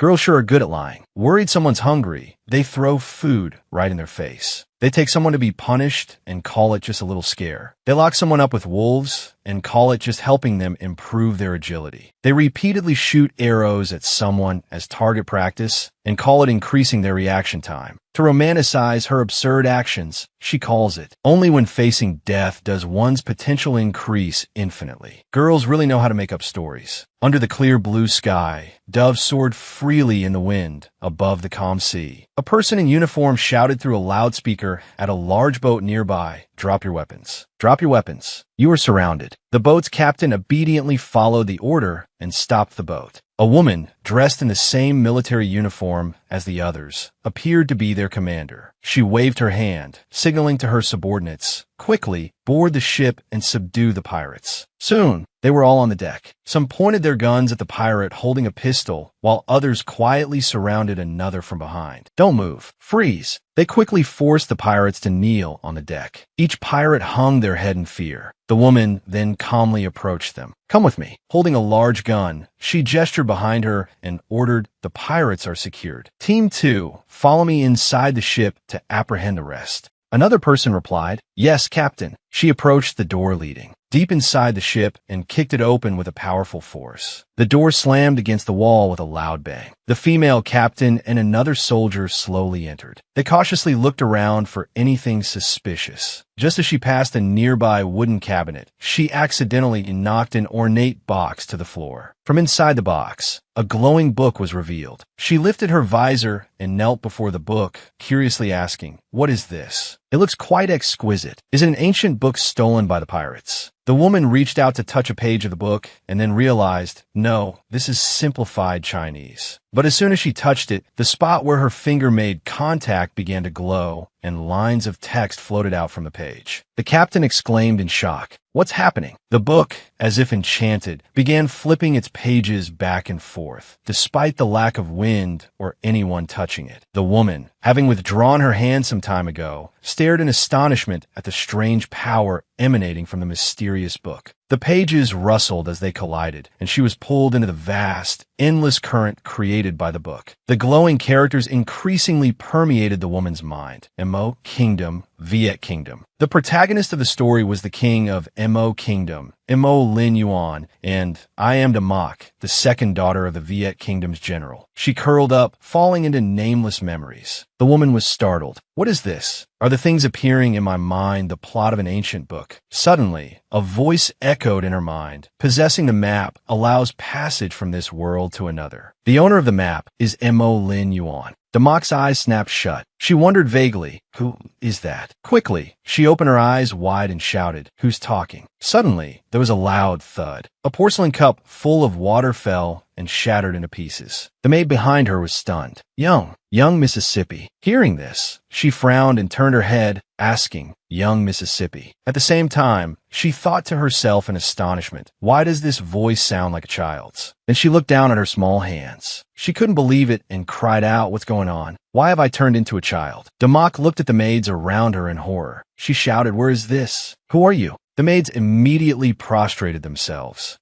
Girls sure are good at lying. Worried someone's hungry, they throw food right in their face. They take someone to be punished and call it just a little scare. They lock someone up with wolves and call it just helping them improve their agility. They repeatedly shoot arrows at someone as target practice and call it increasing their reaction time. To romanticize her absurd actions, she calls it, only when facing death does one's potential increase infinitely. Girls really know how to make up stories. Under the clear blue sky, doves soared freely in the wind above the calm sea. A person in uniform shouted through a loudspeaker at a large boat nearby, "Drop your weapons. Drop your weapons. You are surrounded." The boat's captain obediently followed the order and stopped the boat. A woman, dressed in the same military uniform as the others, appeared to be their commander. She waved her hand, signaling to her subordinates, "Quickly, board the ship and subdue the pirates." Soon, they were all on the deck. Some pointed their guns at the pirate holding a pistol, while others quietly surrounded another from behind. "Don't move. Freeze." They quickly forced the pirates to kneel on the deck. Each pirate hung their head in fear. The woman then calmly approached them. "Come with me." Holding a large gun, she gestured behind her and ordered, "The pirates are secured. Team 2, follow me inside the ship to apprehend the rest." Another person replied, "Yes, Captain." She approached the door leading deep inside the ship and kicked it open with a powerful force. The door slammed against the wall with a loud bang. The female captain and another soldier slowly entered. They cautiously looked around for anything suspicious. Just as she passed a nearby wooden cabinet, she accidentally knocked an ornate box to the floor. From inside the box, a glowing book was revealed. She lifted her visor and knelt before the book, curiously asking, "What is this? It looks quite exquisite. Is it an ancient book stolen by the pirates?" The woman reached out to touch a page of the book and then realized, no, this is simplified Chinese. But as soon as she touched it, the spot where her finger made contact began to glow, and lines of text floated out from the page. The captain exclaimed in shock, "What's happening?" The book, as if enchanted, began flipping its pages back and forth, despite the lack of wind or anyone touching it. The woman, having withdrawn her hand some time ago, stared in astonishment at the strange power emanating from the mysterious book. The pages rustled as they collided, and she was pulled into the vast, endless current created by the book. The glowing characters increasingly permeated the woman's mind. Mo Kingdom, Viet Kingdom. The protagonist of the story was the king of Mo Kingdom, Mo Lin Yuan, and I am Damak, the second daughter of the Viet Kingdom's general. She curled up, falling into nameless memories. The woman was startled. What is this? Are the things appearing in my mind the plot of an ancient book? Suddenly, a voice echoed in her mind. Possessing the map allows passage from this world to another. The owner of the map is Mo Lin Yuan. Damak's eyes snapped shut. She wondered vaguely, who is that? Quickly, she opened her eyes wide and shouted, "Who's talking?" Suddenly, there was a loud thud. A porcelain cup full of water fell and shattered into pieces. The maid behind her was stunned. Young Mississippi. Hearing this, she frowned and turned her head, asking, "Young Mississippi." At the same time, she thought to herself in astonishment, why does this voice sound like a child's? Then she looked down at her small hands. She couldn't believe it and cried out, "What's going on? Why have I turned into a child?" Damak looked at the maids around her in horror. She shouted, "Where is this? Who are you?" The maids immediately prostrated themselves.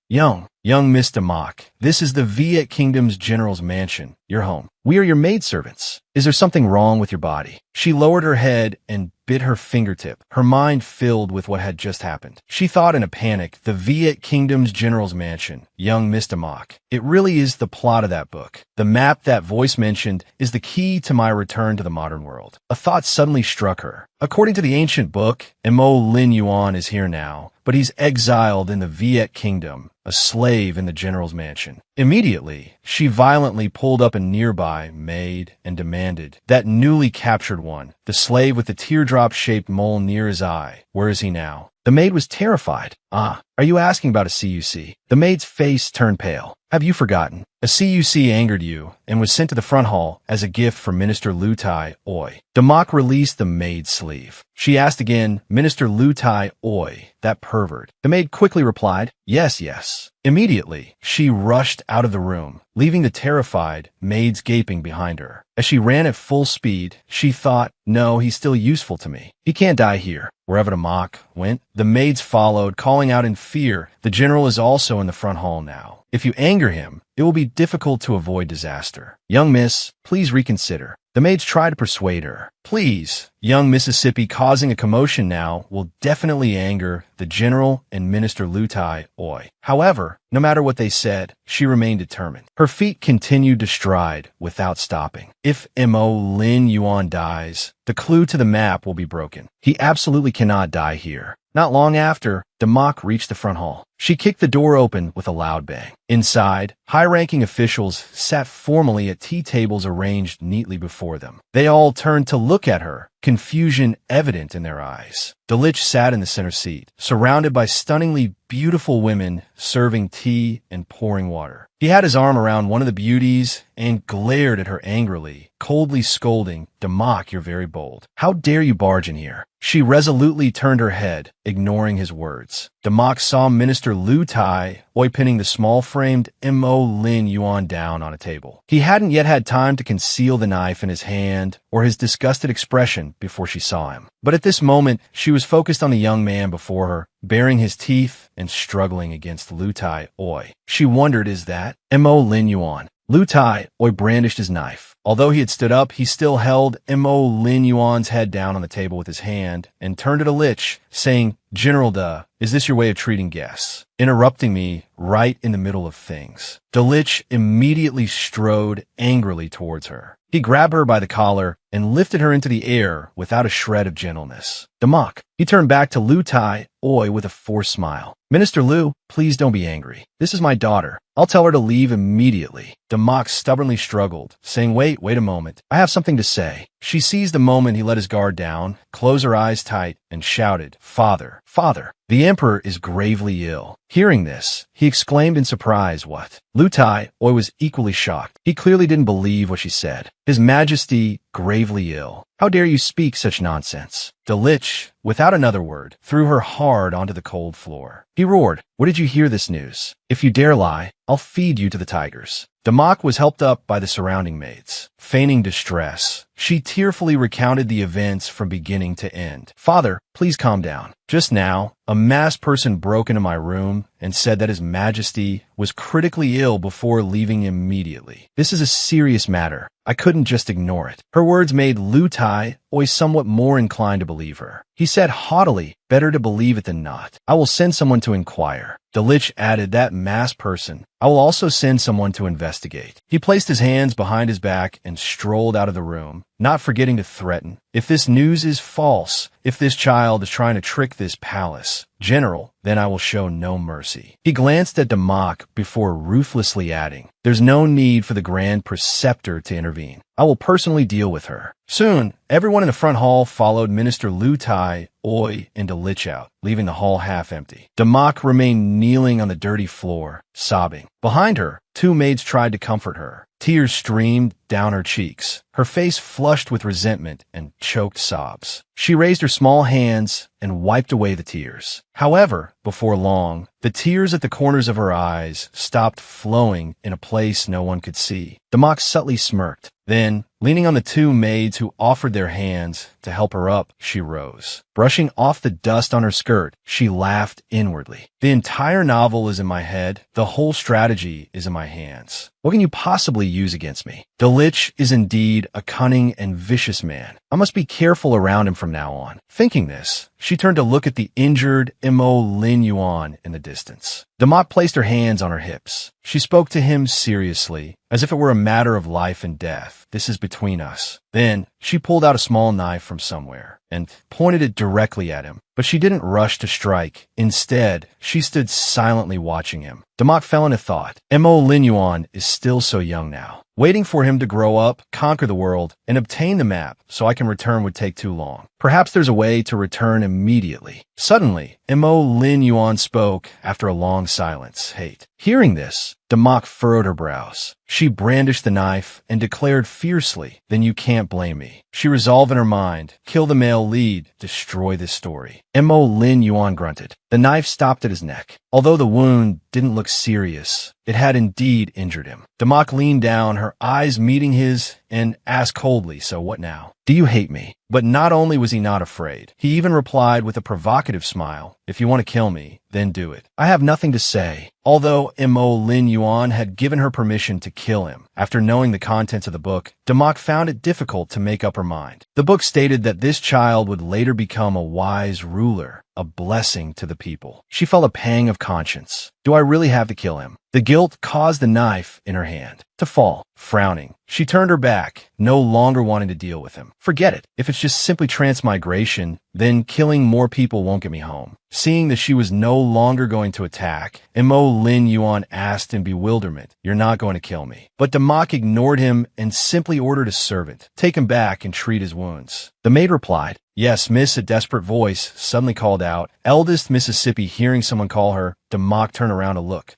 Young Miss Damak, this is the Viet Kingdom's general's mansion, your home. We are your maidservants. Is there something wrong with your body?" She lowered her head and bit her fingertip, her mind filled with what had just happened. She thought in a panic, the Viet Kingdom's general's mansion, young Miss Damak. It really is the plot of that book. The map that voice mentioned is the key to my return to the modern world. A thought suddenly struck her. According to the ancient book, Mo Lin Yuan is here now, but he's exiled in the Viet Kingdom, a slave in the general's mansion. Immediately, she violently pulled up a nearby maid and demanded, "That newly captured one, the slave with the teardrop-shaped mole near his eye, where is he now?" The maid was terrified. "Ah, are you asking about a CUC?" The maid's face turned pale. "Have you forgotten? A CUC angered you and was sent to the front hall as a gift for Minister Lu Tai Oi." Damak released the maid's sleeve. She asked again, "Minister Lu Tai Oi, that pervert?" The maid quickly replied, Yes. Immediately, she rushed out of the room, leaving the terrified maids gaping behind her. As she ran at full speed, she thought, no, he's still useful to me. He can't die here. Wherever Damak went, the maids followed, calling out in fear, "The general is also in the front hall now." If you anger him, it will be difficult to avoid disaster. Young miss, please reconsider. The maids try to persuade her. Please, young Mississippi causing a commotion now will definitely anger the general and Minister Lutai Oi. However, no matter what they said, she remained determined. Her feet continued to stride without stopping. If Mo Lin Yuan dies, the clue to the map will be broken. He absolutely cannot die here. Not long after, Demak reached the front hall. She kicked the door open with a loud bang. Inside, high-ranking officials sat formally at tea tables arranged neatly before them. They all turned to look at her, confusion evident in their eyes. Delitzsch sat in the center seat, surrounded by stunningly beautiful women serving tea and pouring water. He had his arm around one of the beauties and glared at her angrily, coldly scolding, "Demak, you're very bold. How dare you barge in here?" She resolutely turned her head, ignoring his words. Demak saw Minister Lu Tai Oi pinning the small-framed Mo Lin Yuan down on a table. He hadn't yet had time to conceal the knife in his hand or his disgusted expression before she saw him. But at this moment, she was focused on the young man before her, baring his teeth and struggling against Lu Tai Oi. She wondered, is that Mo Lin Yuan? Lu Tai Oi brandished his knife. Although he had stood up, he still held Mo Lin Yuan's head down on the table with his hand and turned to Delitzsch, saying, "General Da, is this your way of treating guests? Interrupting me right in the middle of things." Delitzsch immediately strode angrily towards her. He grabbed her by the collar and lifted her into the air without a shred of gentleness. Demak. He turned back to Lu Tai Oi with a forced smile. "Minister Lu, please don't be angry. This is my daughter. I'll tell her to leave immediately." Demak stubbornly struggled, saying, wait a moment. I have something to say." She seized the moment he let his guard down, closed her eyes tight, and shouted, "Father, father, the emperor is gravely ill." Hearing this, he exclaimed in surprise, "What?" Lu Tai Oi was equally shocked. He clearly didn't believe what she said. His Majesty gravely ill. How dare you speak such nonsense? Delitzsch, without another word, threw her hard onto the cold floor. He roared, "Where did you hear this news? If you dare lie, I'll feed you to the tigers." Demak was helped up by the surrounding maids. Feigning distress, she tearfully recounted the events from beginning to end. "Father, please calm down. Just now, a masked person broke into my room and said that His Majesty was critically ill before leaving immediately. This is a serious matter. I couldn't just ignore it." Her words made Lu Tai Oi somewhat more inclined to believe her. He said haughtily, "Better to believe it than not. I will send someone to inquire." Delitzsch added, "That masked person. I will also send someone to investigate." He placed his hands behind his back and strolled out of the room, not forgetting to threaten, "If this news is false, if this child is trying to trick this palace, General, then I will show no mercy." He glanced at Demak before ruthlessly adding, "There's no need for the Grand Preceptor to intervene. I will personally deal with her." Soon, everyone in the front hall followed Minister Lu Tai Oi and Delitzsch out, leaving the hall half empty. Demak remained kneeling on the dirty floor, sobbing. Behind her, two maids tried to comfort her. Tears streamed down her cheeks, her face flushed with resentment and choked sobs. She raised her small hands and wiped away the tears. However, before long, the tears at the corners of her eyes stopped flowing in a place no one could see. Demak subtly smirked. Then, leaning on the two maids who offered their hands to help her up, she rose. Brushing off the dust on her skirt, she laughed inwardly. "The entire novel is in my head. The whole strategy is in my hands. What can you possibly use against me? Delitzsch is indeed a cunning and vicious man. I must be careful around him from now on." Thinking this, she turned to look at the injured Mo Lin Yuan in the distance. Demak placed her hands on her hips. She spoke to him seriously, as if it were a matter of life and death. "This is between us." Then, she pulled out a small knife from somewhere and pointed it directly at him. But she didn't rush to strike. Instead, she stood silently watching him. Demak fell into thought. Mo Lin Yuan is still so young now. Waiting for him to grow up, conquer the world, and obtain the map so I can return would take too long. Perhaps there's a way to return immediately. Suddenly, Mo Lin Yuan spoke after a long silence. Hate. Hearing this, Demak furrowed her brows. She brandished the knife and declared fiercely, "Then you can't blame me." She resolved in her mind, kill the male lead, destroy this story. Mo Lin Yuan grunted. The knife stopped at his neck. Although the wound didn't look serious, it had indeed injured him. Demak leaned down, her eyes meeting his and asked coldly, "So what now? Do you hate me?" But not only was he not afraid, he even replied with a provocative smile, "If you want to kill me, then do it. I have nothing to say." Although Mo Lin Yuan had given her permission to kill him, after knowing the contents of the book, Demak found it difficult to make up her mind. The book stated that this child would later become a wise ruler, a blessing to the people. She felt a pang of conscience. Do I really have to kill him? The guilt caused the knife in her hand to fall. Frowning, she turned her back, no longer wanting to deal with him. Forget it. If it's just simply transmigration, then killing more people won't get me home. Seeing that she was no longer going to attack, Mo Lin Yuan asked in bewilderment, "You're not going to kill me." But Demak ignored him and simply ordered a servant, "Take him back and treat his wounds." The maid replied, "Yes, miss." A desperate voice suddenly called out, "Eldest Mississippi." Hearing someone call her, Demak turned around to look.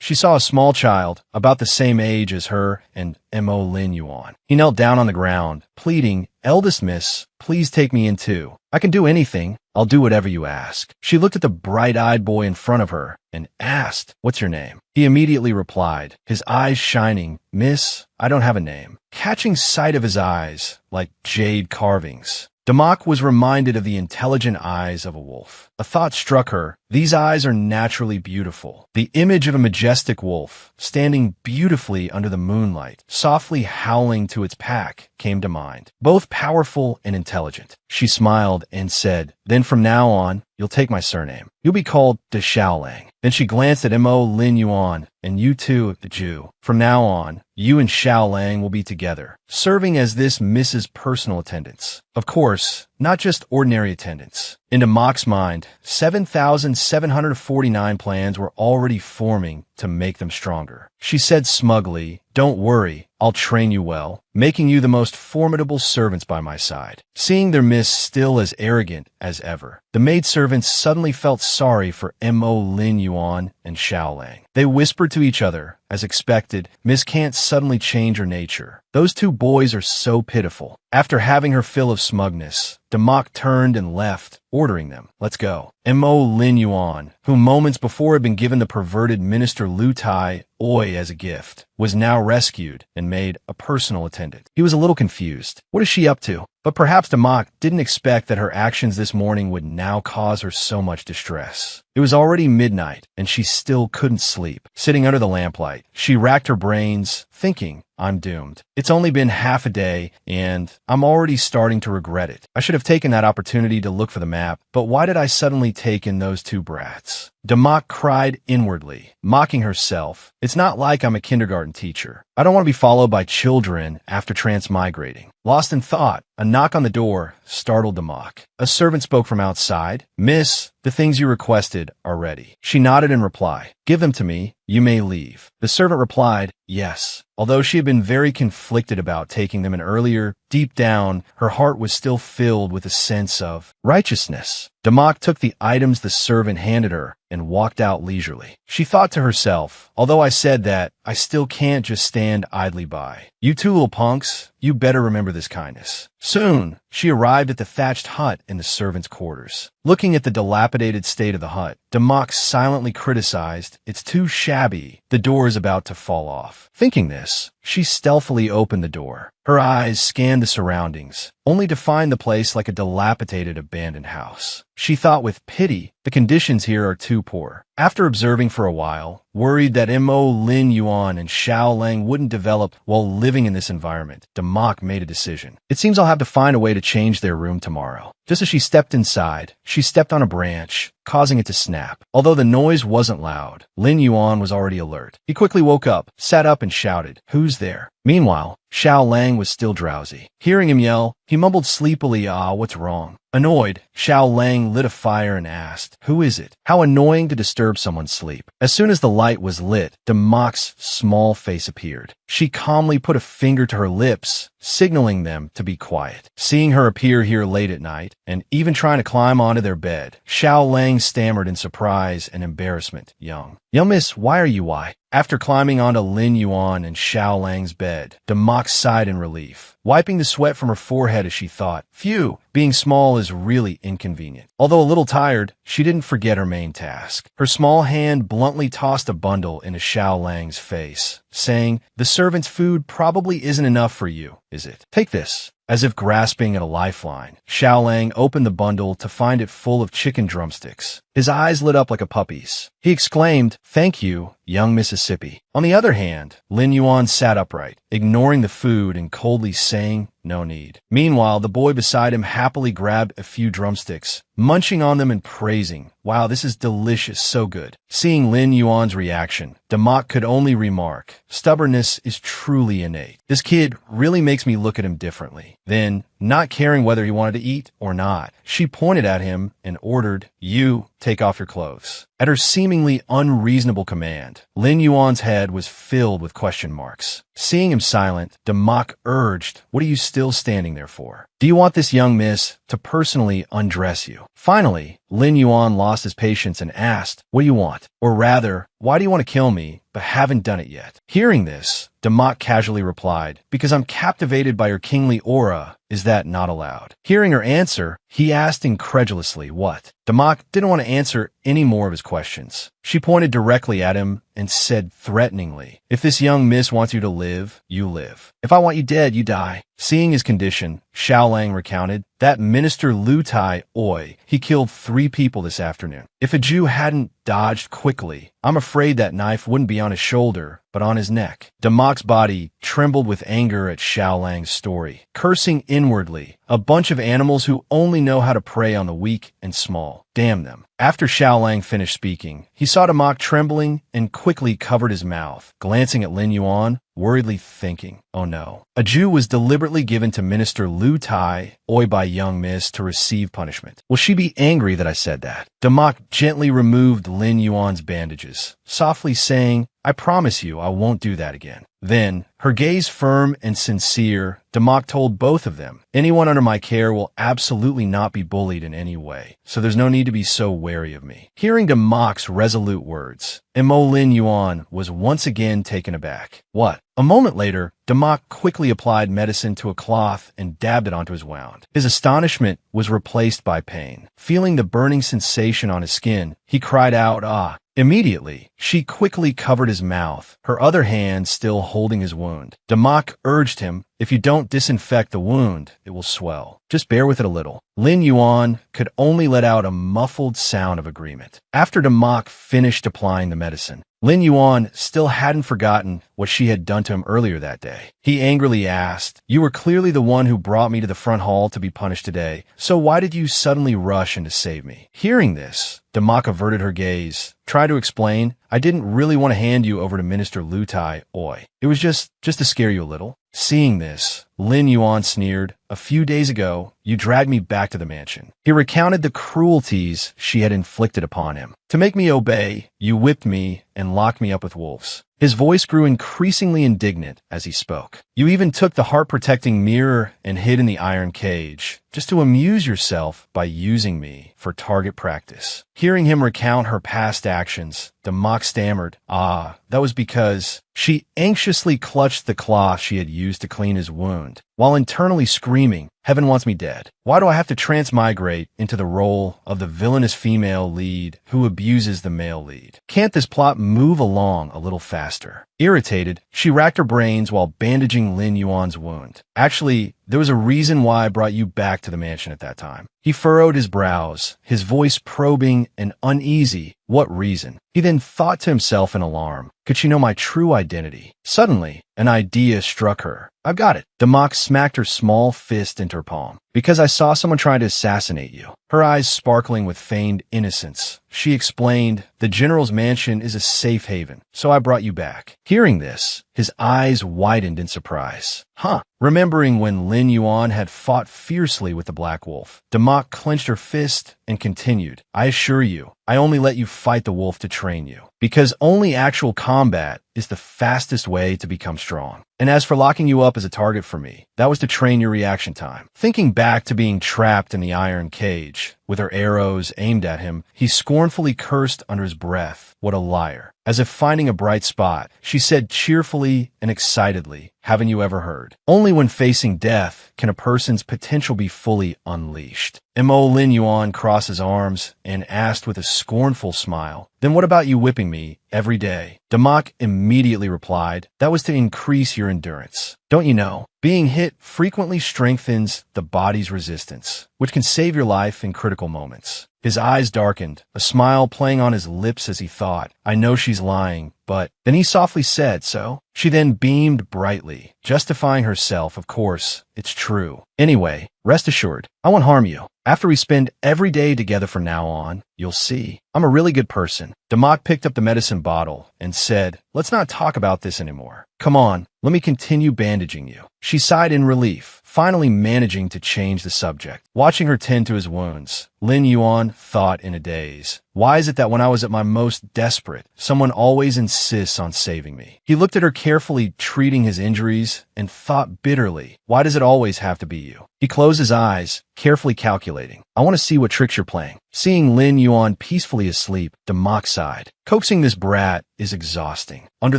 She saw a small child, about the same age as her and Mo Lin Yuan. He knelt down on the ground, pleading, "Eldest miss, please take me in too. I can do anything. I'll do whatever you ask." She looked at the bright-eyed boy in front of her and asked, "What's your name?" He immediately replied, his eyes shining, "Miss, I don't have a name." Catching sight of his eyes, like jade carvings, Demak was reminded of the intelligent eyes of a wolf. A thought struck her. These eyes are naturally beautiful. The image of a majestic wolf, standing beautifully under the moonlight, softly howling to its pack, came to mind. Both powerful and intelligent. She smiled and said, "Then from now on, you'll take my surname. You'll be called De Xiaolang." Then she glanced at Mo Lin Yuan, "And you too, the Jew. From now on, you and Xiaolang will be together, serving as this Mrs. Personal Attendants. Of course, not just ordinary attendants." In Demak's mind, 7,749 plans were already forming to make them stronger. She said smugly, "Don't worry, I'll train you well, making you the most formidable servants by my side." Seeing their miss still as arrogant as ever, the maidservants suddenly felt sorry for Mo Lin Yuan and Xiaolang. They whispered to each other, as expected, "Miss can't suddenly change her nature. Those two boys are so pitiful." After having her fill of smugness, Demak turned and left, ordering them, "Let's go." Mo Lin Yuan, who moments before had been given the perverted Minister Lu Tai Oi as a gift, was now rescued and made a personal attendant. He was a little confused. What is she up to? But perhaps Demak didn't expect that her actions this morning would now cause her so much distress. It was already midnight, and she still couldn't sleep. Sitting under the lamplight, she racked her brains, thinking, "I'm doomed. It's only been half a day, and I'm already starting to regret it. I should have taken that opportunity to look for the map, but why did I suddenly take in those two brats?" Demak cried inwardly, mocking herself. "It's not like I'm a kindergarten teacher. I don't want to be followed by children after transmigrating." Lost in thought, a knock on the door startled Demak. A servant spoke from outside. "Miss, the things you requested are ready." She nodded in reply. "Give them to me. You may leave." The servant replied, "Yes." Although she had been very conflicted about taking them in earlier, deep down, her heart was still filled with a sense of righteousness. Demak took the items the servant handed her and walked out leisurely. She thought to herself, "Although I said that, I still can't just stand idly by. You two little punks, you better remember this kindness." Soon, she arrived at the thatched hut in the servants' quarters. Looking at the dilapidated state of the hut, Demak silently criticized, "It's too shabby. The door is about to fall off." Thinking this, she stealthily opened the door. Her eyes scanned the surroundings, only to find the place like a dilapidated abandoned house. She thought with pity, "The conditions here are too poor." After observing for a while, worried that Mo Lin Yuan and Xiaolang wouldn't develop while living in this environment, Demak made a decision. "It seems I'll have to find a way to change their room tomorrow." Just as she stepped inside, she stepped on a branch, causing it to snap. Although the noise wasn't loud, Lin Yuan was already alert. He quickly woke up, sat up and shouted, "Who's there?" Meanwhile, Xiaolang was still drowsy. Hearing him yell, he mumbled sleepily, "What's wrong?" Annoyed, Xiaolang lit a fire and asked, "Who is it?" How annoying to disturb someone's sleep. As soon as the light was lit, Demak's small face appeared. She calmly put a finger to her lips, signaling them to be quiet. Seeing her appear here late at night, and even trying to climb onto their bed, Xiaolang stammered in surprise and embarrassment, Young miss, why are you why?" After climbing onto Lin Yuan and Xiaolang's bed, Demak sighed in relief. wiping the sweat from her forehead as she thought, phew, being small is really inconvenient. Although a little tired, she didn't forget her main task. Her small hand bluntly tossed a bundle into Xiao Lang's face, saying, "The servant's food probably isn't enough for you, is it? Take this." As if grasping at a lifeline, Xiao Lang opened the bundle to find it full of chicken drumsticks. His eyes lit up like a puppy's. He exclaimed, "Thank you, young Mississippi." On the other hand, Lin Yuan sat upright, ignoring the food and coldly saying, "No need." Meanwhile, the boy beside him happily grabbed a few drumsticks, munching on them and praising, "Wow, this is delicious, so good." Seeing Lin Yuan's reaction, Demak could only remark, "Stubbornness is truly innate. This kid really makes me look at him differently." Then, not caring whether he wanted to eat or not, she pointed at him and ordered, "You, take off your clothes." At her seemingly unreasonable command, Lin Yuan's head was filled with question marks. Seeing him silent, Demak urged, "What are you still standing there for? Do you want this young miss to personally undress you?" Finally, Lin Yuan lost his patience and asked, "What do you want? Or rather, why do you want to kill me, but haven't done it yet?" Hearing this, Demak casually replied, "Because I'm captivated by your kingly aura. Is that not allowed?" Hearing her answer, he asked incredulously, "What?" Demak didn't want to answer any more of his questions. She pointed directly at him and said threateningly, "If this young miss wants you to live, you live. If I want you dead, you die." Seeing his condition, Xiao Lang recounted, "That minister Lu Tai Oi, he killed 3 people this afternoon. If a Jew hadn't dodged quickly, I'm afraid that knife wouldn't be on his shoulder, but on his neck." Demak's body trembled with anger at Xiao Lang's story, cursing inwardly, "A bunch of animals who only know how to prey on the weak and small. Damn them." After Xiao Lang finished speaking, he saw Demak trembling and quickly covered his mouth, glancing at Lin Yuan, worriedly thinking, "Oh no." A Jew was deliberately given to Minister Lu Tai Oi by young miss to receive punishment. Will she be angry that I said that? Demak gently removed Lin Yuan's bandages, softly saying, "I promise you I won't do that again." Then, her gaze firm and sincere, Demak told both of them, "Anyone under my care will absolutely not be bullied in any way, so there's no need to be so wary of me." Hearing Demak's resolute words, Mo Lin Yuan was once again taken aback. "What?" A moment later, Demak quickly applied medicine to a cloth and dabbed it onto his wound. His astonishment was replaced by pain. Feeling the burning sensation on his skin, he cried out, "Ah!" Immediately, she quickly covered his mouth, her other hand still holding his wound. Demak urged him, "If you don't disinfect the wound, it will swell. Just bear with it a little." Lin Yuan could only let out a muffled sound of agreement. After Demak finished applying the medicine, Lin Yuan still hadn't forgotten what she had done to him earlier that day. He angrily asked, "You were clearly the one who brought me to the front hall to be punished today, so why did you suddenly rush in to save me?" Hearing this, Demak averted her gaze, tried to explain, "I didn't really want to hand you over to Minister Lu Tai Oi. It was just to scare you a little." Seeing this, Lin Yuan sneered, "A few days ago, you dragged me back to the mansion." He recounted the cruelties she had inflicted upon him. "To make me obey, you whipped me and locked me up with wolves." His voice grew increasingly indignant as he spoke. "You even took the heart-protecting mirror and hid in the iron cage, just to amuse yourself by using me for target practice." Hearing him recount her past actions, Demak stammered, "Ah, that was because..." She anxiously clutched the cloth she had used to clean his wound, while internally screaming, "Heaven wants me dead. Why do I have to transmigrate into the role of the villainous female lead who abuses the male lead? Can't this plot move along a little faster?" Irritated, she racked her brains while bandaging Lin Yuan's wound. "Actually, there was a reason why I brought you back to the mansion at that time." He furrowed his brows, his voice probing and uneasy. What reason? He then thought to himself in alarm, could she know my true identity? Suddenly, an idea struck her. "I've got it." Demak smacked her small fist into her palm. "Because I saw someone trying to assassinate you." Her eyes sparkling with feigned innocence, she explained, "The general's mansion is a safe haven, so I brought you back." Hearing this, his eyes widened in surprise. "Huh." Remembering when Lin Yuan had fought fiercely with the Black Wolf, Demak clenched her fist and continued, "I assure you, I only let you fight the wolf to train you, because only actual combat is the fastest way to become strong. And as for locking you up as a target for me, that was to train your reaction time." Thinking back to being trapped in the iron cage, village, with her arrows aimed at him, he scornfully cursed under his breath. What a liar. As if finding a bright spot, she said cheerfully and excitedly, "Haven't you ever heard? Only when facing death can a person's potential be fully unleashed." Mo Lin Yuan crossed his arms and asked with a scornful smile, "Then what about you whipping me every day?" Damak immediately replied, "That was to increase your endurance. Don't you know? Being hit frequently strengthens the body's resistance, which can save your life in critical moments." His eyes darkened, a smile playing on his lips as he thought, "I know she's lying, but..." Then he softly said, "So?" She then beamed brightly, justifying herself. "Of course, it's true. Anyway, rest assured, I won't harm you. After we spend every day together from now on, you'll see. I'm a really good person." Damak picked up the medicine bottle and said, "Let's not talk about this anymore. Come on, let me continue bandaging you." She sighed in relief, finally managing to change the subject. Watching her tend to his wounds, Lin Yuan thought in a daze, "Why is it that when I was at my most desperate, someone always insists on saving me?" He looked at her carefully, treating his injuries, and thought bitterly, "Why does it always have to be you?" He closed his eyes, carefully calculating, "I want to see what tricks you're playing." Seeing Lin Yuan peacefully asleep, Damak sighed. Coaxing this brat is exhausting. Under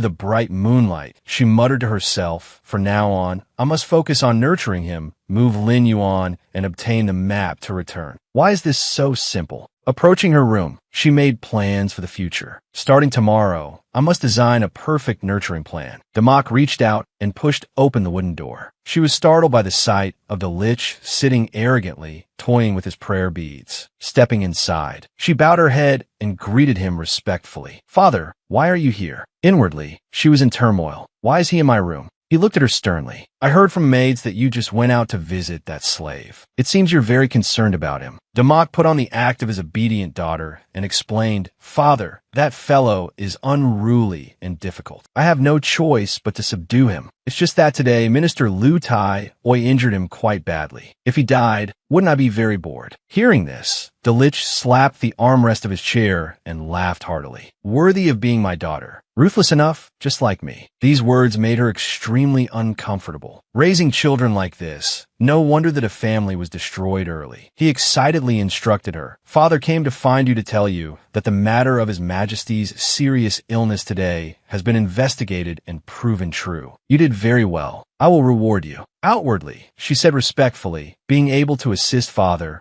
the bright moonlight, she muttered to herself, "From now on, I must focus on nurturing him, move Lin Yuan, and obtain the map to return." Why is this so simple? Approaching her room, she made plans for the future. "Starting tomorrow, I must design a perfect nurturing plan." Damak reached out and pushed open the wooden door. She was startled by the sight of the Lich sitting arrogantly, toying with his prayer beads. Stepping inside, she bowed her head and greeted him respectfully. "Father, why are you here?" Inwardly, she was in turmoil. "Why is he in my room?" He looked at her sternly. "I heard from maids that you just went out to visit that slave. It seems you're very concerned about him." Damak put on the act of his obedient daughter and explained, "Father, that fellow is unruly and difficult. I have no choice but to subdue him. It's just that today, Minister Lu Tai injured him quite badly. If he died, wouldn't I be very bored?" Hearing this, the Lich slapped the armrest of his chair and laughed heartily. "Worthy of being my daughter. Ruthless enough, just like me." These words made her extremely uncomfortable. Raising children like this, no wonder that a family was destroyed early. He excitedly instructed her, "Father came to find you to tell you that the matter of His Majesty's serious illness today has been investigated and proven true. You did very well. I will reward you." Outwardly, she said respectfully, being able to assist Father,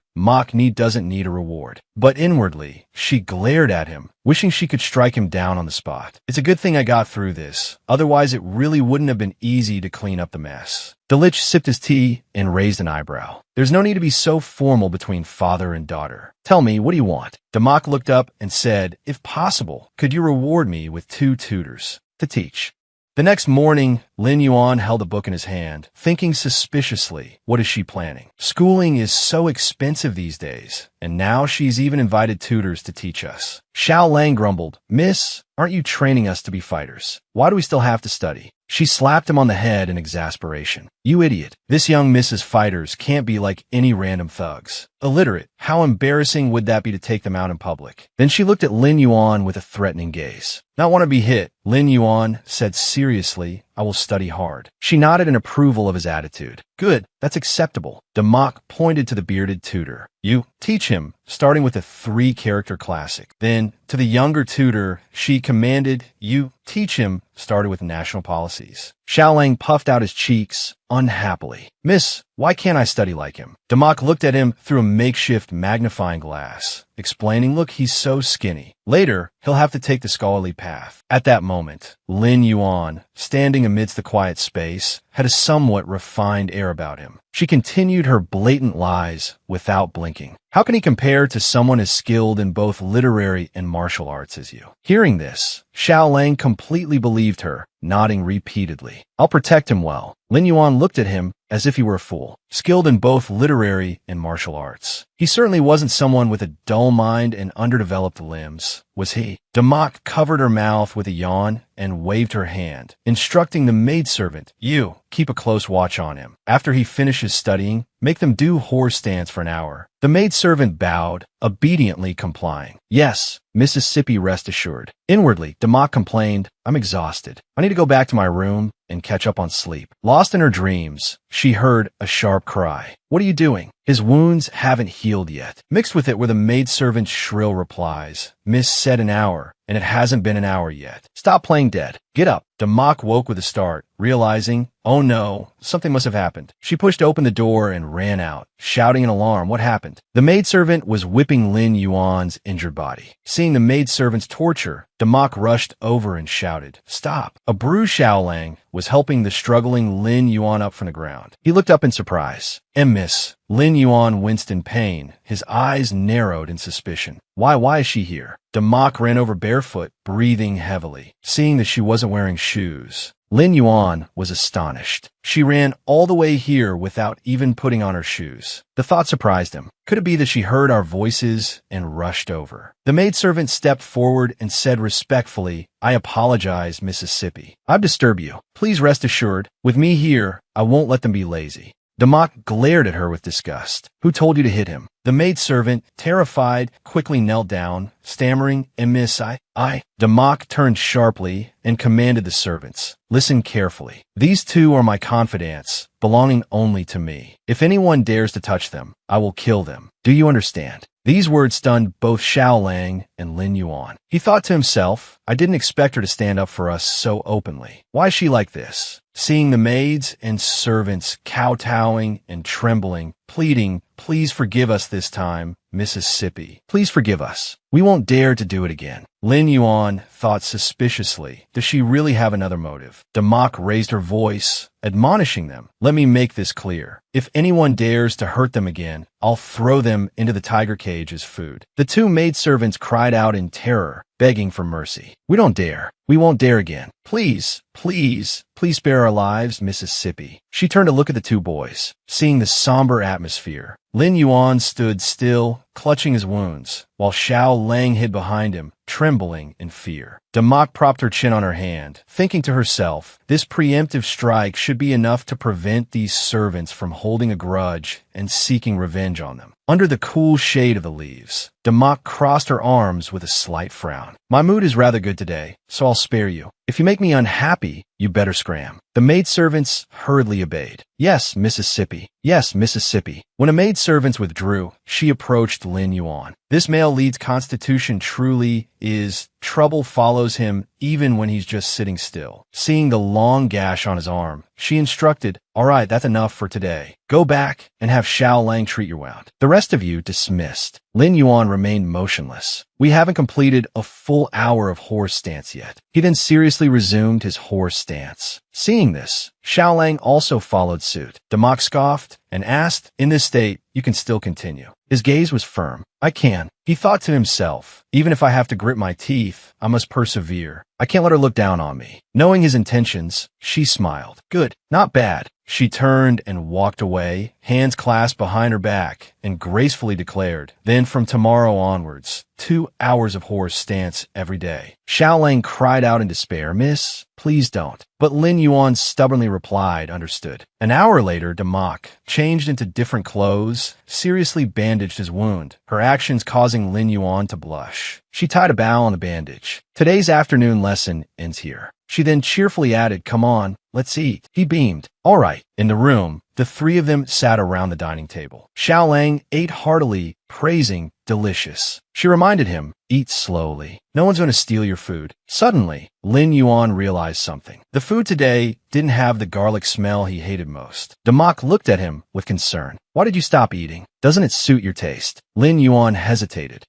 doesn't need a reward. But inwardly, she glared at him, wishing she could strike him down on the spot. "It's a good thing I got through this. Otherwise, it really wouldn't have been easy to clean up the mess." The Lich sipped his tea and raised an eyebrow. "There's no need to be so formal between father and daughter. Tell me, what do you want?" Damak looked up and said, "If possible, could you reward me with 2 tutors to teach?" The next morning, Lin Yuan held a book in his hand, thinking suspiciously, what is she planning? Schooling is so expensive these days, and now she's even invited tutors to teach us. Xiao Lang grumbled, "Miss, aren't you training us to be fighters? Why do we still have to study?" She slapped him on the head in exasperation. "You idiot. This young Mrs. Fighters can't be like any random thugs. Illiterate. How embarrassing would that be to take them out in public?" Then she looked at Lin Yuan with a threatening gaze. "Not want to be hit," Lin Yuan said seriously. "I will study hard." She nodded in approval of his attitude. "Good. That's acceptable." Damak pointed to the bearded tutor. "You teach him," starting with a 3-character classic. Then, to the younger tutor, she commanded, "You teach him," started with national policies. Xiao Lang puffed out his cheeks unhappily. "Miss, why can't I study like him?" Damak looked at him through a makeshift magnifying glass, explaining, "Look, he's so skinny. Later, he'll have to take the scholarly path." At that moment, Lin Yuan, standing amidst the quiet space, had a somewhat refined air about him. She continued her blatant lies without blinking. "How can he compare to someone as skilled in both literary and martial arts as you?" Hearing this, Xiao Lang completely believed her, nodding repeatedly. "I'll protect him well." Lin Yuan looked at him as if he were a fool. Skilled in both literary and martial arts. He certainly wasn't someone with a dull mind and underdeveloped limbs, was he? Damak covered her mouth with a yawn and waved her hand, instructing the maidservant, "You, keep a close watch on him. After he finishes studying, make them do horse stance for an hour." The maidservant bowed, obediently complying. "Yes, Mississippi, rest assured." Inwardly, Damak complained, "I'm exhausted. I need to go back to my room and catch up on sleep. Lost in her dreams, she heard a sharp cry. "What are you doing? His wounds haven't healed yet." Mixed with it were the maidservant's shrill replies. "Miss said an hour, and it hasn't been an hour yet. Stop playing dead. Get up." Democ woke with a start, realizing, oh no, something must have happened. She pushed open the door and ran out, shouting in alarm. What happened? The maidservant was whipping Lin Yuan's injured body. Seeing the maidservant's torture, Democ rushed over and shouted, "Stop!" A bruised Xiaolang was helping the struggling Lin Yuan up from the ground. He looked up in surprise. Miss. Lin Yuan winced in pain, his eyes narrowed in suspicion. Why is she here?" Democ ran over barefoot, breathing heavily. Seeing that she wasn't wearing shoes, Lin Yuan was astonished. She ran all the way here without even putting on her shoes. The thought surprised him. Could it be that she heard our voices and rushed over? The maidservant stepped forward and said respectfully, "I apologize, Mississippi. I've disturbed you. Please rest assured, with me here, I won't let them be lazy." Democ glared at her with disgust. "Who told you to hit him?" The maidservant, terrified, quickly knelt down, stammering, "Miss, I." Democ turned sharply and commanded the servants, "Listen carefully. These two are my confidants, belonging only to me. If anyone dares to touch them, I will kill them. Do you understand?" These words stunned both Xiaolang and Lin Yuan. He thought to himself, I didn't expect her to stand up for us so openly. Why is she like this? Seeing the maids and servants kowtowing and trembling, pleading, "Please forgive us this time, Mississippi. Please forgive us. We won't dare to do it again." Lin Yuan thought suspiciously, does she really have another motive? Democ raised her voice, admonishing them. "Let me make this clear. If anyone dares to hurt them again, I'll throw them into the tiger cage as food." The two maidservants cried out in terror, begging for mercy. "We don't dare. We won't dare again. Please, please, please spare our lives, Mississippi." She turned to look at the two boys. Seeing the somber atmosphere, Lin Yuan stood still, clutching his wounds, while Xiaolang hid behind him, trembling in fear. Democ propped her chin on her hand, thinking to herself, this preemptive strike should be enough to prevent these servants from holding a grudge and seeking revenge on them. Under the cool shade of the leaves, Democ crossed her arms with a slight frown. "My mood is rather good today, so I'll spare you. If you make me unhappy, you better scram." The maidservants hurriedly obeyed. "Yes, Mississippi. Yes, Mississippi." When a maidservant withdrew, she approached Lin Yuan. This male lead's constitution truly is, trouble follows him even when he's just sitting still. Seeing the long gash on his arm, she instructed, "All right, that's enough for today. Go back and have Xiaolang treat your wound. The rest of you dismissed." Lin Yuan remained motionless. "We haven't completed a full hour of horse stance yet." He then seriously resumed his horse stance. Seeing this, Xiaolang also followed suit. Democ scoffed and asked, "In this state, you can still continue." His gaze was firm. "I can." He thought to himself, "Even if I have to grit my teeth, I must persevere. I can't let her look down on me." Knowing his intentions, she smiled. "Good, not bad." She turned and walked away, hands clasped behind her back, and gracefully declared, "Then from tomorrow onwards, 2 hours of horse stance every day." Xiaolang cried out in despair, "Miss, please don't." But Lin Yuan stubbornly replied, "Understood." An hour later, Democ, changed into different clothes, seriously bandaged his wound, her actions causing Lin Yuan to blush. She tied a bow on the bandage. "Today's afternoon lesson ends here." She then cheerfully added, "Come on, let's eat." He beamed. "All right." In the room, the three of them sat around the dining table. Xiaolang ate heartily, praising, "Delicious." She reminded him, "Eat slowly. No one's going to steal your food." Suddenly, Lin Yuan realized something. The food today didn't have the garlic smell he hated most. Democ looked at him with concern. "Why did you stop eating? Doesn't it suit your taste?" Lin Yuan hesitated.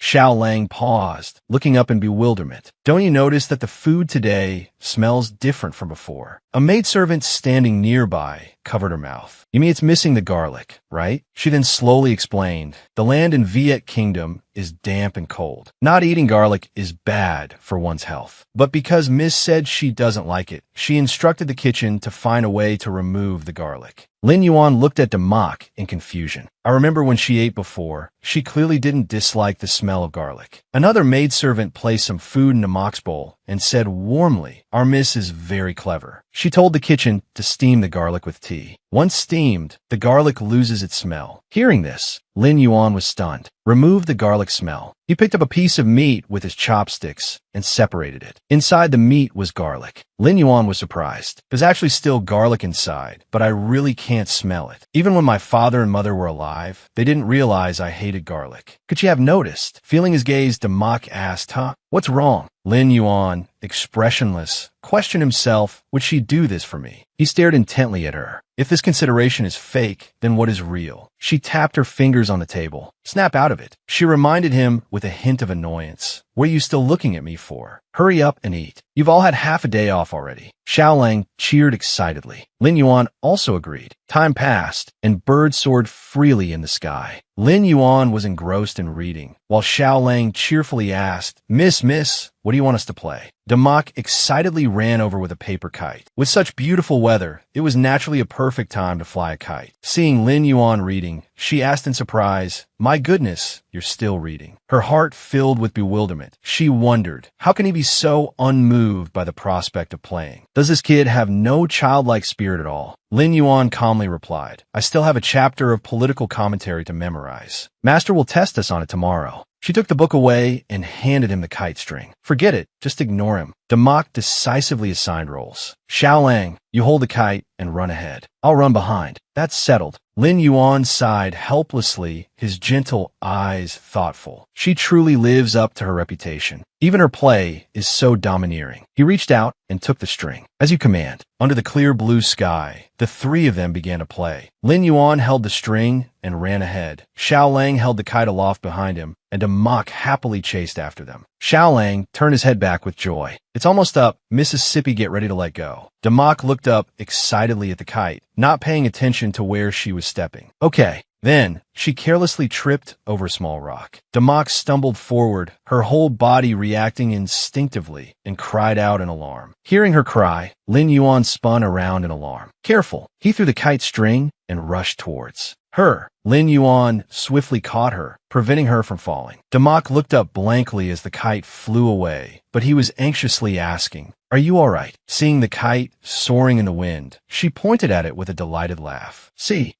Xiaolang paused, looking up in bewilderment. "Don't you notice that the food today smells different from before?" A maidservant standing nearby covered her mouth. "You mean it's missing the garlic, right?" She then slowly explained, "The land in Viet Kingdom is damp and cold. Not eating garlic is bad for one's health. But because Miss said she doesn't like it, she instructed the kitchen to find a way to remove the garlic." Lin Yuan looked at Democ in confusion. "I remember when she ate before, she clearly didn't dislike the smell of garlic." Another maidservant placed some food in Democ's bowl and said warmly, "Our miss is very clever. She told the kitchen to steam the garlic with tea." Once steamed, the garlic loses its smell. Hearing this, Lin Yuan was stunned. Remove the garlic smell. He picked up a piece of meat with his chopsticks and separated it. Inside the meat was garlic. Lin Yuan was surprised. There's actually still garlic inside, but I really can't smell it. Even when my father and mother were alive, they didn't realize I hated garlic. Could she have noticed? Feeling his gaze, Demak asked, "Huh? What's wrong?" Lin Yuan, expressionless, questioned himself, would she do this for me? He stared intently at her. If this consideration is fake, then what is real? She tapped her fingers on the table. Snap out of it. She reminded him with a hint of annoyance. What are you still looking at me for? Hurry up and eat. You've all had half a day off already. Xiaolang cheered excitedly. Lin Yuan also agreed. Time passed, and birds soared freely in the sky. Lin Yuan was engrossed in reading, while Xiaolang cheerfully asked, Miss, what do you want us to play?" Demak excitedly ran over with a paper kite. With such beautiful weather, it was naturally a perfect time to fly a kite. Seeing Lin Yuan reading, she asked in surprise, "My goodness, you're still reading." Her heart filled with bewilderment. She wondered, how can he be so unmoved by the prospect of playing? Does this kid have no childlike spirit at all? Lin Yuan calmly replied, "I still have a chapter of political commentary to memorize. Master will test us on it tomorrow." She took the book away and handed him the kite string. "Forget it. Just ignore him." Demak decisively assigned roles. "Xiaolang, you hold the kite and run ahead. I'll run behind." "That's settled." Lin Yuan sighed helplessly, his gentle eyes thoughtful. She truly lives up to her reputation. Even her play is so domineering. He reached out and took the string. "As you command." Under the clear blue sky, the three of them began to play. Lin Yuan held the string and ran ahead. Xiaolang held the kite aloft behind him, and Demak happily chased after them. Xiaolang turned his head back with joy. "It's almost up. Mississippi, get ready to let go." Demak looked up excitedly at the kite, not paying attention to where she was stepping. "Okay." Then, she carelessly tripped over a small rock. Demak stumbled forward, her whole body reacting instinctively, and cried out in alarm. Hearing her cry, Lin Yuan spun around in alarm. "Careful!" He threw the kite string and rushed towards her. Lin Yuan swiftly caught her, preventing her from falling. Demak looked up blankly as the kite flew away, but he was anxiously asking, "Are you all right?" Seeing the kite soaring in the wind, she pointed at it with a delighted laugh. See,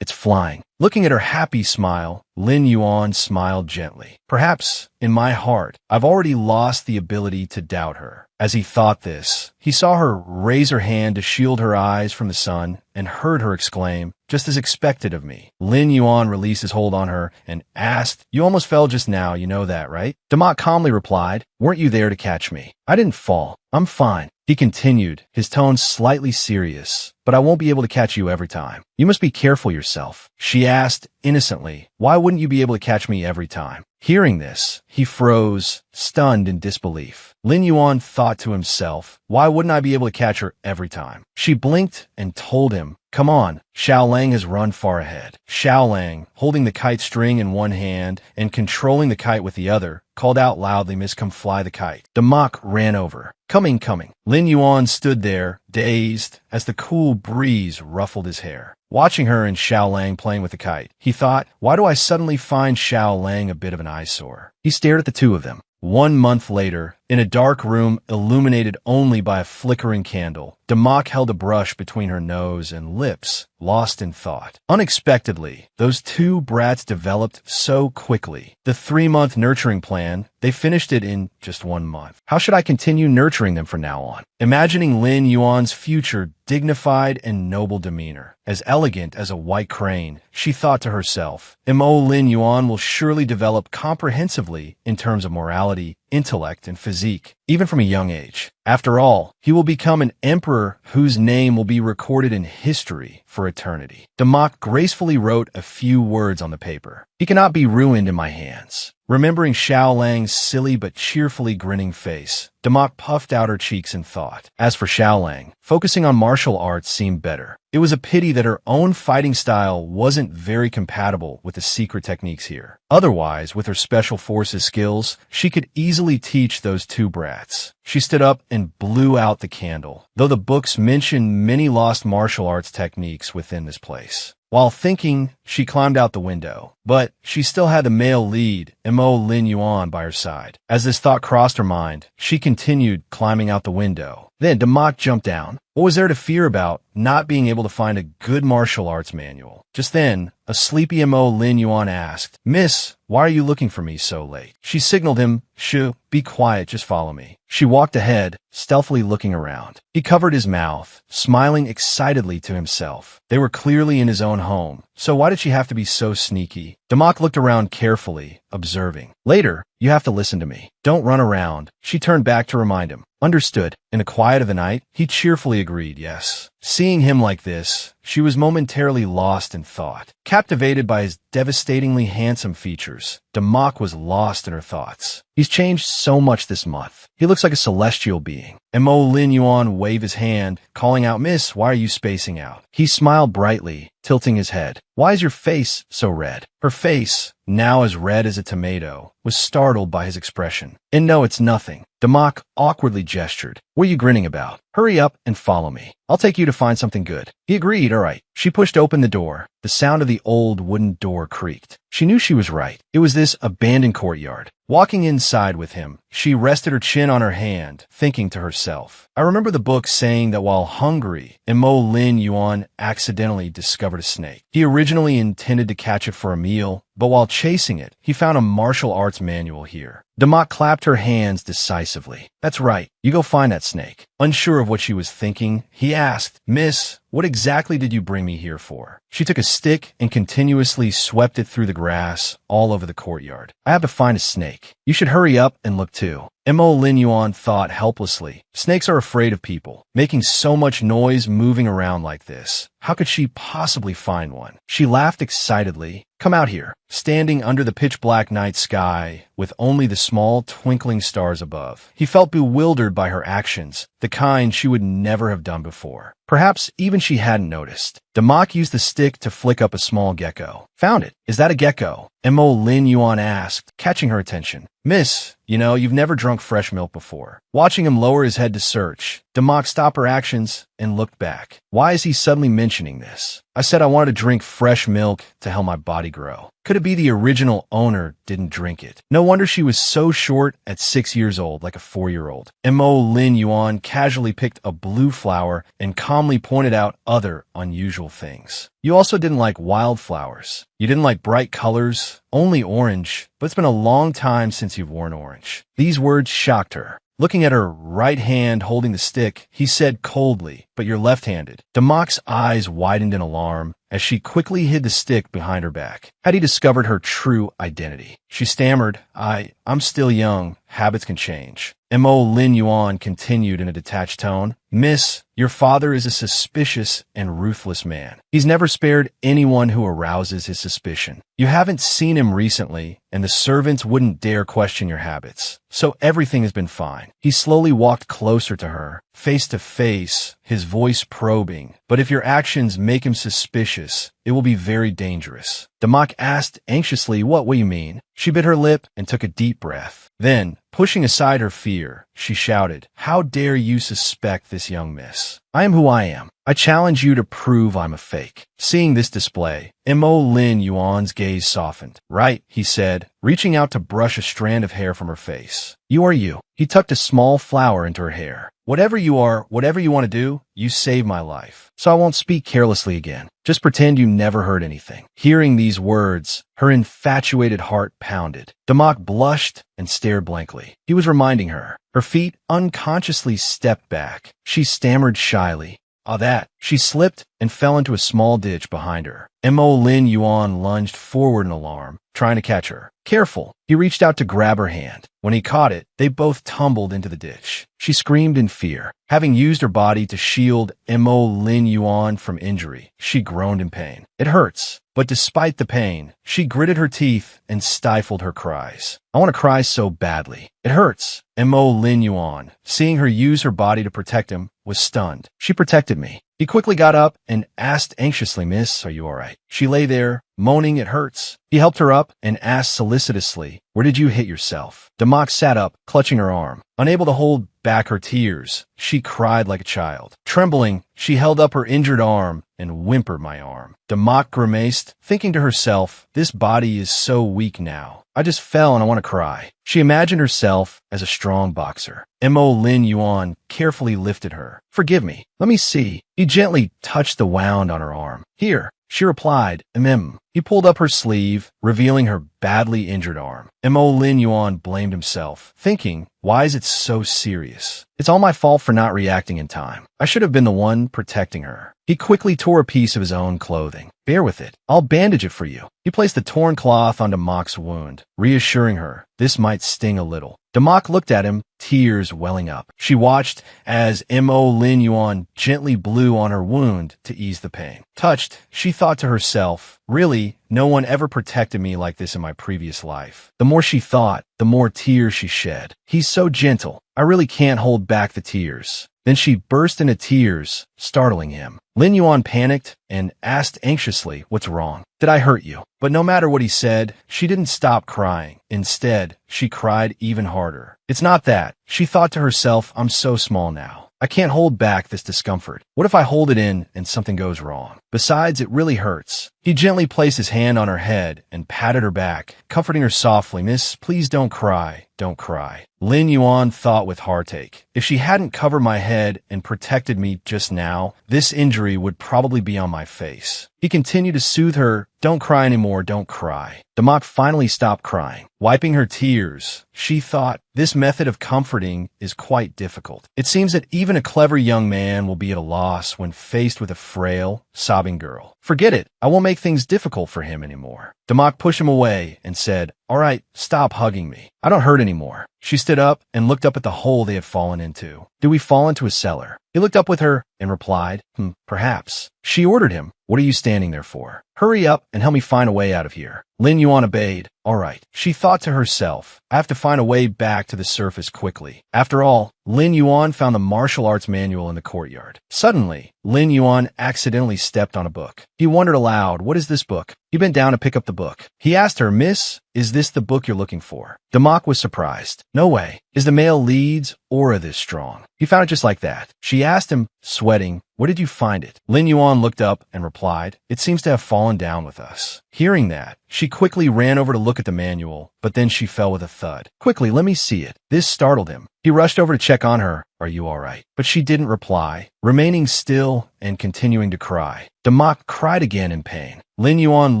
it's flying." Looking at her happy smile, Lin Yuan smiled gently. "Perhaps, in my heart, I've already lost the ability to doubt her." As he thought this, he saw her raise her hand to shield her eyes from the sun and heard her exclaim, "Just as expected of me." Lin Yuan released his hold on her and asked, "You almost fell just now, you know that, right?" Demak calmly replied, "Weren't you there to catch me?" "I didn't fall. I'm fine." He continued, his tone slightly serious, "But I won't be able to catch you every time. You must be careful yourself." She asked innocently, "Why wouldn't you be able to catch me every time?" Hearing this, he froze, stunned in disbelief. Lin Yuan thought to himself, why wouldn't I be able to catch her every time? She blinked and told him, "Come on." Xiaolang has run far ahead. Xiaolang, holding the kite string in one hand and controlling the kite with the other, called out loudly, "Miss, come fly the kite." Demak ran over. Coming. Lin Yuan stood there, dazed, as the cool breeze ruffled his hair. Watching her and Xiaolang playing with the kite, he thought, why do I suddenly find Xiaolang a bit of an eyesore? He stared at the two of them. 1 month later, in a dark room illuminated only by a flickering candle, Demak held a brush between her nose and lips, lost in thought. Unexpectedly, those two brats developed so quickly. The 3-month nurturing plan, they finished it in just 1 month. How should I continue nurturing them from now on? Imagining Lin Yuan's future dignified and noble demeanor, as elegant as a white crane, she thought to herself, Mo Lin Yuan will surely develop comprehensively in terms of morality, intellect, and physique, even from a young age. After all, he will become an emperor whose name will be recorded in history for eternity. Demak gracefully wrote a few words on the paper. He cannot be ruined in my hands. Remembering Xiaolang's silly but cheerfully grinning face, Demak puffed out her cheeks in thought. As for Xiaolang, focusing on martial arts seemed better. It was a pity that her own fighting style wasn't very compatible with the secret techniques here. Otherwise, with her special forces skills, she could easily teach those two brats. She stood up and blew out the candle, though the books mention many lost martial arts techniques within this place. While thinking, she climbed out the window. But she still had the male lead, Mo Lin Yuan, by her side. As this thought crossed her mind, she continued climbing out the window. Then Damak jumped down. What was there to fear about not being able to find a good martial arts manual? Just then, a sleepy Mo Lin Yuan asked, "Miss, why are you looking for me so late?" She signaled him, "Shoo, be quiet, just follow me." She walked ahead, stealthily looking around. He covered his mouth, smiling excitedly to himself. They were clearly in his own home, so why did she have to be so sneaky? Damak looked around carefully, observing. "Later, you have to listen to me. Don't run around." She turned back to remind him. Understood. In the quiet of the night, he cheerfully agreed, yes. Seeing him like this, she was momentarily lost in thought. Captivated by his devastatingly handsome features, Damak was lost in her thoughts. He's changed so much this month. He looks like a celestial being. And Mo Lin Yuan waved his hand, calling out, "Miss, why are you spacing out?" He smiled brightly, tilting his head. "Why is your face so red?" Her face, now as red as a tomato, was startled by his expression. "And no, it's nothing." Damak awkwardly gestured. "What are you grinning about? Hurry up and follow me. I'll take you to find something good." He agreed, all right. She pushed open the door. The sound of the old wooden door creaked. She knew she was right. It was this abandoned courtyard. Walking inside with him, she rested her chin on her hand, thinking to herself, "I remember the book saying that while hungry, Mo Lin Yuan accidentally discovered a snake. He originally intended to catch it for a meal, but while chasing it, he found a martial arts manual here." Damak clapped her hands decisively. "That's right. You go find that snake." Unsure of what she was thinking, he asked, "Miss, what exactly did you bring me here for?" She took a stick and continuously swept it through the grass all over the courtyard. "I have to find a snake. You should hurry up and look too." Mo Lin Yuan thought helplessly. Snakes are afraid of people, making so much noise moving around like this. How could she possibly find one? She laughed excitedly. "Come out here." Standing under the pitch-black night sky, with only the small twinkling stars above, he felt bewildered by her actions, the kind she would never have done before. Perhaps even she hadn't noticed. Damak used the stick to flick up a small gecko. "Found it. Is that a gecko?" Mo Lin Yuan asked, catching her attention. "Miss, you've never drunk fresh milk before." Watching him lower his head to search, Damak stopped her actions and looked back. Why is he suddenly mentioning this? "I said I wanted to drink fresh milk to help my body grow." Could it be the original owner didn't drink it? No wonder she was so short at 6 years old, like a 4-year-old. Mo Lin Yuan casually picked a blue flower and calmly pointed out other unusual things. "You also didn't like wildflowers. You didn't like bright colors, only orange, but it's been a long time since you've worn orange." These words shocked her. Looking at her right hand holding the stick, he said coldly, "But you're left-handed." Damak's eyes widened in alarm as she quickly hid the stick behind her back. Had he discovered her true identity? She stammered, I'm still young. Habits can change." Mo Lin Yuan continued in a detached tone, "Miss, your father is a suspicious and ruthless man. He's never spared anyone who arouses his suspicion. You haven't seen him recently, and the servants wouldn't dare question your habits. So everything has been fine." He slowly walked closer to her, face to face, his voice probing. "But if your actions make him suspicious, it will be very dangerous." Damak asked anxiously, What you mean?" She bit her lip and took a deep breath. Then, pushing aside her fear, she shouted, "How dare you suspect this young miss? I am who I am. I challenge you to prove I'm a fake." Seeing this display, Mo Lin Yuan's gaze softened. "Right," he said, reaching out to brush a strand of hair from her face. "You are you." He tucked a small flower into her hair. "Whatever you are, whatever you want to do, you saved my life. So I won't speak carelessly again. Just pretend you never heard anything." Hearing these words, her infatuated heart pounded. Damak blushed and stared blankly. He was reminding her. Her feet unconsciously stepped back. She stammered shyly, that." She slipped and fell into a small ditch behind her. Mo Lin Yuan lunged forward in alarm, trying to catch her. "Careful." He reached out to grab her hand. When he caught it, they both tumbled into the ditch. She screamed in fear. Having used her body to shield Mo Lin Yuan from injury, she groaned in pain. "It hurts." But despite the pain, she gritted her teeth and stifled her cries. "I want to cry so badly. It hurts." Mo Lin Yuan, seeing her use her body to protect him, was stunned. "She protected me." He quickly got up and asked anxiously, "Miss, are you all right?" She lay there, moaning it hurts. He helped her up and asked solicitously, "Where did you hit yourself?" Damak sat up, clutching her arm. Unable to hold back her tears, she cried like a child. Trembling, she held up her injured arm and whimpered my arm. Damak grimaced, thinking to herself, "This body is so weak now. I just fell and I want to cry." She imagined herself as a strong boxer. Mo Lin Yuan carefully lifted her. "Forgive me. Let me see." He gently touched the wound on her arm. "Here." She replied, "Mm." He pulled up her sleeve, revealing her badly injured arm. Mo Lin Yuan blamed himself, thinking, "Why is it so serious? It's all my fault for not reacting in time. I should have been the one protecting her." He quickly tore a piece of his own clothing. "Bear with it. I'll bandage it for you." He placed the torn cloth on Damak's wound, reassuring her this might sting a little. Damak looked at him, tears welling up. She watched as Mo Lin Yuan gently blew on her wound to ease the pain. Touched, she thought to herself, "Really, no one ever protected me like this in my previous life." The more she thought, the more tears she shed. "He's so gentle. I really can't hold back the tears." Then she burst into tears, startling him. Lin Yuan panicked and asked anxiously, "What's wrong? Did I hurt you?" But no matter what he said, she didn't stop crying. Instead, she cried even harder. "It's not that." She thought to herself, "I'm so small now. I can't hold back this discomfort. What if I hold it in and something goes wrong? Besides, it really hurts." He gently placed his hand on her head and patted her back, comforting her softly. "Miss, please don't cry. Don't cry." Lin Yuan thought with heartache. If she hadn't covered my head and protected me just now, this injury would probably be on my face. He continued to soothe her. "Don't cry anymore, don't cry." Damak finally stopped crying. Wiping her tears, she thought, this method of comforting is quite difficult. It seems that even a clever young man will be at a loss when faced with a frail, sobbing girl. "Forget it. I won't make things difficult for him anymore." Damak pushed him away and said, "All right, stop hugging me. I don't hurt anymore." She stood up and looked up at the hole they had fallen into. "Did we fall into a cellar?" He looked up with her and replied, Perhaps." She ordered him, "What are you standing there for? Hurry up and help me find a way out of here." Lin Yuan obeyed. "All right." She thought to herself, "I have to find a way back to the surface quickly." After all, Lin Yuan found the martial arts manual in the courtyard. Suddenly, Lin Yuan accidentally stepped on a book. He wondered aloud, "What is this book?" He bent down to pick up the book. He asked her, "Miss, is this the book you're looking for?" Damak was surprised. "No way. Is the male lead's aura this strong?" He found it just like that. She asked him, sweating, "Where did you find it?" Lin Yuan looked up and replied, "It seems to have fallen down with us." Hearing that, she quickly ran over to look at the manual, but then she fell with a thud. "Quickly, let me see it." This startled him. He rushed over to check on her. "Are you all right?" But she didn't reply, remaining still and continuing to cry. Damak cried again in pain. Lin Yuan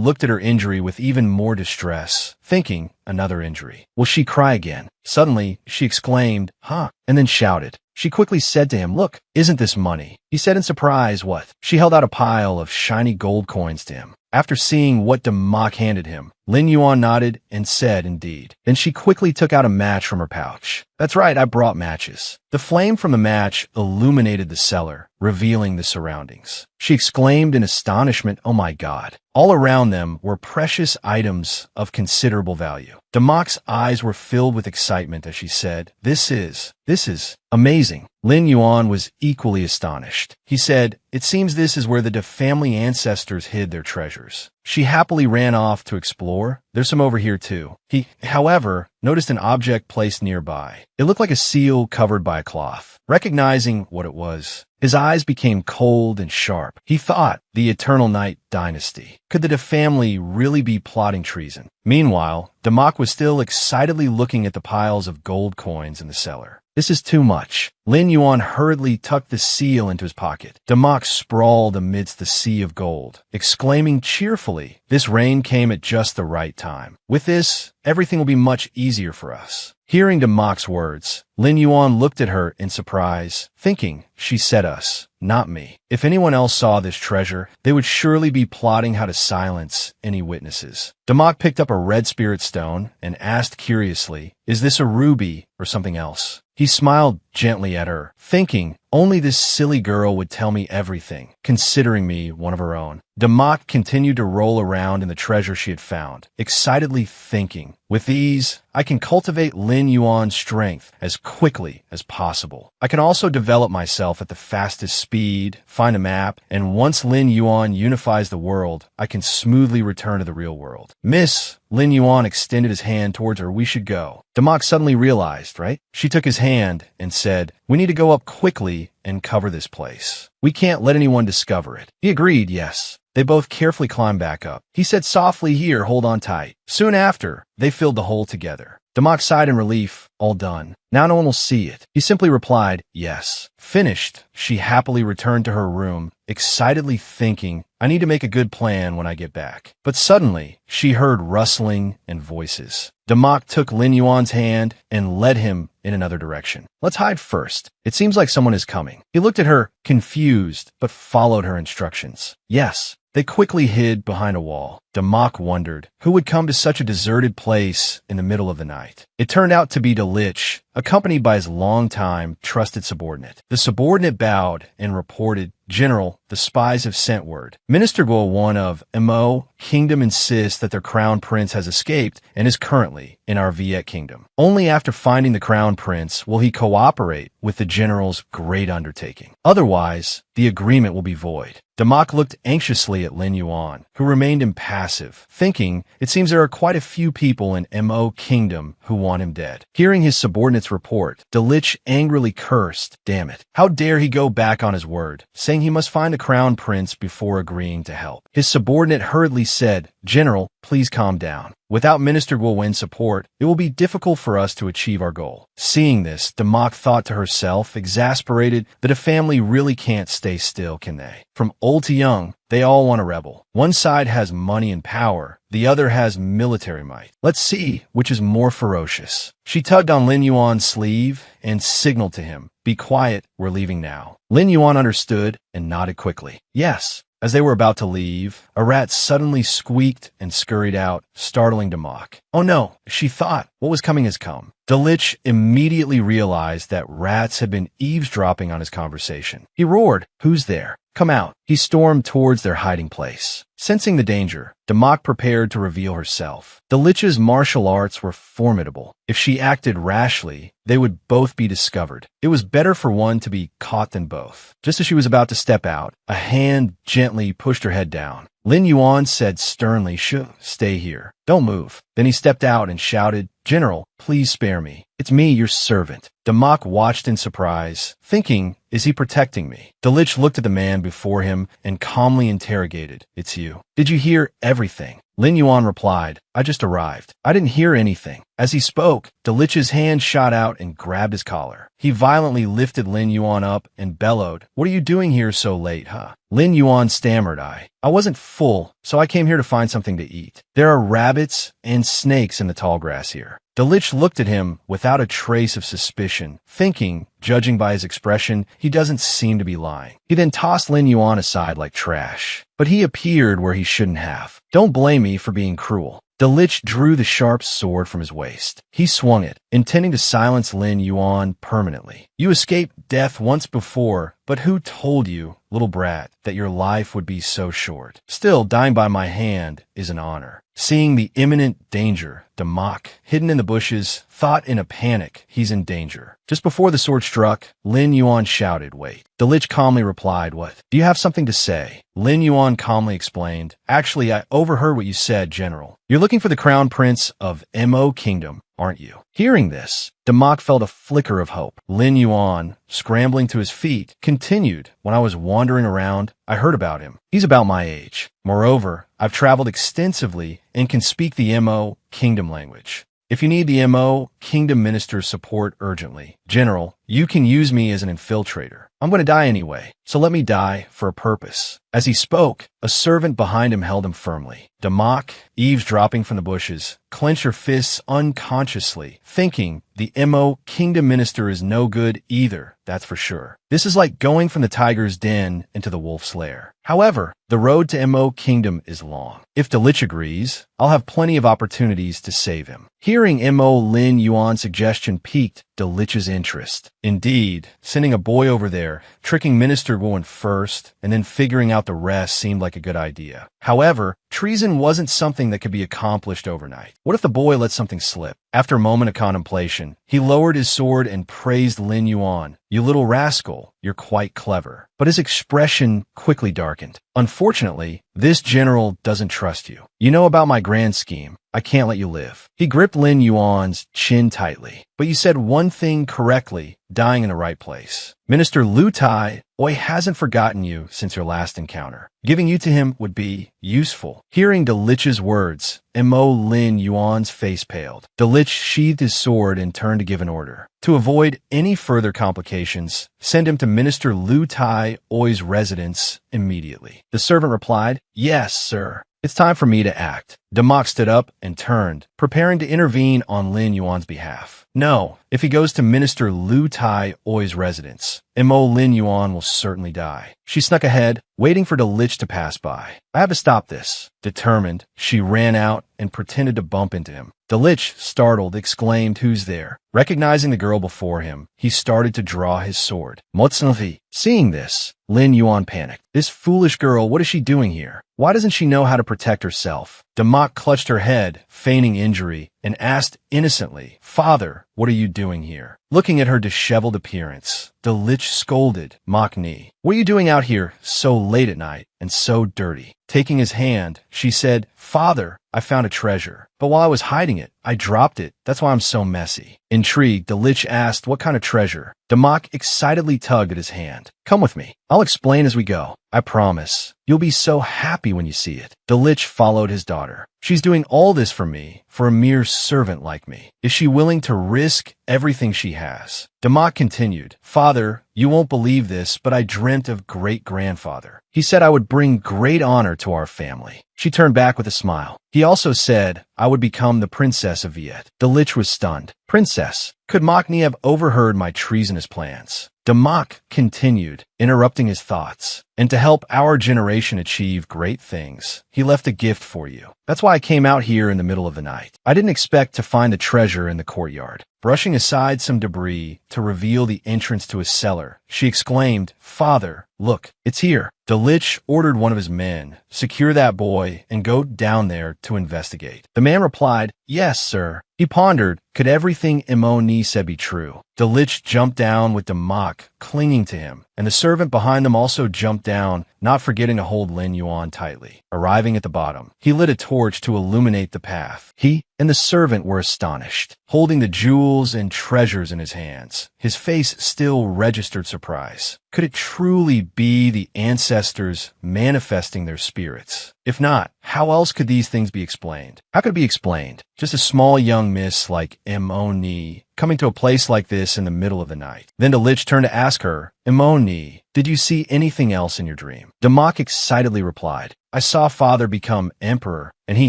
looked at her injury with even more distress, thinking, another injury. Will she cry again? Suddenly, she exclaimed, "Huh," and then shouted. She quickly said to him, "Look, isn't this money?" He said in surprise, "What?" She held out a pile of shiny gold coins to him. After seeing what Damak handed him, Lin Yuan nodded and said, "Indeed." Then she quickly took out a match from her pouch. "That's right, I brought matches." The flame from the match illuminated the cellar, revealing the surroundings. She exclaimed in astonishment, "Oh my God." All around them were precious items of considerable value. Damak's eyes were filled with excitement as she said, This is amazing." Lin Yuan was equally astonished. He said, "It seems this is where the family ancestors hid their treasures." She happily ran off to explore. "There's some over here too." He, however, noticed an object placed nearby. It looked like a seal covered by a cloth. Recognizing what it was, his eyes became cold and sharp. He thought, the Eternal Night Dynasty. Could the family really be plotting treason? Meanwhile, Damak was still excitedly looking at the piles of gold coins in the cellar. "This is too much." Lin Yuan hurriedly tucked the seal into his pocket. Damak sprawled amidst the sea of gold, exclaiming cheerfully, "This rain came at just the right time. With this, everything will be much easier for us." Hearing Damak's words, Lin Yuan looked at her in surprise, thinking, she said us, not me. If anyone else saw this treasure, they would surely be plotting how to silence any witnesses. Damak picked up a red spirit stone and asked curiously, "Is this a ruby or something else?" He smiled gently at her, thinking, only this silly girl would tell me everything, considering me one of her own. Damak continued to roll around in the treasure she had found, excitedly thinking, with ease, I can cultivate Lin Yuan's strength as quickly as possible. I can also develop myself at the fastest speed, find a map, and once Lin Yuan unifies the world, I can smoothly return to the real world. Miss, Lin Yuan extended his hand towards her. We should go. Damak suddenly realized, right? She took his hand and said, we need to go up quickly and cover this place. We can't let anyone discover it. He agreed, yes. They both carefully climbed back up. He said softly, here, hold on tight. Soon after, they filled the hole together. Damak sighed in relief, all done. Now no one will see it. He simply replied, yes. Finished, she happily returned to her room, excitedly thinking, I need to make a good plan when I get back. But suddenly, she heard rustling and voices. Damak took Lin Yuan's hand and led him in another direction. Let's hide first. It seems like someone is coming. He looked at her, confused, but followed her instructions. Yes. They quickly hid behind a wall. Damak wondered who would come to such a deserted place in the middle of the night. It turned out to be Dlich, accompanied by his longtime trusted subordinate. The subordinate bowed and reported, General, the spies have sent word. Minister Guo Wan of Mo Kingdom insists that their crown prince has escaped and is currently in our Viet kingdom. Only after finding the crown prince will he cooperate with the general's great undertaking. Otherwise, the agreement will be void. Damak looked anxiously at Lin Yuan, who remained impassive, thinking, it seems there are quite a few people in Mo Kingdom who want him dead. Hearing his subordinate's report, Dlich angrily cursed, damn it, how dare he go back on his word, saying he must find the crown prince before agreeing to help. His subordinate hurriedly said, General, please calm down. Without Minister Guo Wen's support, it will be difficult for us to achieve our goal. Seeing this, Damak thought to herself, exasperated, that a family really can't stay still, can they? From old to young, they all want to rebel. One side has money and power, the other has military might. Let's see which is more ferocious. She tugged on Lin Yuan's sleeve and signaled to him, be quiet, we're leaving now. Lin Yuan understood and nodded quickly. Yes. As they were about to leave, a rat suddenly squeaked and scurried out, startling Damak. Oh no, she thought, what was coming has come. Dlich immediately realized that rats had been eavesdropping on his conversation. He roared, who's there? Come out. He stormed towards their hiding place. Sensing the danger, Damak prepared to reveal herself. Dlich's martial arts were formidable. If she acted rashly, they would both be discovered. It was better for one to be caught than both. Just as she was about to step out, a hand gently pushed her head down. Lin Yuan said sternly, stay here. Don't move. Then he stepped out and shouted, General, please spare me. It's me, your servant. Damak watched in surprise, thinking, is he protecting me? Dlich looked at the man before him and calmly interrogated, it's you. Did you hear everything? Lin Yuan replied, I just arrived. I didn't hear anything. As he spoke, Dlich's hand shot out and grabbed his collar. He violently lifted Lin Yuan up and bellowed, what are you doing here so late, huh? Lin Yuan stammered, I wasn't full, so I came here to find something to eat. There are rabbits and snakes in the tall grass here. Dlich looked at him without a trace of suspicion, thinking, judging by his expression, he doesn't seem to be lying. He then tossed Lin Yuan aside like trash. But he appeared where he shouldn't have. Don't blame me for being cruel. Dlich drew the sharp sword from his waist. He swung it, intending to silence Lin Yuan permanently. You escaped death once before, but who told you, little brat, that your life would be so short? Still, dying by my hand is an honor. Seeing the imminent danger, Damak, hidden in the bushes, thought in a panic he's in danger. Just before the sword struck, Lin Yuan shouted, wait. Dlich calmly replied, what? Do you have something to say? Lin Yuan calmly explained, actually, I overheard what you said, General. You're looking for the crown prince of Mo Kingdom, aren't you? Hearing this, Damak felt a flicker of hope. Lin Yuan, scrambling to his feet, continued, when I was wandering around, I heard about him. He's about my age. Moreover, I've traveled extensively and can speak the Mo Kingdom language. If you need the Mo Kingdom minister's support urgently, General, you can use me as an infiltrator. I'm going to die anyway, so let me die for a purpose. As he spoke, a servant behind him held him firmly. Damak, eavesdropping from the bushes, clench her fists unconsciously, thinking the MO Kingdom Minister is no good either, that's for sure. This is like going from the tiger's den into the wolf's lair. However, the road to MO Kingdom is long. If Delitzsch agrees, I'll have plenty of opportunities to save him. Hearing MO Lin Yuan's suggestion piqued Delitzsch's interest. Indeed, sending a boy over there, tricking Minister Guan first, and then figuring out the rest seemed like a good idea. However, treason wasn't something that could be accomplished overnight. What if the boy let something slip? After a moment of contemplation, he lowered his sword and praised Lin Yuan. "You little rascal, you're quite clever." But his expression quickly darkened. "Unfortunately, this general doesn't trust you. You know about my grand scheme. I can't let you live." He gripped Lin Yuan's chin tightly. "But you said one thing correctly, dying in the right place. Minister Lu Tai Oi hasn't forgotten you since your last encounter. Giving you to him would be useful." Hearing Delitzsch's words, Mo Lin Yuan's face paled. Delitzsch sheathed his sword and turned to give an order. To avoid any further complications, send him to Minister Lu Tai Oi's residence immediately. The servant replied, "Yes, sir. It's time for me to act." Damak stood up and turned, preparing to intervene on Lin Yuan's behalf. "No, if he goes to Minister Lu Tai Oi's residence, Mo Lin Yuan will certainly die." She snuck ahead, waiting for Delitzsch to pass by. "I have to stop this." Determined, she ran out and pretended to bump into him. Delitzsch, startled, exclaimed, "Who's there?" Recognizing the girl before him, he started to draw his sword. "Motsnavi." Seeing this, Lin Yuan panicked. "This foolish girl, what is she doing here? Why doesn't she know how to protect herself?" Damak clutched her head, feigning injury, and asked innocently, "Father, what are you doing here?" Looking at her disheveled appearance, Delitzsch scolded, "Makni, what are you doing out here so late at night and so dirty?" Taking his hand, she said, "Father, I found a treasure, but while I was hiding it, I dropped it. That's why I'm so messy." Intrigued, Delitzsch asked, "What kind of treasure?" Damak excitedly tugged at his hand. "Come with me. I'll explain as we go. I promise. You'll be so happy when you see it." Delitzsch followed his daughter. "She's doing all this for me, for a mere servant like me. Is she willing to risk everything she has?" Damak continued, "Father, you won't believe this, but I dreamt of great-grandfather. He said I would bring great honor to our family." She turned back with a smile. "He also said I would become the princess of Viet." Delitzsch was stunned. "Princess? Could Makni have overheard my treasonous plans?" Damak continued, interrupting his thoughts. "And to help our generation achieve great things, he left a gift for you. That's why I came out here in the middle of the night. I didn't expect to find the treasure in the courtyard." Brushing aside some debris to reveal the entrance to a cellar, she exclaimed, "Father, look, it's here." Delitzsch ordered one of his men, "Secure that boy and go down there to investigate." The man replied, "Yes, sir." He pondered, could everything Imoni said be true? Delitzsch jumped down with Damak clinging to him, and the servant behind them also jumped down, not forgetting to hold Lin Yuan tightly. Arriving at the bottom, he lit a torch to illuminate the path. He and the servant were astonished, holding the jewels and treasures in his hands. His face still registered surprise. Could it truly be the ancestors manifesting their spirits? If not, how else could these things be explained? How could it be explained? Just a small young miss like Imoni coming to a place like this in the middle of the night. Then Delitzsch turned to ask her, "Imoni, did you see anything else in your dream?" Damak excitedly replied, "I saw father become emperor, and he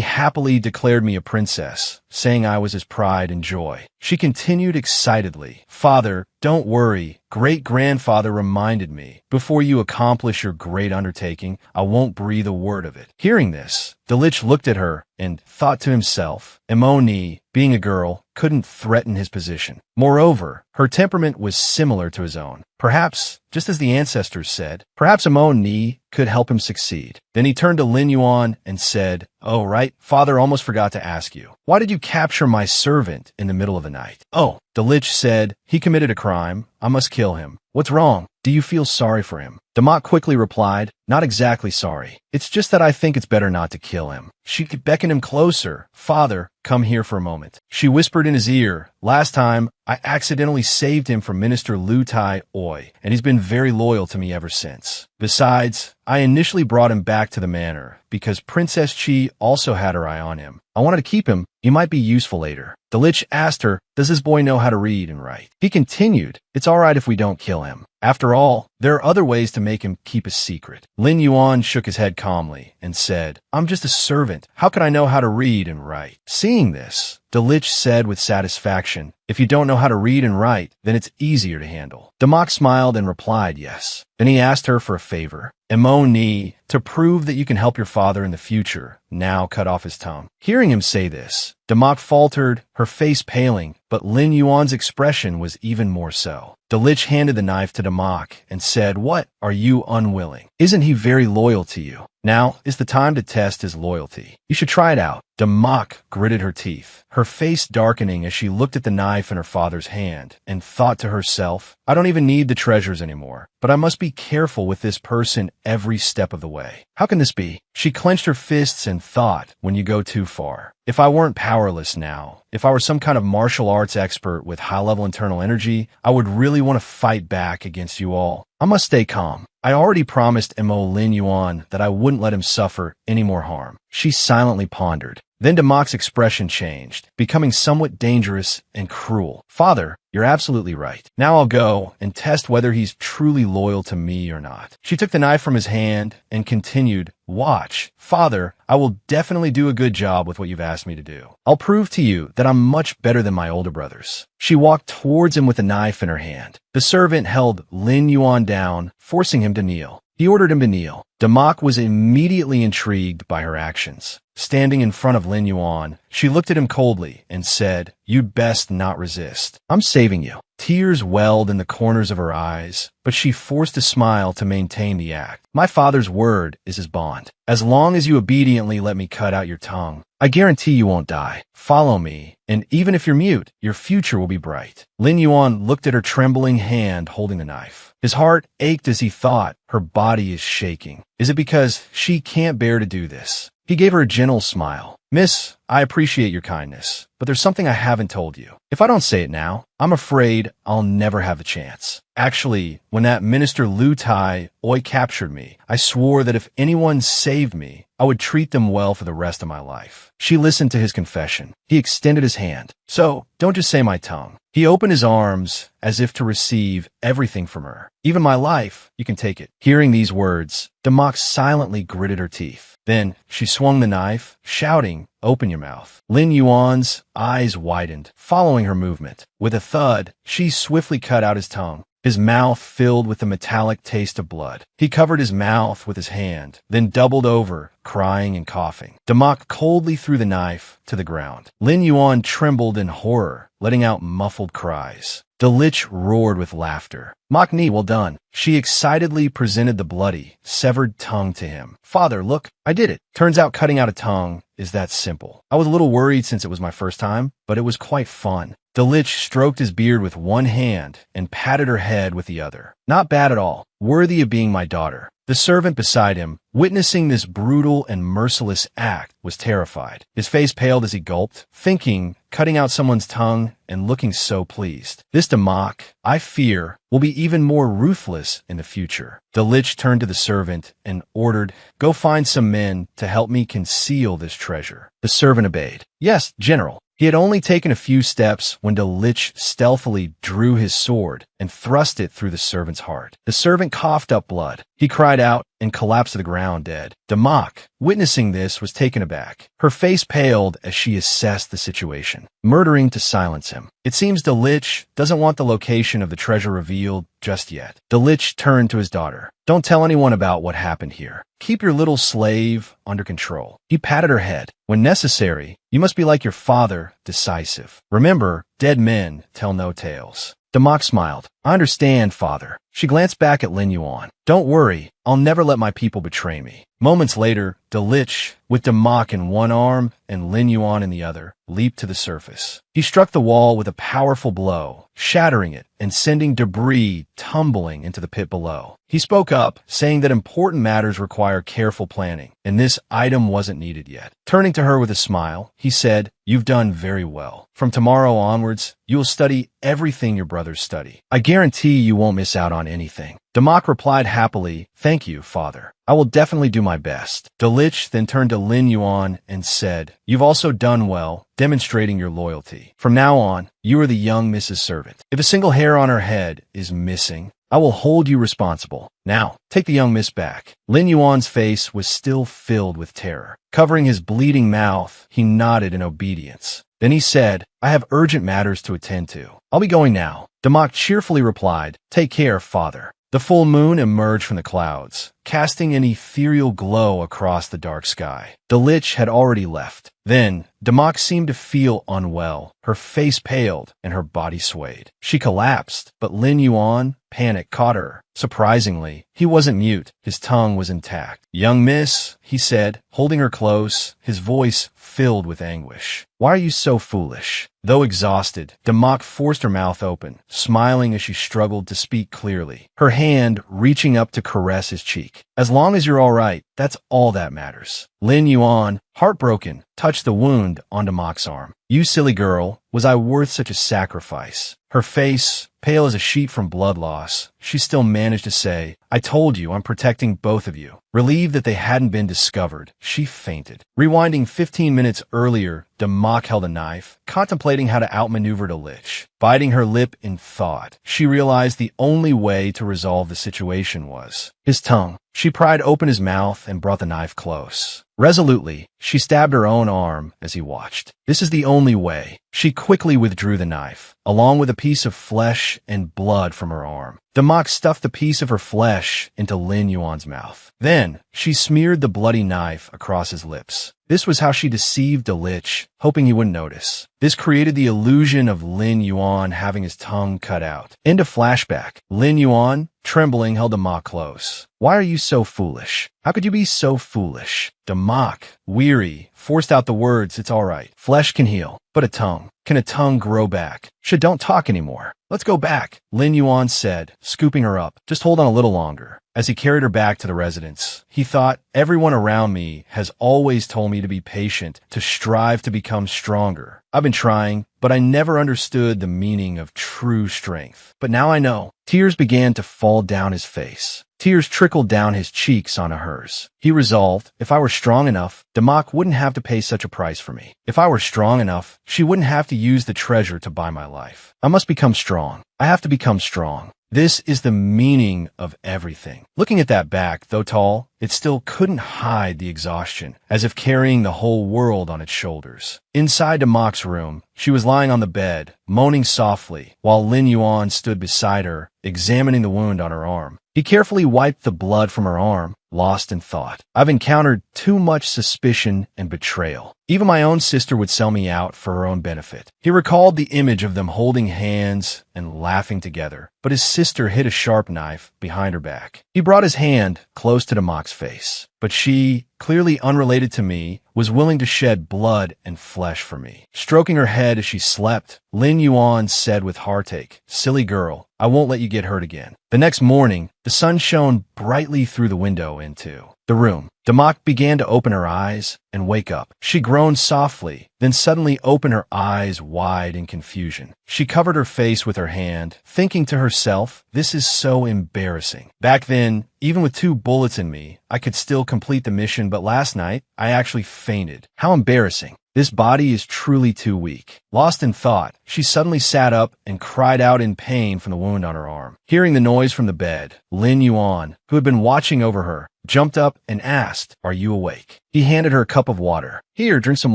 happily declared me a princess, saying I was his pride and joy." She continued excitedly, "Father, don't worry. Great-grandfather reminded me, before you accomplish your great undertaking, I won't breathe a word of it." Hearing this, Delitzsch looked at her and thought to himself, Imoni, being a girl, couldn't threaten his position. Moreover, her temperament was similar to his own. Perhaps, just as the ancestors said, perhaps Imoni could help him succeed. Then he turned to Lin Yuan and said, "Oh, right, father almost forgot to ask you. Why did you capture my servant in the middle of the night?" "Oh," Delitzsch said, "he committed a crime. I must kill him." "What's wrong? Do you feel sorry for him?" Damak quickly replied, "Not exactly sorry. It's just that I think it's better not to kill him." She beckoned him closer. "Father, come here for a moment." She whispered in his ear, "Last time, I accidentally saved him from Minister Lu Tai Oi, and he's been very loyal to me ever since. Besides, I initially brought him back to the manor because Princess Chi also had her eye on him. I wanted to keep him. He might be useful later." Delitzsch asked her, "Does this boy know how to read and write?" He continued, "It's all right if we don't kill him. After all, there are other ways to make him keep a secret. Lin Yuan shook his head calmly and said, I'm just a servant. How could I know how to read and write? Seeing this, Delich said with satisfaction, if you don't know how to read and write, then it's easier to handle. Damak smiled and replied yes. Then he asked her for a favor. Emo ni, to prove that you can help your father in the future, now cut off his tongue. Hearing him say this, Damak faltered, her face paling, but Lin Yuan's expression was even more so. Delich handed the knife to Damak and said, What are you unwilling? Isn't he very loyal to you? Now is the time to test his loyalty. You should try it out. Damak gritted her teeth, her face darkening as she looked at the knife in her father's hand and thought to herself, I don't even need the treasures anymore, but I must be careful with this person every step of the way. How can this be? She clenched her fists and thought, when you go too far. If I weren't powerless now, if I were some kind of martial arts expert with high-level internal energy, I would really want to fight back against you all. I must stay calm. I already promised Mo Lin Yuan that I wouldn't let him suffer any more harm. She silently pondered. Then Damak's expression changed, becoming somewhat dangerous and cruel. Father, you're absolutely right. Now I'll go and test whether he's truly loyal to me or not. She took the knife from his hand and continued, Watch. Father, I will definitely do a good job with what you've asked me to do. I'll prove to you that I'm much better than my older brothers. She walked towards him with the knife in her hand. The servant held Lin Yuan down, forcing him to kneel. He ordered him to kneel. Damak was immediately intrigued by her actions. Standing in front of Lin Yuan, she looked at him coldly and said, You'd best not resist. I'm saving you. Tears welled in the corners of her eyes, but she forced a smile to maintain the act. My father's word is his bond. As long as you obediently let me cut out your tongue, I guarantee you won't die. Follow me, and even if you're mute, your future will be bright. Lin Yuan looked at her trembling hand holding the knife. His heart ached as he thought, her body is shaking. Is it because she can't bear to do this? He gave her a gentle smile. Miss, I appreciate your kindness, but there's something I haven't told you. If I don't say it now, I'm afraid I'll never have the chance. Actually, when that Minister Lu Tai Oi captured me, I swore that if anyone saved me, I would treat them well for the rest of my life. She listened to his confession. He extended his hand. So, don't just say my tongue. He opened his arms as if to receive everything from her. Even my life, you can take it. Hearing these words, Damak silently gritted her teeth. Then she swung the knife, shouting, Open your mouth. Lin Yuan's eyes widened, following her movement. With a thud, she swiftly cut out his tongue. His mouth filled with the metallic taste of blood. He covered his mouth with his hand, then doubled over, crying and coughing. Damak coldly threw the knife to the ground. Lin Yuan trembled in horror, letting out muffled cries. Delich roared with laughter. Makni, well done. She excitedly presented the bloody, severed tongue to him. Father, look, I did it. Turns out cutting out a tongue is that simple. I was a little worried since it was my first time, but it was quite fun. Delich stroked his beard with one hand and patted her head with the other. Not bad at all. Worthy of being my daughter. The servant beside him, witnessing this brutal and merciless act, was terrified. His face paled as he gulped, thinking, cutting out someone's tongue and looking so pleased. This Damak, I fear, will be even more ruthless in the future. Delich turned to the servant and ordered, Go find some men to help me conceal this treasure. The servant obeyed. Yes, General. He had only taken a few steps when Delich stealthily drew his sword and thrust it through the servant's heart. The servant coughed up blood. He cried out and collapsed to the ground dead. Damak, witnessing this, was taken aback. Her face paled as she assessed the situation, murdering to silence him. It seems Delich doesn't want the location of the treasure revealed just yet. Delich turned to his daughter. Don't tell anyone about what happened here. Keep your little slave under control. He patted her head. When necessary, you must be like your father, decisive. Remember, dead men tell no tales. Damak smiled. I understand, father. She glanced back at Lin Yuan. Don't worry, I'll never let my people betray me. Moments later, Delich, with Damak in one arm and Lin Yuan in the other, leaped to the surface. He struck the wall with a powerful blow, shattering it and sending debris tumbling into the pit below. He spoke up, saying that important matters require careful planning, and this item wasn't needed yet. Turning to her with a smile, he said, You've done very well. From tomorrow onwards, you will study everything your brothers study. I guarantee you won't miss out on anything. Damak replied happily, Thank you, father. I will definitely do my best. Delich then turned to Lin Yuan and said, You've also done well, demonstrating your loyalty. From now on, you are the young Mrs. Servant. If a single hair on her head is missing, I will hold you responsible. Now, take the young miss back. Lin Yuan's face was still filled with terror. Covering his bleeding mouth, he nodded in obedience. Then he said, I have urgent matters to attend to. I'll be going now. Damak cheerfully replied, Take care, father. The full moon emerged from the clouds, casting an ethereal glow across the dark sky. The lich had already left. Then, Damak seemed to feel unwell. Her face paled and her body swayed. She collapsed, but Lin Yuan, panic caught her. Surprisingly, he wasn't mute. His tongue was intact. Young miss, he said, holding her close, his voice filled with anguish. Why are you so foolish? Though exhausted, Damak forced her mouth open, smiling as she struggled to speak clearly, her hand reaching up to caress his cheek. As long as you're all right, that's all that matters. Lin Yuan, heartbroken, touched the wound on Damak's arm. You silly girl, was I worth such a sacrifice? Her face, pale as a sheet from blood loss, she still managed to say, I told you I'm protecting both of you. Relieved that they hadn't been discovered, she fainted. Rewinding 15 minutes earlier, Damak held a knife, contemplating how to outmaneuver the lich. Biting her lip in thought, she realized the only way to resolve the situation was his tongue. She pried open his mouth and brought the knife close. Resolutely, she stabbed her own arm as he watched. This is the only way. She quickly withdrew the knife, along with a piece of flesh and blood from her arm. Damak stuffed the piece of her flesh into Lin Yuan's mouth. Then, she smeared the bloody knife across his lips. This was how she deceived the lich, hoping he wouldn't notice. This created the illusion of Lin Yuan having his tongue cut out. End of flashback. Lin Yuan, trembling, held Damak close. Why are you so foolish? How could you be so foolish? Damak, weary, forced out the words, it's all right. Flesh can heal, but can a tongue grow back? Don't talk anymore. Let's go back, Lin Yuan said, scooping her up. Just hold on a little longer. As he carried her back to the residence, he thought, everyone around me has always told me to be patient, to strive to become stronger. I've been trying, but I never understood the meaning of true strength. But now I know. Tears began to fall down his face. Tears trickled down his cheeks onto hers. He resolved, if I were strong enough, Damak wouldn't have to pay such a price for me. If I were strong enough, she wouldn't have to use the treasure to buy my life. I must become strong. I have to become strong. This is the meaning of everything. Looking at that back, though tall, it still couldn't hide the exhaustion, as if carrying the whole world on its shoulders. Inside Damak's room, she was lying on the bed, moaning softly, while Lin Yuan stood beside her, examining the wound on her arm. He carefully wiped the blood from her arm, lost in thought. I've encountered too much suspicion and betrayal. Even my own sister would sell me out for her own benefit. He recalled the image of them holding hands and laughing together, but his sister hid a sharp knife behind her back. He brought his hand close to Damak's face, but she, clearly unrelated to me, was willing to shed blood and flesh for me. Stroking her head as she slept, Lin Yuan said with heartache, Silly girl, I won't let you get hurt again. The next morning, the sun shone brightly through the window into the room. Damak began to open her eyes and wake up. She groaned softly, then suddenly opened her eyes wide in confusion. She covered her face with her hand, thinking to herself, this is so embarrassing. Back then, even with 2 bullets in me, I could still complete the mission, but last night, I actually fainted. How embarrassing. This body is truly too weak. Lost in thought, she suddenly sat up and cried out in pain from the wound on her arm. Hearing the noise from the bed, Lin Yuan, who had been watching over her, jumped up and asked, Are you awake? He handed her a cup of water. Here, drink some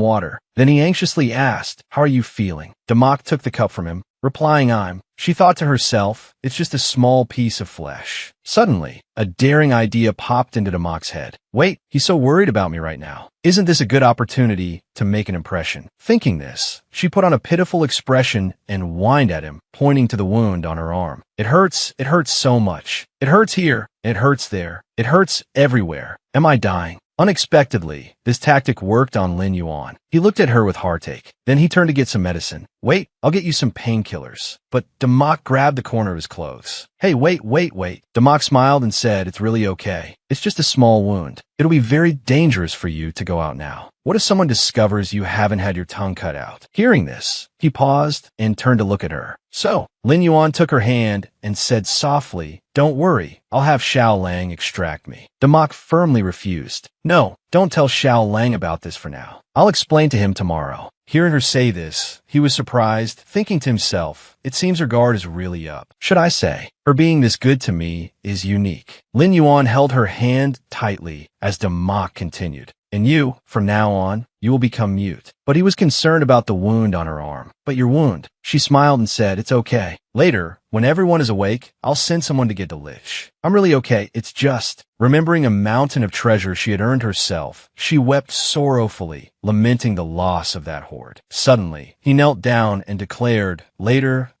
water. Then he anxiously asked, How are you feeling? Damak took the cup from him, replying, She thought to herself, it's just a small piece of flesh. Suddenly, a daring idea popped into Damak's head. Wait, he's so worried about me right now. Isn't this a good opportunity to make an impression? Thinking this, she put on a pitiful expression and whined at him, pointing to the wound on her arm. It hurts so much. It hurts here, it hurts there, it hurts everywhere. Am I dying? Unexpectedly, this tactic worked on Lin Yuan. He looked at her with heartache. Then he turned to get some medicine. Wait, I'll get you some painkillers. But Damak grabbed the corner of his clothes. Hey, wait. Damak smiled and said, It's really okay. It's just a small wound. It'll be very dangerous for you to go out now. What if someone discovers you haven't had your tongue cut out? Hearing this, he paused and turned to look at her. So, Lin Yuan took her hand and said softly, Don't worry, I'll have Xiao Lang extract me. Damak firmly refused. No, don't tell Xiao Lang about this for now. I'll explain to him tomorrow. Hearing her say this, he was surprised, thinking to himself, it seems her guard is really up. Should I say, her being this good to me is unique. Lin Yuan held her hand tightly as Demak continued. And you, from now on, you will become mute. But he was concerned about the wound on her arm. But your wound? She smiled and said, it's okay. Later, when everyone is awake, I'll send someone to get Delish. I'm really okay, it's just... Remembering a mountain of treasure she had earned herself, she wept sorrowfully, lamenting the loss of that hoard. Suddenly, he knelt down and declared, later,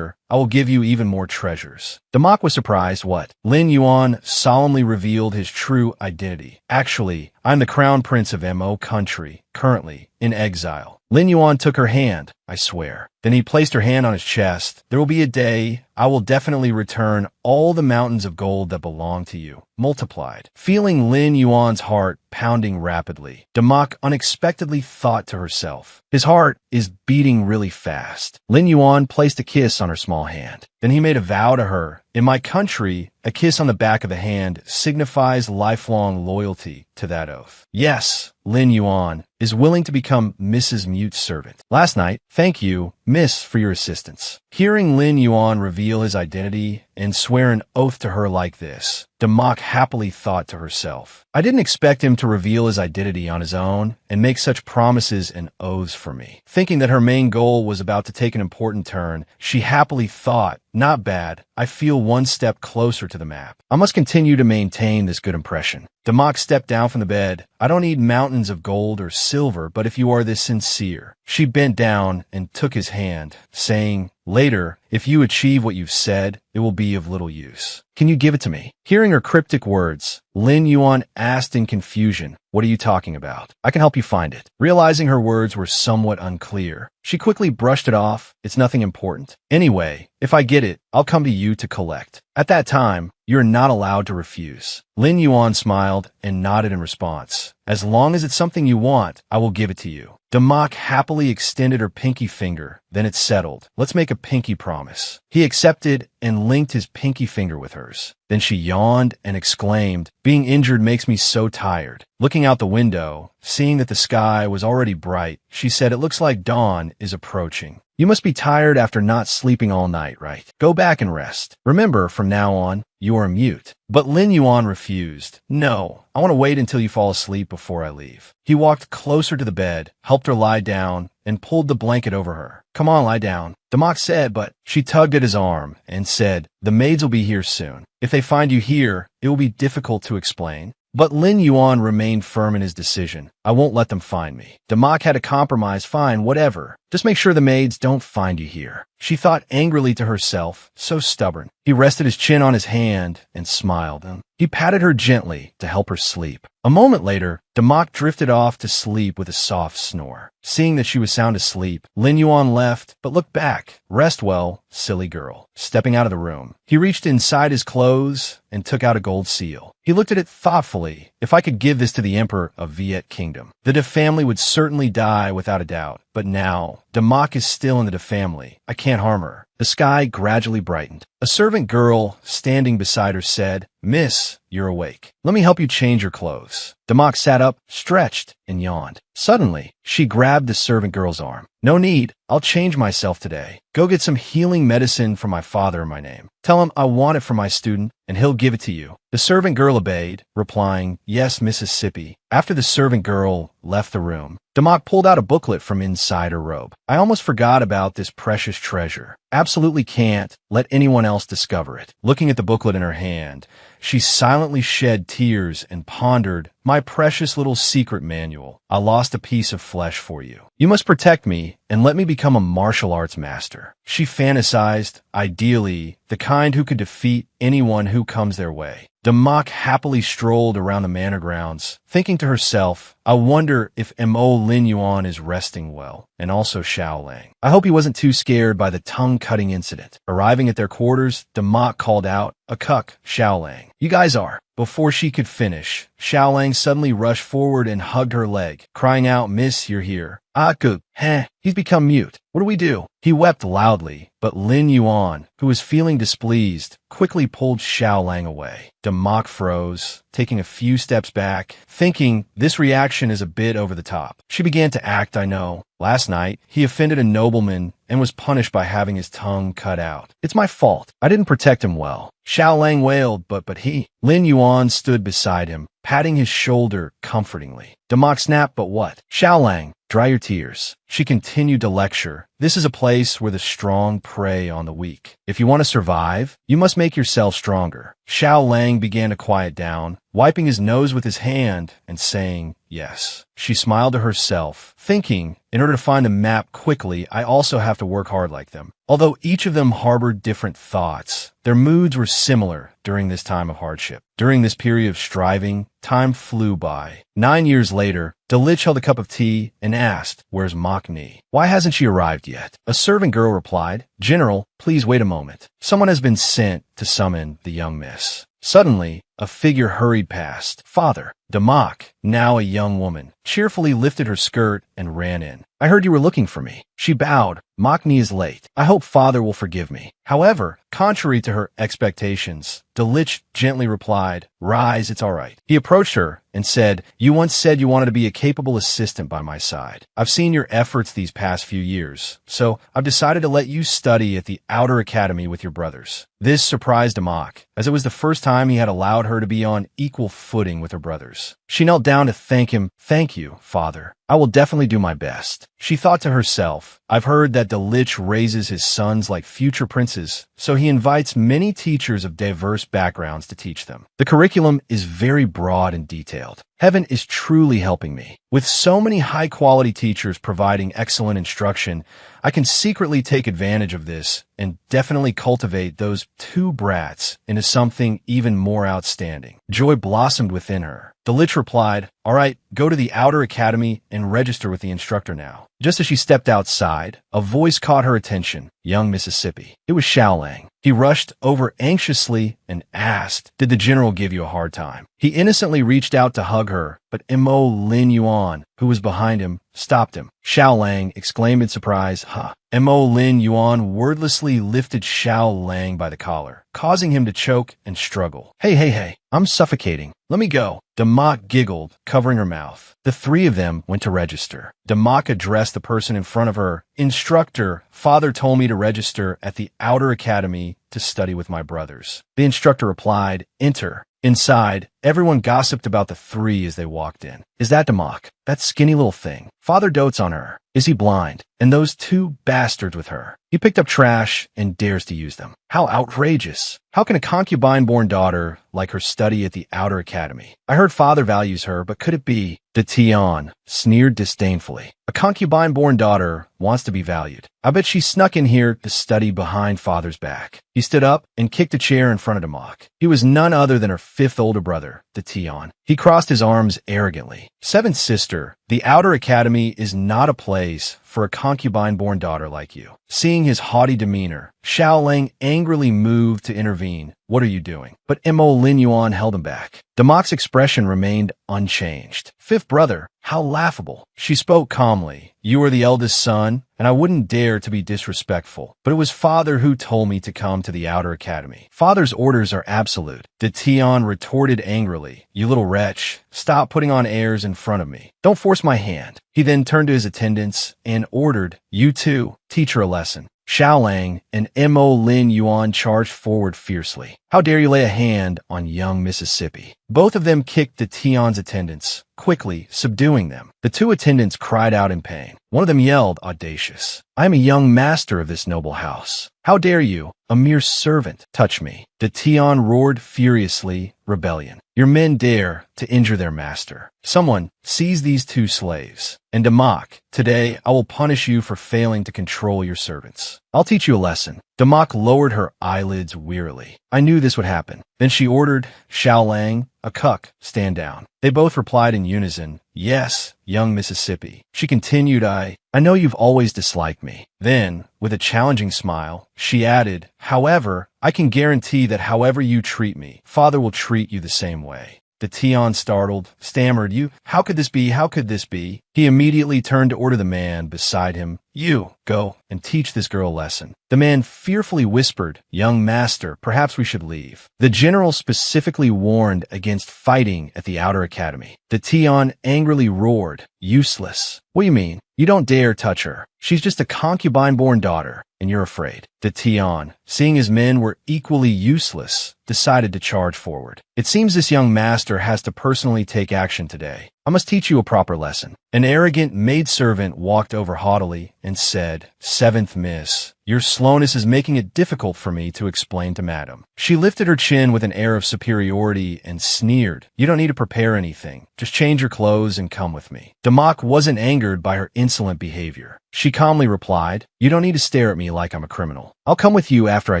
I will give you even more treasures. Demak was surprised what? Lin Yuan solemnly revealed his true identity. Actually, I'm the crown prince of Mo country, currently in exile. Lin Yuan took her hand, I swear. Then he placed her hand on his chest. There will be a day I will definitely return all the mountains of gold that belong to you, multiplied. Feeling Lin Yuan's heart pounding rapidly, Demak unexpectedly thought to herself, his heart is beating really fast. Lin Yuan placed a kiss on her small hand. Then he made a vow to her. In my country, a kiss on the back of the hand signifies lifelong loyalty to that oath. Yes, Lin Yuan is willing to become Mrs. Mute's servant. Last night, thank you, Miss, for your assistance. Hearing Lin Yuan reveal his identity and swear an oath to her like this, Demak happily thought to herself, I didn't expect him to reveal his identity on his own and make such promises and oaths for me. Thinking that her main goal was about to take an important turn, she happily thought, not bad, I feel one step closer to the map. I must continue to maintain this good impression. Demak stepped down from the bed. I don't need mountains of gold or silver, but if you are this sincere. She bent down and took his hand, saying, later, if you achieve what you've said, it will be of little use. Can you give it to me? Hearing her cryptic words, Lin Yuan asked in confusion, what are you talking about? I can help you find it. Realizing her words were somewhat unclear, she quickly brushed it off. It's nothing important. Anyway, if I get it, I'll come to you to collect. At that time, you're not allowed to refuse. Lin Yuan smiled and nodded in response. As long as it's something you want, I will give it to you. Demak happily extended her pinky finger. Then it settled. Let's make a pinky promise. He accepted and linked his pinky finger with hers. Then she yawned and exclaimed, being injured makes me so tired. Looking out the window, seeing that the sky was already bright, she said, it looks like dawn is approaching. You must be tired after not sleeping all night, right? Go back and rest. Remember, from now on, you are mute. But Lin Yuan refused. No, I want to wait until you fall asleep before I leave. He walked closer to the bed, helped her lie down, and pulled the blanket over her. Come on, lie down. Demak said, but she tugged at his arm and said, the maids will be here soon. If they find you here, it will be difficult to explain. But Lin Yuan remained firm in his decision. I won't let them find me. Demak had a compromise. Fine, whatever. Just make sure the maids don't find you here. She thought angrily to herself, so stubborn. He rested his chin on his hand and smiled. He patted her gently to help her sleep. A moment later, Demak drifted off to sleep with a soft snore. Seeing that she was sound asleep, Lin Yuan left, but looked back. Rest well, silly girl. Stepping out of the room, he reached inside his clothes and took out a gold seal. He looked at it thoughtfully. If I could give this to the Emperor of Viet Kingdom, the De family would certainly die without a doubt. But now, Demak is still in the De family. I can't harm her. The sky gradually brightened. A servant girl standing beside her said, Miss, you're awake. Let me help you change your clothes. Demak sat up, stretched, and yawned. Suddenly, she grabbed the servant girl's arm. No need. I'll change myself today. Go get some healing medicine for my father in my name. Tell him I want it for my student, and he'll give it to you. The servant girl obeyed, replying, Yes, Mississippi. After the servant girl left the room, Demak pulled out a booklet from inside her robe. I almost forgot about this precious treasure. Absolutely can't let anyone else discover it. Looking at the booklet in her hand, she silently shed tears and pondered, my precious little secret manual. I lost a piece of flesh for you. You must protect me and let me become a martial arts master. She fantasized, ideally, the kind who could defeat anyone who comes their way. Demak happily strolled around the manor grounds, thinking to herself, I wonder if Mo Lin Yuan is resting well, and also Xiao Lang. I hope he wasn't too scared by the tongue-cutting incident. Arriving at their quarters, Demak called out, a cuck, Xiao Lang. You guys are. Before she could finish, Xiao Lang suddenly rushed forward and hugged her leg, crying out, Miss, you're here. Ah, good. Heh, he's become mute. What do we do? He wept loudly, but Lin Yuan, who was feeling displeased, quickly pulled Xiao Lang away. Democ froze, taking a few steps back, thinking this reaction is a bit over the top. She began to act, I know. Last night, he offended a nobleman and was punished by having his tongue cut out. It's my fault. I didn't protect him well. Xiao Lang wailed, but he. Lin Yuan stood beside him, patting his shoulder comfortingly. Democ snapped, but what? Xiao Lang, dry your tears. She continued to lecture. This is a place where the strong prey on the weak. If you want to survive, you must make yourself stronger. Xiao Lang began to quiet down, wiping his nose with his hand and saying, yes. She smiled to herself, thinking, in order to find a map quickly, I also have to work hard like them. Although each of them harbored different thoughts, their moods were similar during this time of hardship. During this period of striving, time flew by. 9 years later, Delich held a cup of tea and asked, where's Makni? Why hasn't she arrived yet? A servant girl replied, General, please wait a moment. Someone has been sent to summon the young miss. Suddenly, a figure hurried past. Father, Democ, now a young woman, cheerfully lifted her skirt and ran in. I heard you were looking for me. She bowed. Makni is late. I hope father will forgive me. However, contrary to her expectations, Delich gently replied, rise, it's all right. He approached her and said, you once said you wanted to be a capable assistant by my side. I've seen your efforts these past few years, so I've decided to let you study at the Outer Academy with your brothers. This surprised Democ, as it was the first time he had allowed her to be on equal footing with her brothers. She knelt down to thank him. Thank you, father. I will definitely do my best. She thought to herself, I've heard that Delich raises his sons like future princes, so he invites many teachers of diverse backgrounds to teach them. The curriculum is very broad and detailed. Heaven is truly helping me. With so many high-quality teachers providing excellent instruction, I can secretly take advantage of this and definitely cultivate those two brats into something even more outstanding. Joy blossomed within her. Delich replied, all right, go to the Outer Academy and register with the instructor now. Just as she stepped outside, a voice caught her attention. Young Mississippi. It was Xiao Lang. He rushed over anxiously and asked, did the general give you a hard time? He innocently reached out to hug her, but Mo Lin Yuan, who was behind him, stopped him. Xiao Lang exclaimed in surprise, huh? Mo Lin Yuan wordlessly lifted Xiao Lang by the collar, causing him to choke and struggle. Hey, I'm suffocating. Let me go. Democ giggled, covering her mouth. The three of them went to register. Democ addressed the person in front of her. Instructor, father told me to register at the Outer Academy to study with my brothers. The instructor replied, enter. Inside, everyone gossiped about the three as they walked in. Is that Democ? That skinny little thing. Father dotes on her. Is he blind? And those two bastards with her. He picked up trash and dares to use them. How outrageous. How can a concubine-born daughter like her study at the Outer Academy? I heard father values her, but could it be? De Tion sneered disdainfully. A concubine-born daughter wants to be valued. I bet she snuck in here to study behind father's back. He stood up and kicked a chair in front of Democ. He was none other than her fifth older brother, De Tion. He crossed his arms arrogantly. Seventh sister, the Outer Academy is not a place for a concubine-born daughter like you. Seeing his haughty demeanor, Xiao Lang angrily moved to intervene. What are you doing? But Mo Lin Yuan held him back. Democ's expression remained unchanged. Fifth brother, how laughable. She spoke calmly. You are the eldest son, and I wouldn't dare to be disrespectful. But it was father who told me to come to the Outer Academy. Father's orders are absolute. De Tion retorted angrily. You little wretch, stop putting on airs in front of me. Don't force my hand. He then turned to his attendants and ordered, you too, teach her a lesson. Xiao Lang and Mo Lin Yuan charged forward fiercely. How dare you lay a hand on young Mississippi? Both of them kicked De Tion's attendants, quickly subduing them. The two attendants cried out in pain. One of them yelled, audacious. I am a young master of this noble house. How dare you, a mere servant, touch me? De Tion roared furiously, rebellion. Your men dare to injure their master. Someone seize these two slaves. And Democ, today I will punish you for failing to control your servants. I'll teach you a lesson. Democ lowered her eyelids wearily. I knew this would happen. Then she ordered Xiao Lang, a cuck, stand down. They both replied in unison, yes, young Mississippi. She continued, I know you've always disliked me. Then, with a challenging smile, she added, however, I can guarantee that however you treat me, father will treat you the same way. De Tion, startled, stammered, how could this be? How could this be? He immediately turned to order the man beside him, "You, go and teach this girl a lesson." The man fearfully whispered, "Young master, perhaps we should leave." The general specifically warned against fighting at the outer academy. The Tion angrily roared, "Useless. What do you mean? You don't dare touch her. She's just a concubine-born daughter, and you're afraid." The Tion, seeing his men were equally useless, decided to charge forward. "It seems this young master has to personally take action today. I must teach you a proper lesson." An arrogant maidservant walked over haughtily and said, "Seventh miss, your slowness is making it difficult for me to explain to madam." She lifted her chin with an air of superiority and sneered, "You don't need to prepare anything. Just change your clothes and come with me." Damak wasn't angered by her insolent behavior. She calmly replied, "You don't need to stare at me like I'm a criminal. I'll come with you after I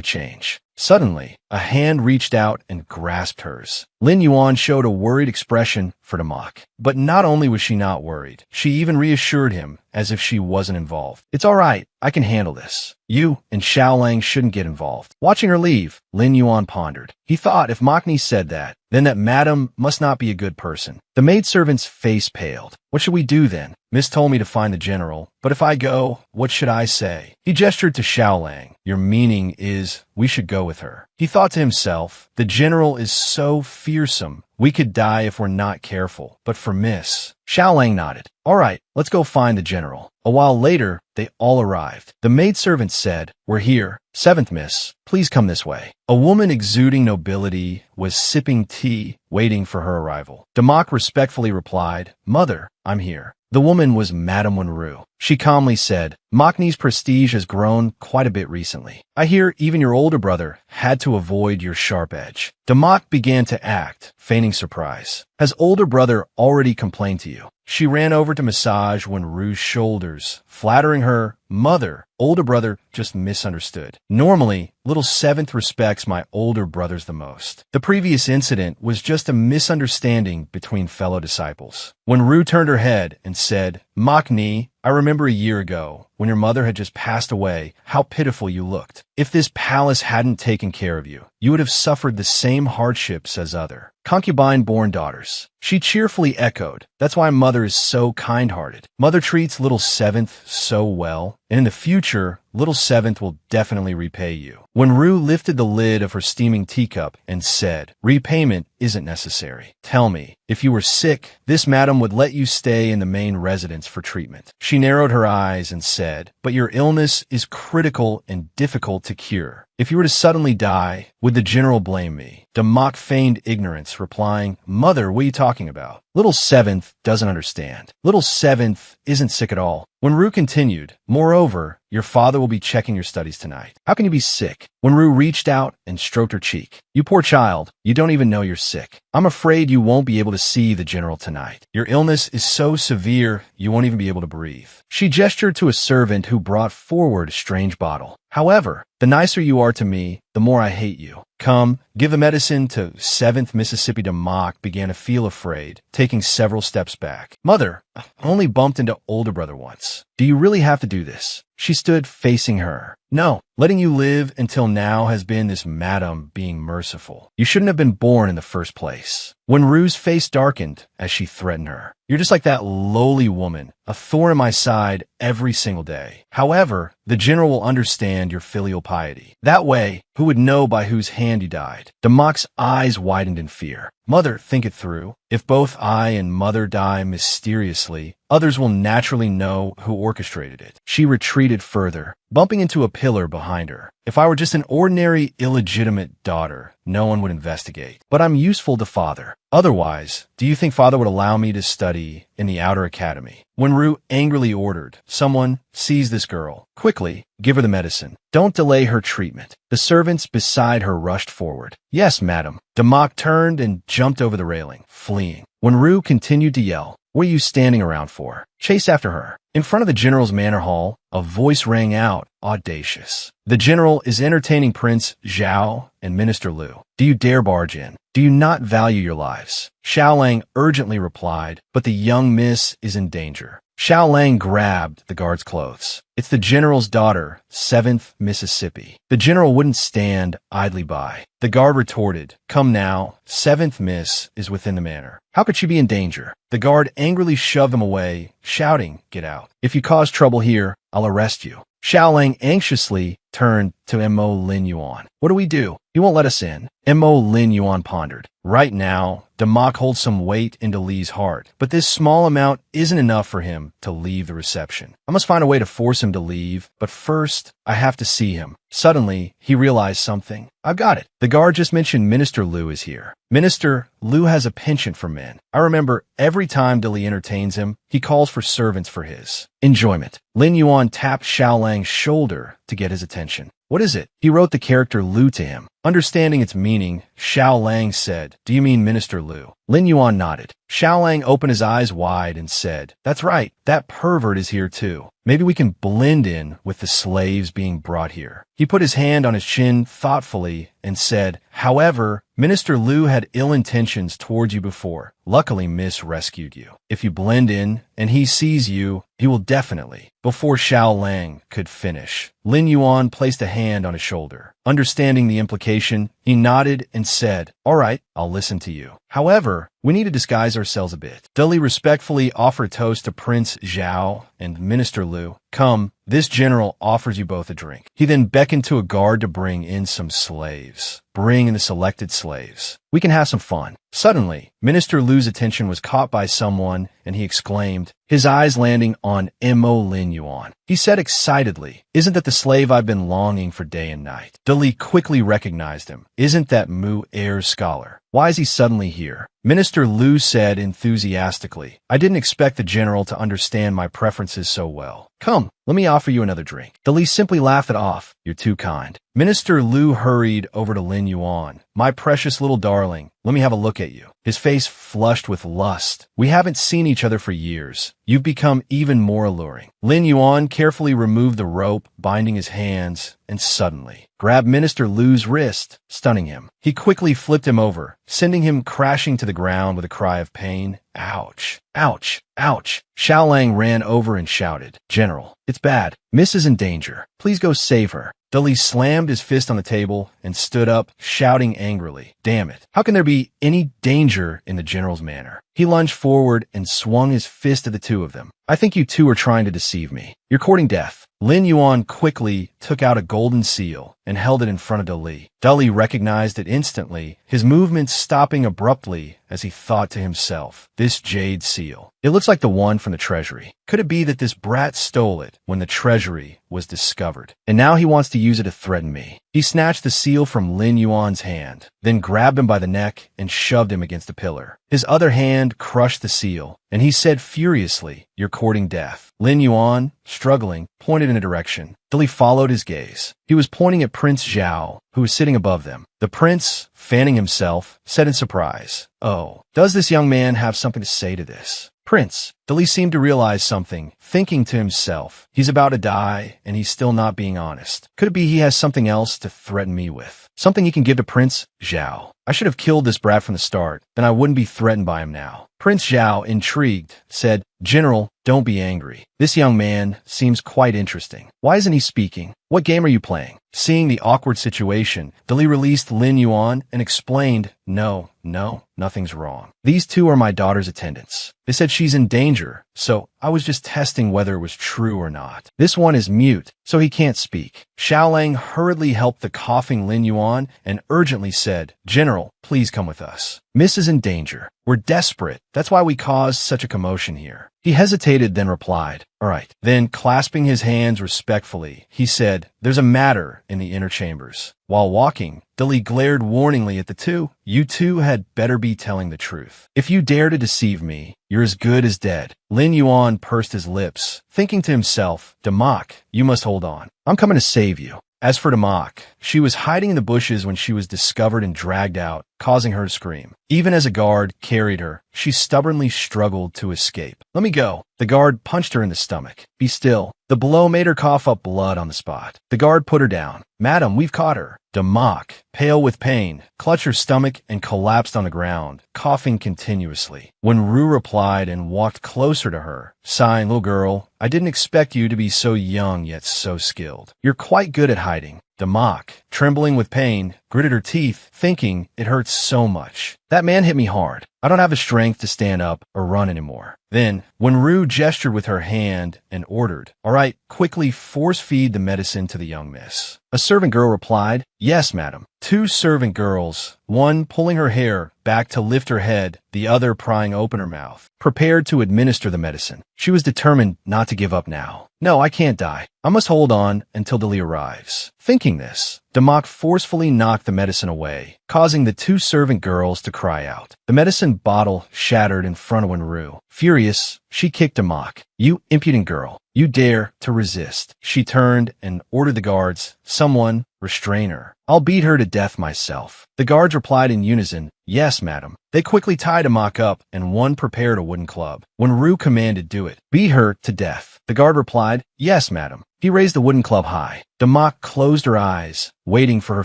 change." Suddenly, a hand reached out and grasped hers. Lin Yuan showed a worried expression for Damak. But not only was she not worried, she even reassured him as if she wasn't involved. "It's all right. I can handle this. You and Xiaolang shouldn't get involved." Watching her leave, Lin Yuan pondered. He thought if Makni said that, then that madam must not be a good person. The maidservant's face paled. "What should we do then? Miss told me to find the general, but if I go, what should I say?" He gestured to Xiaolang. "Your meaning is we should go with her." He thought to himself, the general is so fearsome. We could die if we're not careful. But for Miss... Xiaolang nodded. "All right, let's go find the general." A while later, they all arrived. The maidservant said, "We're here. Seventh miss, please come this way." A woman exuding nobility was sipping tea, waiting for her arrival. Damak respectfully replied, "Mother, I'm here." The woman was Madame Wenru. She calmly said, "Makni's prestige has grown quite a bit recently. I hear even your older brother had to avoid your sharp edge." Damak began to act, feigning surprise. "Has older brother already complained to you?" She ran over to massage Wenru's shoulders, flattering her, "Mother, older brother just misunderstood. Normally, little seventh respects my older brothers the most. The previous incident was just a misunderstanding between fellow disciples." Wenru turned her head and said, "Makni, I remember a year ago, when your mother had just passed away, how pitiful you looked. If this palace hadn't taken care of you, you would have suffered the same hardships as other concubine-born daughters." She cheerfully echoed, "That's why mother is so kind-hearted. Mother treats little seventh so well, and in the future, little seventh will definitely repay you." When Rue lifted the lid of her steaming teacup and said, "Repayment isn't necessary. Tell me, if you were sick, this madam would let you stay in the main residence for treatment." She narrowed her eyes and said, "But your illness is critical and difficult to cure. If you were to suddenly die, would the general blame me?" Damak feigned ignorance, replying, "Mother, what are you talking about? Little seventh doesn't understand. Little seventh isn't sick at all." When Rue continued, "Moreover, your father will be checking your studies tonight. How can you be sick?" When Rue reached out and stroked her cheek. "You poor child, you don't even know you're sick. I'm afraid you won't be able to see the general tonight. Your illness is so severe, you won't even be able to breathe." She gestured to a servant who brought forward a strange bottle. "However, the nicer you are to me, the more I hate you. Come, give the medicine to 7th Mississippi." Damak began to feel afraid, taking several steps back. "Mother, I only bumped into older brother once. Do you really have to do this?" She stood facing her. "No, letting you live until now has been this madam being merciful. You shouldn't have been born in the first place." When Rue's face darkened as she threatened her, "You're just like that lowly woman, a thorn in my side every single day. However, the general will understand your filial piety. That way, who would know by whose hand you died?" Damak's eyes widened in fear. "Mother, think it through. If both I and mother die mysteriously, others will naturally know who orchestrated it." She retreated further, bumping into a pillar behind her. "If I were just an ordinary illegitimate daughter, no one would investigate. But I'm useful to father. Otherwise, do you think father would allow me to study in the outer academy?" When Rue angrily ordered, "Someone, seize this girl. Quickly, give her the medicine. Don't delay her treatment." The servants beside her rushed forward. "Yes, madam." Damak turned and jumped over the railing, fleeing. When Rue continued to yell, "What are you standing around for? Chase after her." In front of the general's manor hall, a voice rang out, audacious. "The general is entertaining Prince Zhao and Minister Liu. Do you dare barge in? Do you not value your lives?" Xiaolang urgently replied, "But the young miss is in danger. Xiao Lang grabbed the guard's clothes. It's the general's daughter, 7th Mississippi. The general wouldn't stand idly by. The guard retorted, come now, 7th Miss is within the manor. How could she be in danger? The guard angrily shoved him away, shouting, get out. If you cause trouble here, I'll arrest you. Xiao Lang anxiously turned to Mo Lin Yuan. What do we do? He won't let us in. Mo Lin Yuan pondered. Right now, Damak holds some weight into Li's heart, but this small amount isn't enough for him to leave the reception. I must find a way to force him to leave, but first, I have to see him. Suddenly, he realized something. I've got it. The guard just mentioned Minister Liu is here. Minister Liu has a penchant for men. I remember every time Li entertains him, he calls for servants for his enjoyment. Lin Yuan tapped Xiao Lang's shoulder to get his attention. What is it? He wrote the character Liu to him. Understanding its meaning, Xiao Lang said, do you mean Minister Liu? Lin Yuan nodded. Xiao Lang opened his eyes wide and said, that's right, that pervert is here too. Maybe we can blend in with the slaves being brought here. He put his hand on his chin thoughtfully and said, however, Minister Liu had ill intentions towards you before. Luckily, Miss rescued you. If you blend in and he sees you, he will definitely. Before Xiao Lang could finish, Lin Yuan placed a hand on his shoulder. Understanding the implication, he nodded and said, all right, I'll listen to you. However, we need to disguise ourselves a bit. Li respectfully offered a toast to Prince Zhao and Minister Liu. Come, this general offers you both a drink. He then beckoned to a guard to bring in some slaves. Bring in the selected slaves. We can have some fun. Suddenly, Minister Liu's attention was caught by someone, and he exclaimed, his eyes landing on Mo Lin Yuan. He said excitedly, isn't that the slave I've been longing for day and night? Li quickly recognized him. Isn't that Mu Er's scholar? Why is he suddenly here? Minister Liu said enthusiastically, I didn't expect the general to understand my preferences so well. Come, let me offer you another drink. Li simply laughed it off. You're too kind. Minister Liu hurried over to Lin Yuan. My precious little darling, let me have a look at you. His face flushed with lust. We haven't seen each other for years. You've become even more alluring. Lin Yuan carefully removed the rope binding his hands and suddenly grabbed Minister Liu's wrist, stunning him. He quickly flipped him over, sending him crashing to the ground with a cry of pain. Ouch! Ouch! Ouch! Xiao Lang ran over and shouted, General, it's bad. Miss is in danger. Please go save her. Li slammed his fist on the table and stood up, shouting angrily, damn it. How can there be any danger in the general's manor? He lunged forward and swung his fist at the two of them. I think you two are trying to deceive me. You're courting death. Lin Yuan quickly took out a golden seal and held it in front of Li. Li recognized it instantly, his movements stopping abruptly as he thought to himself, this jade seal. It looks like the one from the treasury. Could it be that this brat stole it when the treasury was discovered? And now he wants to use it to threaten me. He snatched the seal from Lin Yuan's hand, then grabbed him by the neck and shoved him against a pillar. His other hand crushed the seal, and he said furiously, you're courting death. Lin Yuan, struggling, pointed in a direction. Li followed his gaze. He was pointing at Prince Zhao, who was sitting above them. The prince, fanning himself, said in surprise, oh, does this young man have something to say to this? Prince. Li seemed to realize something, thinking to himself, he's about to die, and he's still not being honest. Could it be he has something else to threaten me with? Something he can give to Prince Zhao. I should have killed this brat from the start, then I wouldn't be threatened by him now. Prince Zhao, intrigued, said, General, don't be angry. This young man seems quite interesting. Why isn't he speaking? What game are you playing? Seeing the awkward situation, Li released Lin Yuan and explained, no, nothing's wrong. These two are my daughter's attendants. They said she's in danger, so I was just testing whether it was true or not. This one is mute, so he can't speak. Xiao Lang hurriedly helped the coughing Lin Yuan and urgently said, General, please come with us. Miss is in danger. We're desperate. That's why we caused such a commotion here. He hesitated, then replied, all right. Then, clasping his hands respectfully, he said, there's a matter in the inner chambers. While walking, Li glared warningly at the two. You two had better be telling the truth. If you dare to deceive me, you're as good as dead. Lin Yuan pursed his lips, thinking to himself, Damak, you must hold on. I'm coming to save you. As for Damak, she was hiding in the bushes when she was discovered and dragged out, causing her to scream. Even as a guard carried her, she stubbornly struggled to escape. Let me go. The guard punched her in the stomach. Be still. The blow made her cough up blood on the spot. The guard put her down. Madam, we've caught her. Damak, pale with pain, clutched her stomach and collapsed on the ground, coughing continuously. When Rue replied and walked closer to her, sighing, "Little girl, I didn't expect you to be so young yet so skilled. You're quite good at hiding." Damak, trembling with pain, gritted her teeth, thinking it hurts so much. "That man hit me hard. I don't have the strength to stand up or run anymore." Then, when Rue gestured with her hand and ordered, "All right, quickly force-feed the medicine to the young miss," a servant girl replied, "Yes, madam." Two servant girls, one pulling her hair back to lift her head, the other prying open her mouth, prepared to administer the medicine. She was determined not to give up now. "No, I can't die. I must hold on until Dali arrives." Thinking this, Damak forcefully knocked the medicine away, causing the two servant girls to cry out. The medicine bottle shattered in front of Wenru. Furious, she kicked Damak. "You impudent girl, you dare to resist." She turned and ordered the guards, "Someone restrain her. I'll beat her to death myself." The guards replied in unison, "Yes, madam." They quickly tied Damak up, and one prepared a wooden club. When Rue commanded, "Do it. Beat her to death," the guard replied, "Yes, madam." He raised the wooden club high. Damak closed her eyes, waiting for her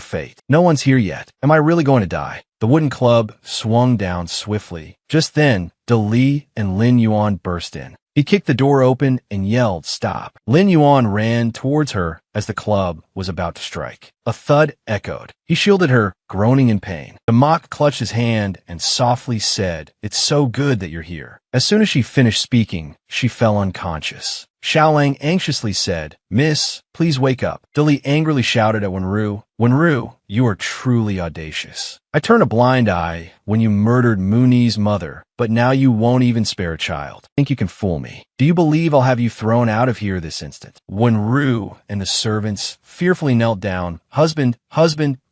fate. "No one's here yet. Am I really going to die?" The wooden club swung down swiftly. Just then, Dali and Lin Yuan burst in. He kicked the door open and yelled, "Stop." Lin Yuan ran towards her as the club was about to strike. A thud echoed. He shielded her, groaning in pain. Damak clutched his hand and softly said, "It's so good that you're here." As soon as she finished speaking, she fell unconscious. Xiaolang anxiously said, "Miss, please wake up." Dali angrily shouted at Wenru, "Wenru, you are truly audacious. I turned a blind eye when you murdered Muni's mother, but now you won't even spare a child. Think you can fool me? Do you believe I'll have you thrown out of here this instant?" Wenru and the servants fearfully knelt down. Husband,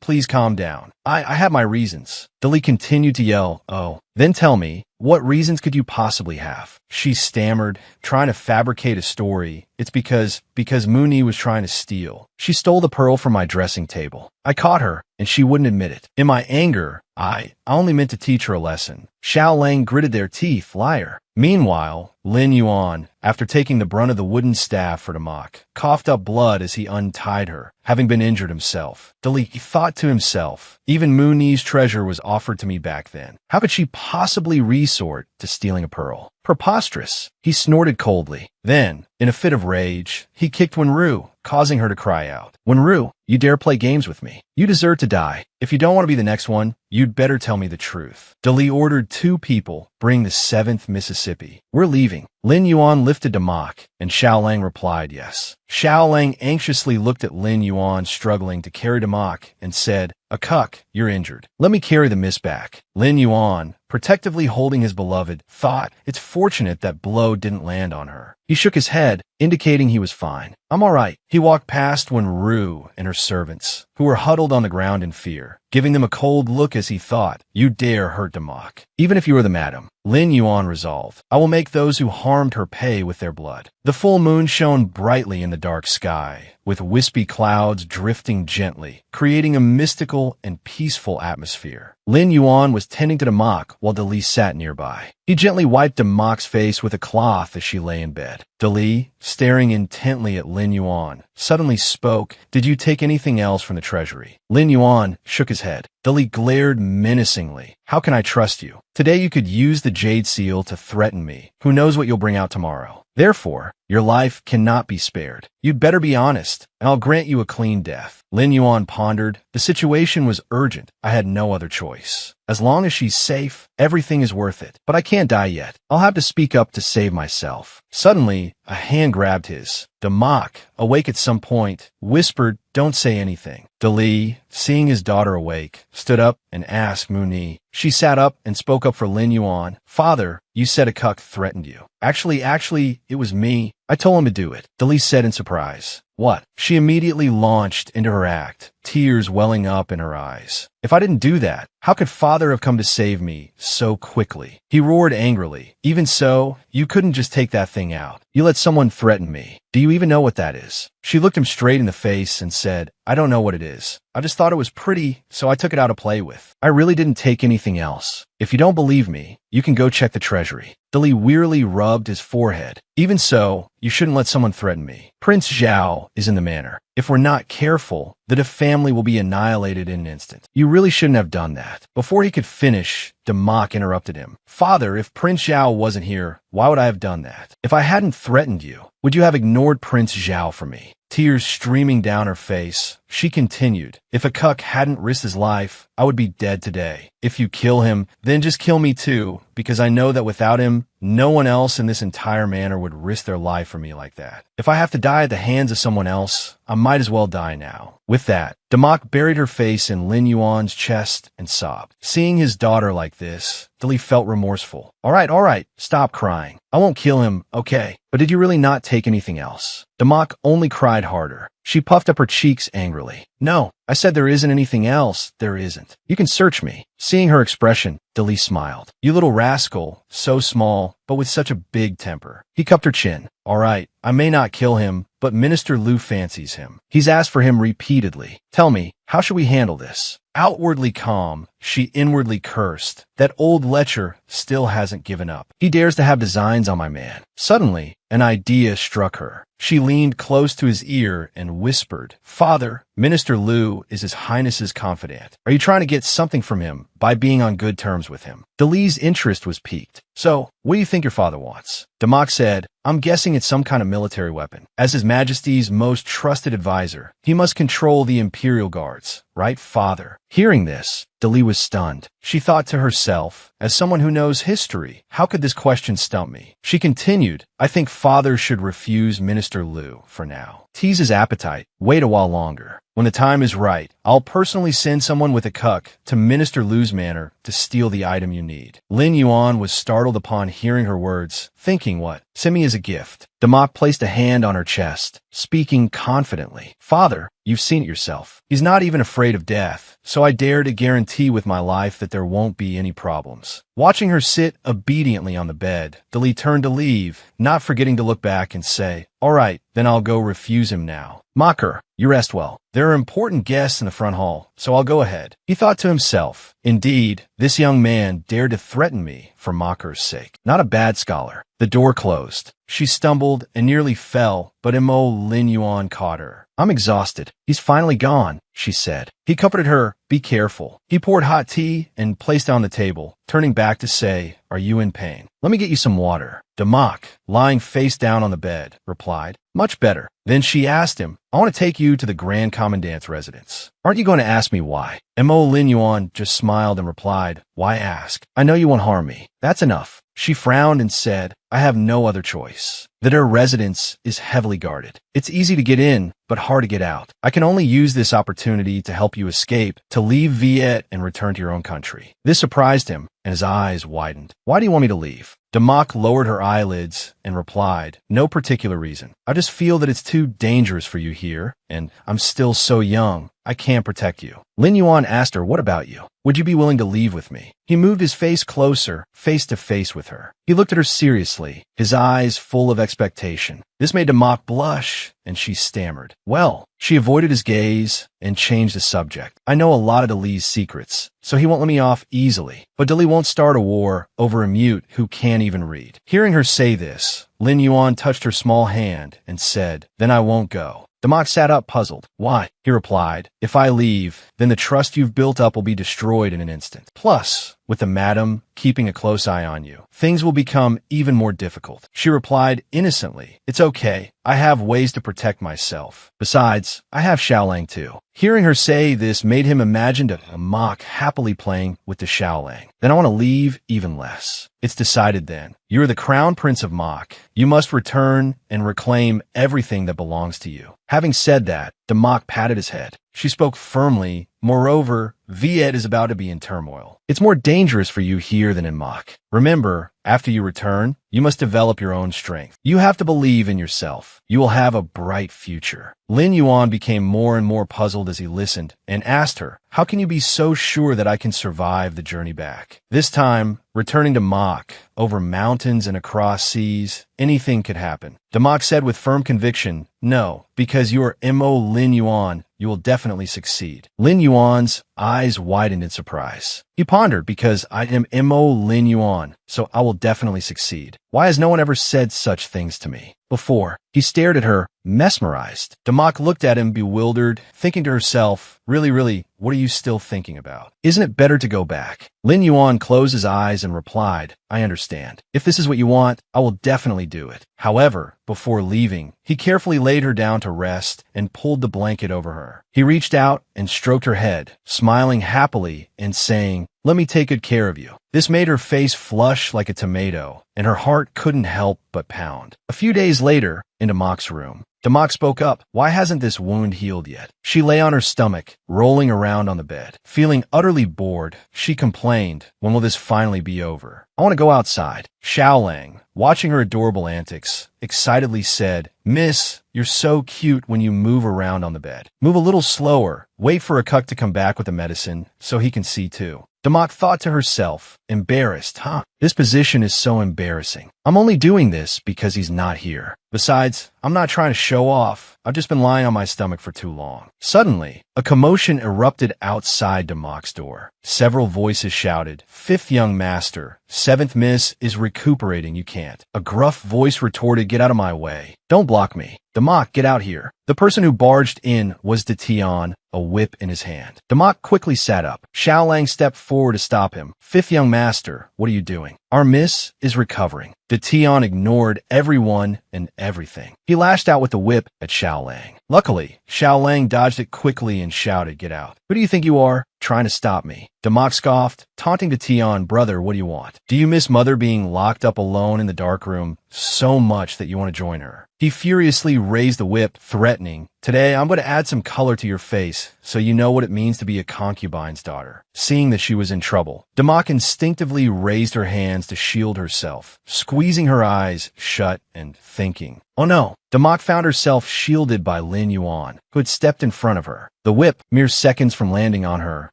please calm down. I have my reasons." Dali continued to yell, "Oh, then tell me, what reasons could you possibly have?" She stammered, trying to fabricate a story. "It's because Muni was trying to steal. She stole the pearl from my dressing table. I caught her, and she wouldn't admit it. In my anger, I only meant to teach her a lesson." Xiaolang gritted their teeth, "Liar." Meanwhile, Lin Yuan, after taking the brunt of the wooden staff for Damak, coughed up blood as he untied her, having been injured himself. Dali thought to himself, "Even Muni's treasure was offered to me back then. How could she possibly resort to stealing a pearl? Preposterous." He snorted coldly. Then, in a fit of rage, he kicked Wenru, causing her to cry out, "Wenru, you dare play games with me? You deserve to die. If you don't want to be the next one, you'd better tell me the truth." Dali ordered two people, "Bring the 7th Mississippi. We're leaving." Lin Yuan lifted Damak, and Xiaolang replied yes. Xiaolang anxiously looked at Lin Yuan struggling to carry Damak and said, "A cuck, you're injured. Let me carry the miss back." Lin Yuan, protectively holding his beloved, thought it's fortunate that blow didn't land on her. He shook his head, indicating he was fine. "I'm all right." He walked past Wenru and her servants, who were huddled on the ground in fear, giving them a cold look as he thought, "You dare hurt Damak, even if you are the madam." Lin Yuan resolved, "I will make those who harmed her pay with their blood." The full moon shone brightly in the dark sky, with wispy clouds drifting gently, creating a mystical and peaceful atmosphere. Lin Yuan was tending to Damak while Dali sat nearby. He gently wiped Damak's face with a cloth as she lay in bed. Dali, staring intently at Lin Yuan, suddenly spoke, "Did you take anything else from the treasury?" Lin Yuan shook his head. Dali glared menacingly. "How can I trust you? Today you could use the jade seal to threaten me. Who knows what you'll bring out tomorrow? Therefore, your life cannot be spared. You'd better be honest, and I'll grant you a clean death." Lin Yuan pondered. The situation was urgent. I had no other choice. As long as she's safe, everything is worth it. But I can't die yet. I'll have to speak up to save myself. Suddenly, a hand grabbed his. Damak, awake at some point, whispered, "Don't say anything." Dali, seeing his daughter awake, stood up and asked Muni. She sat up and spoke up for Lin Yuan. "Father, you said a cuck threatened you." Actually, it was me. I told him to do it," Dali said in surprise. "What?" She immediately launched into her act, tears welling up in her eyes. "If I didn't do that, how could father have come to save me so quickly?" He roared angrily. "Even so, you couldn't just take that thing out. You let someone threaten me. Do you even know what that is?" She looked him straight in the face and said, "I don't know what it is. I just thought it was pretty, so I took it out to play with. I really didn't take anything else. If you don't believe me, you can go check the treasury." Dali wearily rubbed his forehead. "Even so, you shouldn't let someone threaten me. Prince Zhao is in the manor. If we're not careful, the family will be annihilated in an instant. You really shouldn't have done that. Before he could finish, Demak interrupted him. Father, if Prince Zhao wasn't here, why would I have done that? If I hadn't threatened you, would you have ignored Prince Zhao for me? Tears streaming down her face, she continued, if a cuck hadn't risked his life, I would be dead today. If you kill him, then just kill me too, because I know that without him, no one else in this entire manor would risk their life for me like that. If I have to die at the hands of someone else, I might as well die now. With that, Demak buried her face in Lin Yuan's chest and sobbed. Seeing his daughter like this, Dali felt remorseful. All right, stop crying. I won't kill him, okay? But did you really not take anything else? Demak only cried harder. She puffed up her cheeks angrily. No, I said there isn't anything else. There isn't. You can search me. Seeing her expression, Dali smiled. You little rascal, so small, but with such a big temper. He cupped her chin. All right, I may not kill him, but Minister Lu fancies him. He's asked for him repeatedly. Tell me, how should we handle this? Outwardly calm, she inwardly cursed. That old lecher still hasn't given up. He dares to have designs on my man. Suddenly, an idea struck her. She leaned close to his ear and whispered, Father, Minister Lu is His Highness's confidant. Are you trying to get something from him by being on good terms with him? Dali's interest was piqued. So, what do you think your father wants? Demak said, I'm guessing it's some kind of military weapon. As His Majesty's most trusted advisor, he must control the Imperial Guards, right, Father? Hearing this, Dali was stunned. She thought to herself, as someone who knows history, how could this question stump me? She continued, I think Father should refuse Minister Lu for now. Tease his appetite. Wait a while longer. When the time is right, I'll personally send someone with a cuck to Minister Lu's manor to steal the item you need. Lin Yuan was startled upon hearing her words, thinking what? Send me as a gift. Demak placed a hand on her chest, speaking confidently. Father, you've seen it yourself. He's not even afraid of death, so I dare to guarantee with my life that there won't be any problems. Watching her sit obediently on the bed, Dali turned to leave, not forgetting to look back and say, all right, then I'll go refuse him now. Mocker, you rest well. There are important guests in the front hall, so I'll go ahead. He thought to himself, indeed, this young man dared to threaten me for Mocker's sake. Not a bad scholar. The door closed. She stumbled and nearly fell, but Mo Lin Yuan caught her. I'm exhausted. He's finally gone, she said. He comforted her. Be careful. He poured hot tea and placed it on the table, turning back to say, are you in pain? Let me get you some water. Demak, lying face down on the bed, replied, much better. Then she asked him, I want to take you to the Grand Commandant's residence. Aren't you going to ask me why? Mo Lin Yuan just smiled and replied, why ask? I know you won't harm me. That's enough. She frowned and said, I have no other choice. That her residence is heavily guarded. It's easy to get in, but hard to get out. I can only use this opportunity to help you escape, to leave Viet and return to your own country. This surprised him, and his eyes widened. Why do you want me to leave? Demak lowered her eyelids and replied, no particular reason. I just feel that it's too dangerous for you here, and I'm still so young. I can't protect you. Lin Yuan asked her, what about you? Would you be willing to leave with me? He moved his face closer, face to face with her. He looked at her seriously, his eyes full of expectation. This made Demak blush, and she stammered. Well, she avoided his gaze and changed the subject. I know a lot of Dali's secrets, so he won't let me off easily. But Dali won't start a war over a mute who can't even read. Hearing her say this, Lin Yuan touched her small hand and said, then I won't go. Demak sat up puzzled. Why? He replied, if I leave, then the trust you've built up will be destroyed in an instant. Plus, with the madam keeping a close eye on you, things will become even more difficult. She replied innocently, it's okay. I have ways to protect myself. Besides, I have Xiaolang too. Hearing her say this made him imagine Demak happily playing with the Xiaolang. Then I want to leave even less. It's decided then. You are the crown prince of Mok. You must return and reclaim everything that belongs to you. Having said that, Demak patted his head. She spoke firmly. Moreover, Viet is about to be in turmoil. It's more dangerous for you here than in Mok. Remember, after you return, you must develop your own strength. You have to believe in yourself. You will have a bright future. Lin Yuan became more and more puzzled as he listened and asked her, how can you be so sure that I can survive the journey back? This time, returning to Mok, over mountains and across seas, anything could happen. Demak said with firm conviction, no, because you are Mo Lin Yuan, you will definitely succeed. Lin Yuan's eyes widened in surprise. He pondered, because I am Mo Lin Yuan, so I will definitely succeed. Why has no one ever said such things to me before? He stared at her, mesmerized. Damak looked at him bewildered, thinking to herself, really, what are you still thinking about? Isn't it better to go back? Lin Yuan closed his eyes and replied, I understand. If this is what you want, I will definitely do it. However, before leaving, he carefully laid her down to rest and pulled the blanket over her. He reached out and stroked her head, smiling happily and saying, let me take good care of you. This made her face flush like a tomato, and her heart couldn't help but pound. A few days later, in Damak's room, Damak spoke up. Why hasn't this wound healed yet? She lay on her stomach, rolling around on the bed. Feeling utterly bored, she complained, when will this finally be over? I want to go outside. Xiaolang, watching her adorable antics, excitedly said, Miss, you're so cute when you move around on the bed. Move a little slower. Wait for Akuk to come back with the medicine so he can see too. Damak thought to herself, embarrassed, huh? This position is so embarrassing. I'm only doing this because he's not here. Besides, I'm not trying to show off. I've just been lying on my stomach for too long. Suddenly, a commotion erupted outside Damak's door. Several voices shouted, Fifth young master, seventh miss is recuperating, you can't. A gruff voice retorted, get out of my way. Don't block me. Damak, get out here. The person who barged in was Tian, a whip in his hand. Damak quickly sat up. Xiaolang stepped forward to stop him. Fifth young master, what are you doing? Our miss is recovering. Tian ignored everyone and everything. He lashed out with the whip at Xiaolang. Luckily, Xiaolang dodged it quickly and shouted, get out. Who do you think you are? Trying to stop me. Damak scoffed, taunting Tian, brother, what do you want? Do you miss mother being locked up alone in the dark room so much that you want to join her? He furiously raised the whip, threatening, today I'm going to add some color to your face so you know what it means to be a concubine's daughter. Seeing that she was in trouble, Damak instinctively raised her hands to shield herself, squeezing her eyes shut and thinking. Oh no! Damak found herself shielded by Lin Yuan, who had stepped in front of her. The whip, mere seconds from landing on her,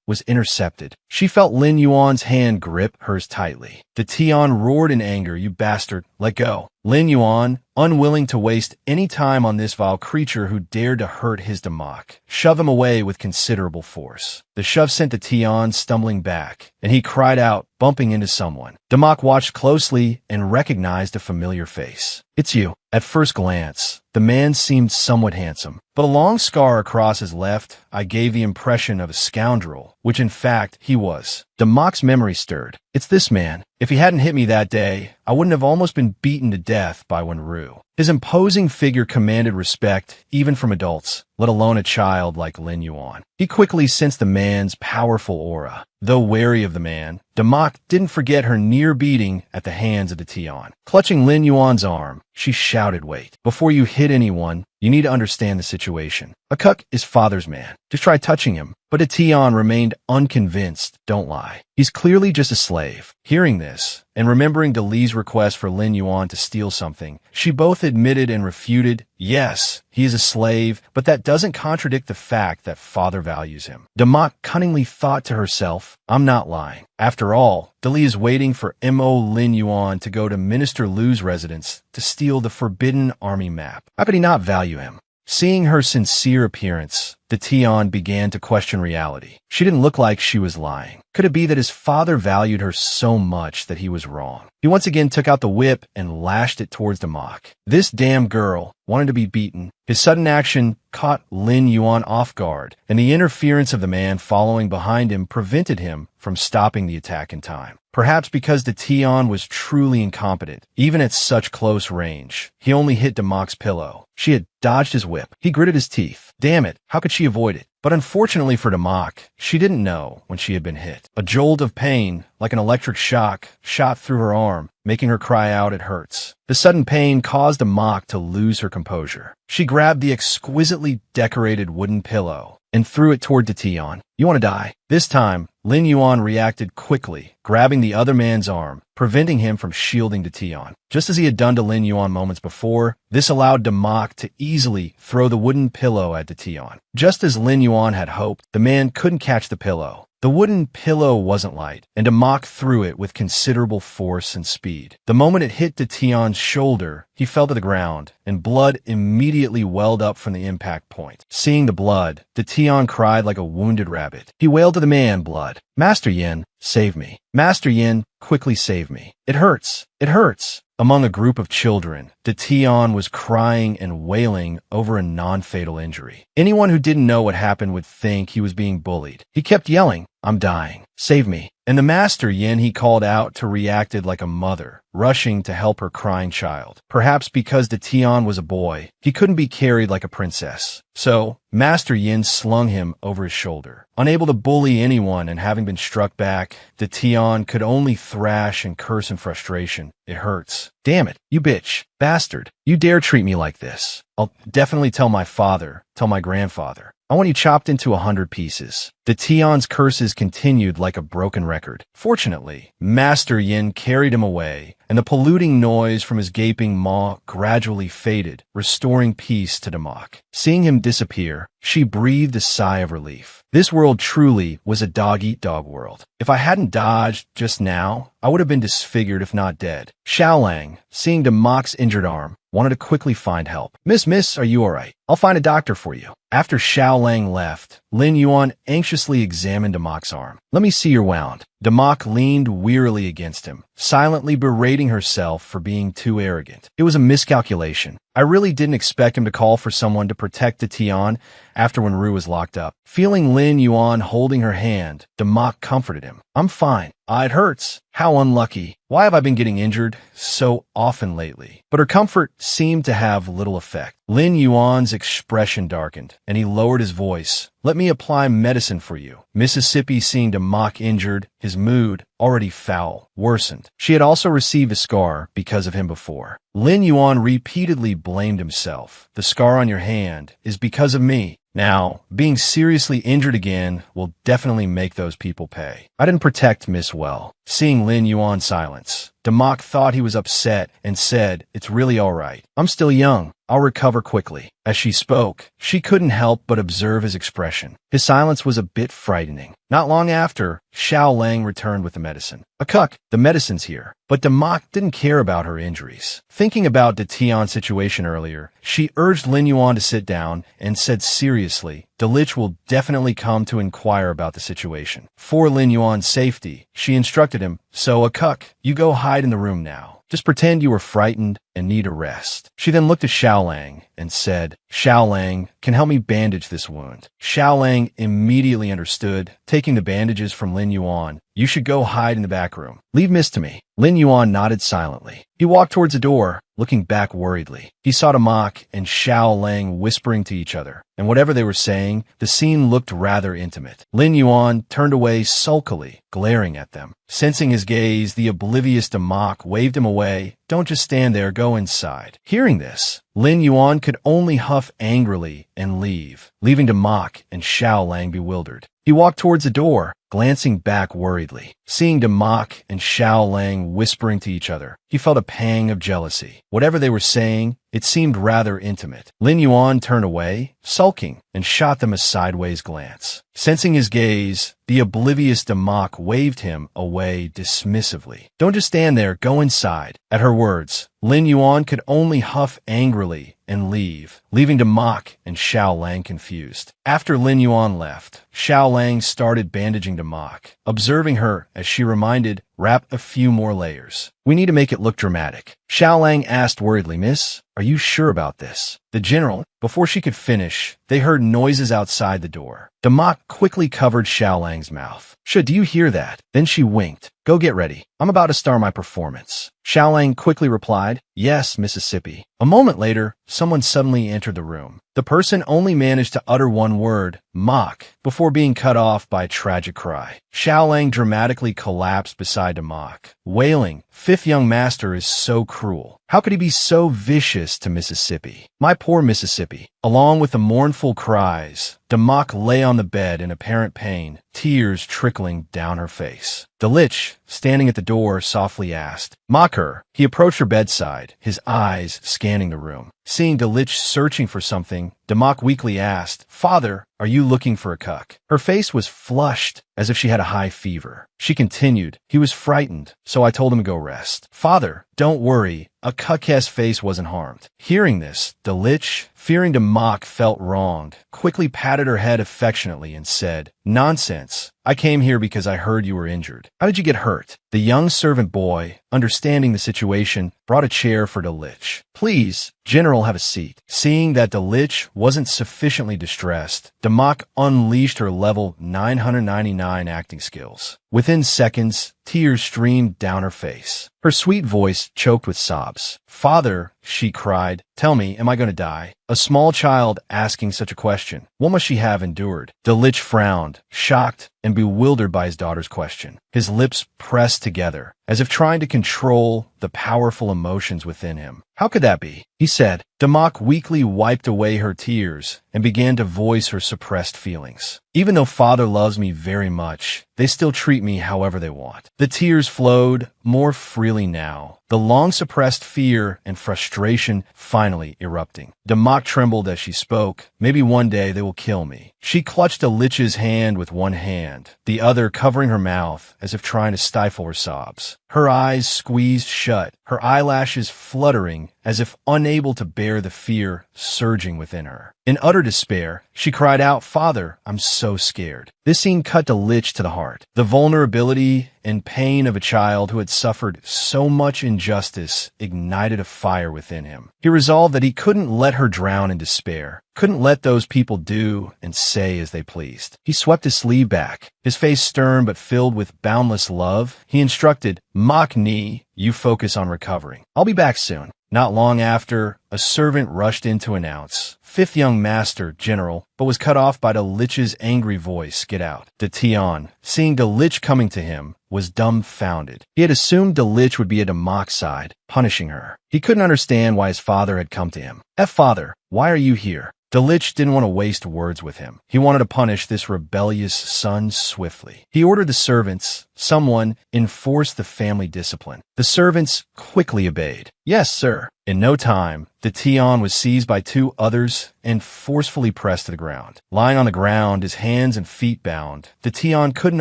was intercepted. She felt Lin Yuan's hand grip hers tightly. Tian roared in anger, you bastard, let go. Lin Yuan, unwilling to waste any time on this vile creature who dared to hurt his Damak, shoved him away with considerable force. The shove sent Tian stumbling back, and he cried out, bumping into someone. Damak watched closely and recognized a familiar face. It's you. At first glance, the man seemed somewhat handsome, but a long scar across his left eye gave the impression of a scoundrel, which in fact he was. Damak's memory stirred. It's this man. If he hadn't hit me that day, I wouldn't have almost been beaten to death by Wenru. His imposing figure commanded respect, even from adults, let alone a child like Lin Yuan. He quickly sensed the man's powerful aura. Though wary of the man, Damak didn't forget her near beating at the hands of Tian. Clutching Lin Yuan's arm, she shouted, wait. Before you hit anyone, you need to understand the situation. Akuk is father's man. Just try touching him. But Tian remained unconvinced. Don't lie. He's clearly just a slave. Hearing this, and remembering Dali's request for Lin Yuan to steal something, she both admitted and refuted, yes, he is a slave, but that doesn't contradict the fact that father values him. Damak cunningly thought to herself, I'm not lying. After all, Dali is waiting for Mo Lin Yuan to go to Minister Lu's residence to steal the forbidden army map. How could he not value him? Seeing her sincere appearance, Tian began to question reality. She didn't look like she was lying. Could it be that his father valued her so much that he was wrong? He once again took out the whip and lashed it towards Damak. This damn girl wanted to be beaten. His sudden action caught Lin Yuan off guard, and the interference of the man following behind him prevented him from stopping the attack in time. Perhaps because Tian was truly incompetent, even at such close range, he only hit Damak's pillow. She had dodged his whip. He gritted his teeth. Damn it, how could she avoid it? But unfortunately for Damak, she didn't know when she had been hit. A jolt of pain, like an electric shock, shot through her arm, making her cry out, it hurts. The sudden pain caused Damak to lose her composure. She grabbed the exquisitely decorated wooden pillow and threw it toward Tian. You want to die? This time, Lin Yuan reacted quickly, grabbing the other man's arm, preventing him from shielding Tian. Just as he had done to Lin Yuan moments before, this allowed Damak to easily throw the wooden pillow at Tian. Just as Lin Yuan had hoped, the man couldn't catch the pillow. The wooden pillow wasn't light, and Damak threw it with considerable force and speed. The moment it hit Tian's shoulder, he fell to the ground, and blood immediately welled up from the impact point. Seeing the blood, Tian cried like a wounded rabbit. He wailed to the man, blood. Master Yin, save me. Master Yin, quickly save me. It hurts. It hurts. Among a group of children, Detian was crying and wailing over a non-fatal injury. Anyone who didn't know what happened would think he was being bullied. He kept yelling, "I'm dying. Save me." And the master Yin he called out to reacted like a mother, rushing to help her crying child. Perhaps because Detian was a boy, he couldn't be carried like a princess. So, Master Yin slung him over his shoulder. Unable to bully anyone and having been struck back, Detian could only thrash and curse in frustration. "It hurts. Damn it, you bitch. Bastard. You dare treat me like this. I'll definitely tell my father, tell my grandfather. I want you chopped into 100 pieces." Detian's curses continued like a broken record. Fortunately, Master Yin carried him away, and the polluting noise from his gaping maw gradually faded, restoring peace to Damak. Seeing him disappear, she breathed a sigh of relief. This world truly was a dog-eat-dog world. If I hadn't dodged just now, I would have been disfigured if not dead. Xiaolang, seeing Damak's injured arm, wanted to quickly find help. Miss, are you alright? I'll find a doctor for you." After Xiaolang left, Lin Yuan anxiously examined Damak's arm. "Let me see your wound." Damak leaned wearily against him, silently berating herself for being too arrogant. It was a miscalculation. I really didn't expect him to call for someone to protect Detian after when Ru was locked up. Feeling Lin Yuan holding her hand, Damak comforted him. "I'm fine. It hurts. How unlucky. Why have I been getting injured so often lately?" But her comfort seemed to have little effect. Lin Yuan's expression darkened, and he lowered his voice. "Let me apply medicine for you." Mississippi, seeing Damak injured, his mood, already foul, worsened. She had also received a scar because of him before. Lin Yuan repeatedly blamed himself. "The scar on your hand is because of me. Now, being seriously injured again will definitely make those people pay. I didn't protect Miss well." Seeing Lin Yuan's silence, Damak thought he was upset and said, "It's really all right. I'm still young. I'll recover quickly." As she spoke, she couldn't help but observe his expression. His silence was a bit frightening. Not long after, Xiaolang returned with the medicine. "A cuck, the medicine's here." But Damak didn't care about her injuries. Thinking about Detian's situation earlier, she urged Lin Yuan to sit down and said seriously, "Delich will definitely come to inquire about the situation." For Lin Yuan's safety, she instructed him, "So, a cuck, you go hide in the room now. Just pretend you were frightened and need a rest." She then looked at Xiaolang and said, "Xiaolang can help me bandage this wound." Xiaolang immediately understood, taking the bandages from Lin Yuan. "You should go hide in the back room. Leave Miss to me." Lin Yuan nodded silently. He walked towards the door, looking back worriedly. He saw Damak and Xiaolang whispering to each other, and whatever they were saying, the scene looked rather intimate. Lin Yuan turned away sulkily, glaring at them. Sensing his gaze, the oblivious Damak waved him away. "Don't just stand there, go inside." Hearing this, Lin Yuan could only huff angrily and leave, leaving Damak and Xiaolang bewildered. He walked towards the door, glancing back worriedly. Seeing Damak and Xiaolang whispering to each other, he felt a pang of jealousy. Whatever they were saying, it seemed rather intimate. Lin Yuan turned away, sulking, and shot them a sideways glance. Sensing his gaze, the oblivious Damak waved him away dismissively. "Don't just stand there, go inside." At her words, Lin Yuan could only huff angrily and leave, leaving Damak and Xiaolang confused. After Lin Yuan left, Xiaolang started bandaging Damak. Observing her as she reminded, "Wrap a few more layers. We need to make it look dramatic." Xiaolang asked worriedly, "Miss, are you sure about this?" The general, before she could finish, they heard noises outside the door. Damak quickly covered Xiaolang's mouth. "Do you hear that?" Then she winked. "Go get ready. I'm about to start my performance." Xiaolang quickly replied, "Yes, Mississippi." A moment later, someone suddenly entered the room. The person only managed to utter one word, "Mock," before being cut off by a tragic cry. Xiaolang dramatically collapsed beside Damak, wailing, "Fifth young master is so cruel. How could he be so vicious to Mississippi? My poor Mississippi." Along with the mournful cries, Damak lay on the bed in apparent pain, tears trickling down her face. Delich, standing at the door, softly asked, "Mock her." He approached her bedside, his eyes scanning the room. Seeing Delich searching for something, Damak weakly asked, "Father, are you looking for a cuck?" Her face was flushed, as if she had a high fever. She continued, "He was frightened, so I told him to go rest." "Father, don't worry, a cuck's face wasn't harmed." Hearing this, Delich fearing Damak felt wronged, quickly patted her head affectionately and said, "Nonsense. I came here because I heard you were injured. How did you get hurt?" The young servant boy, understanding the situation, brought a chair for Delitzsch. "Please, General, have a seat." Seeing that Delitzsch wasn't sufficiently distressed, Damak unleashed her level 999 acting skills. Within seconds, tears streamed down her face. Her sweet voice choked with sobs. "Father," she cried, "tell me, am I going to die?" A small child asking such a question. What must she have endured? Delitzsch frowned, shocked and bewildered by his daughter's question. His lips pressed together, as if trying to control the powerful emotions within him. "How could that be?" he said. Damak weakly wiped away her tears and began to voice her suppressed feelings. "Even though Father loves me very much, they still treat me however they want." The tears flowed more freely now, the long-suppressed fear and frustration finally erupting. Damak trembled as she spoke. "Maybe one day they will kill me." She clutched Delitzsch's hand with one hand, the other covering her mouth as if trying to stifle her sobs. Her eyes squeezed shut, her eyelashes fluttering as if unable to bear the fear surging within her. In utter despair, she cried out, "Father, I'm so scared." This scene cut Delitzsch to the heart. The vulnerability and pain of a child who had suffered so much injustice ignited a fire within him. He resolved that he couldn't let her drown in despair, couldn't let those people do and say as they pleased. He swept his sleeve back, his face stern but filled with boundless love. He instructed, "Mach-ni, you focus on recovering. I'll be back soon." Not long after, a servant rushed in to announce, "Fifth young master, General," but was cut off by Delitzsch's angry voice, "Get out." De Tion, seeing Delitzsch coming to him, was dumbfounded. He had assumed Delitzsch would be at Damak's side, punishing her. He couldn't understand why his father had come to him. "Father, why are you here?" Delitzsch didn't want to waste words with him. He wanted to punish this rebellious son swiftly. He ordered the servants, someone, enforce the family discipline. The servants quickly obeyed. "Yes, sir." In no time, De Tion was seized by two others and forcefully pressed to the ground. Lying on the ground, his hands and feet bound, De Tion couldn't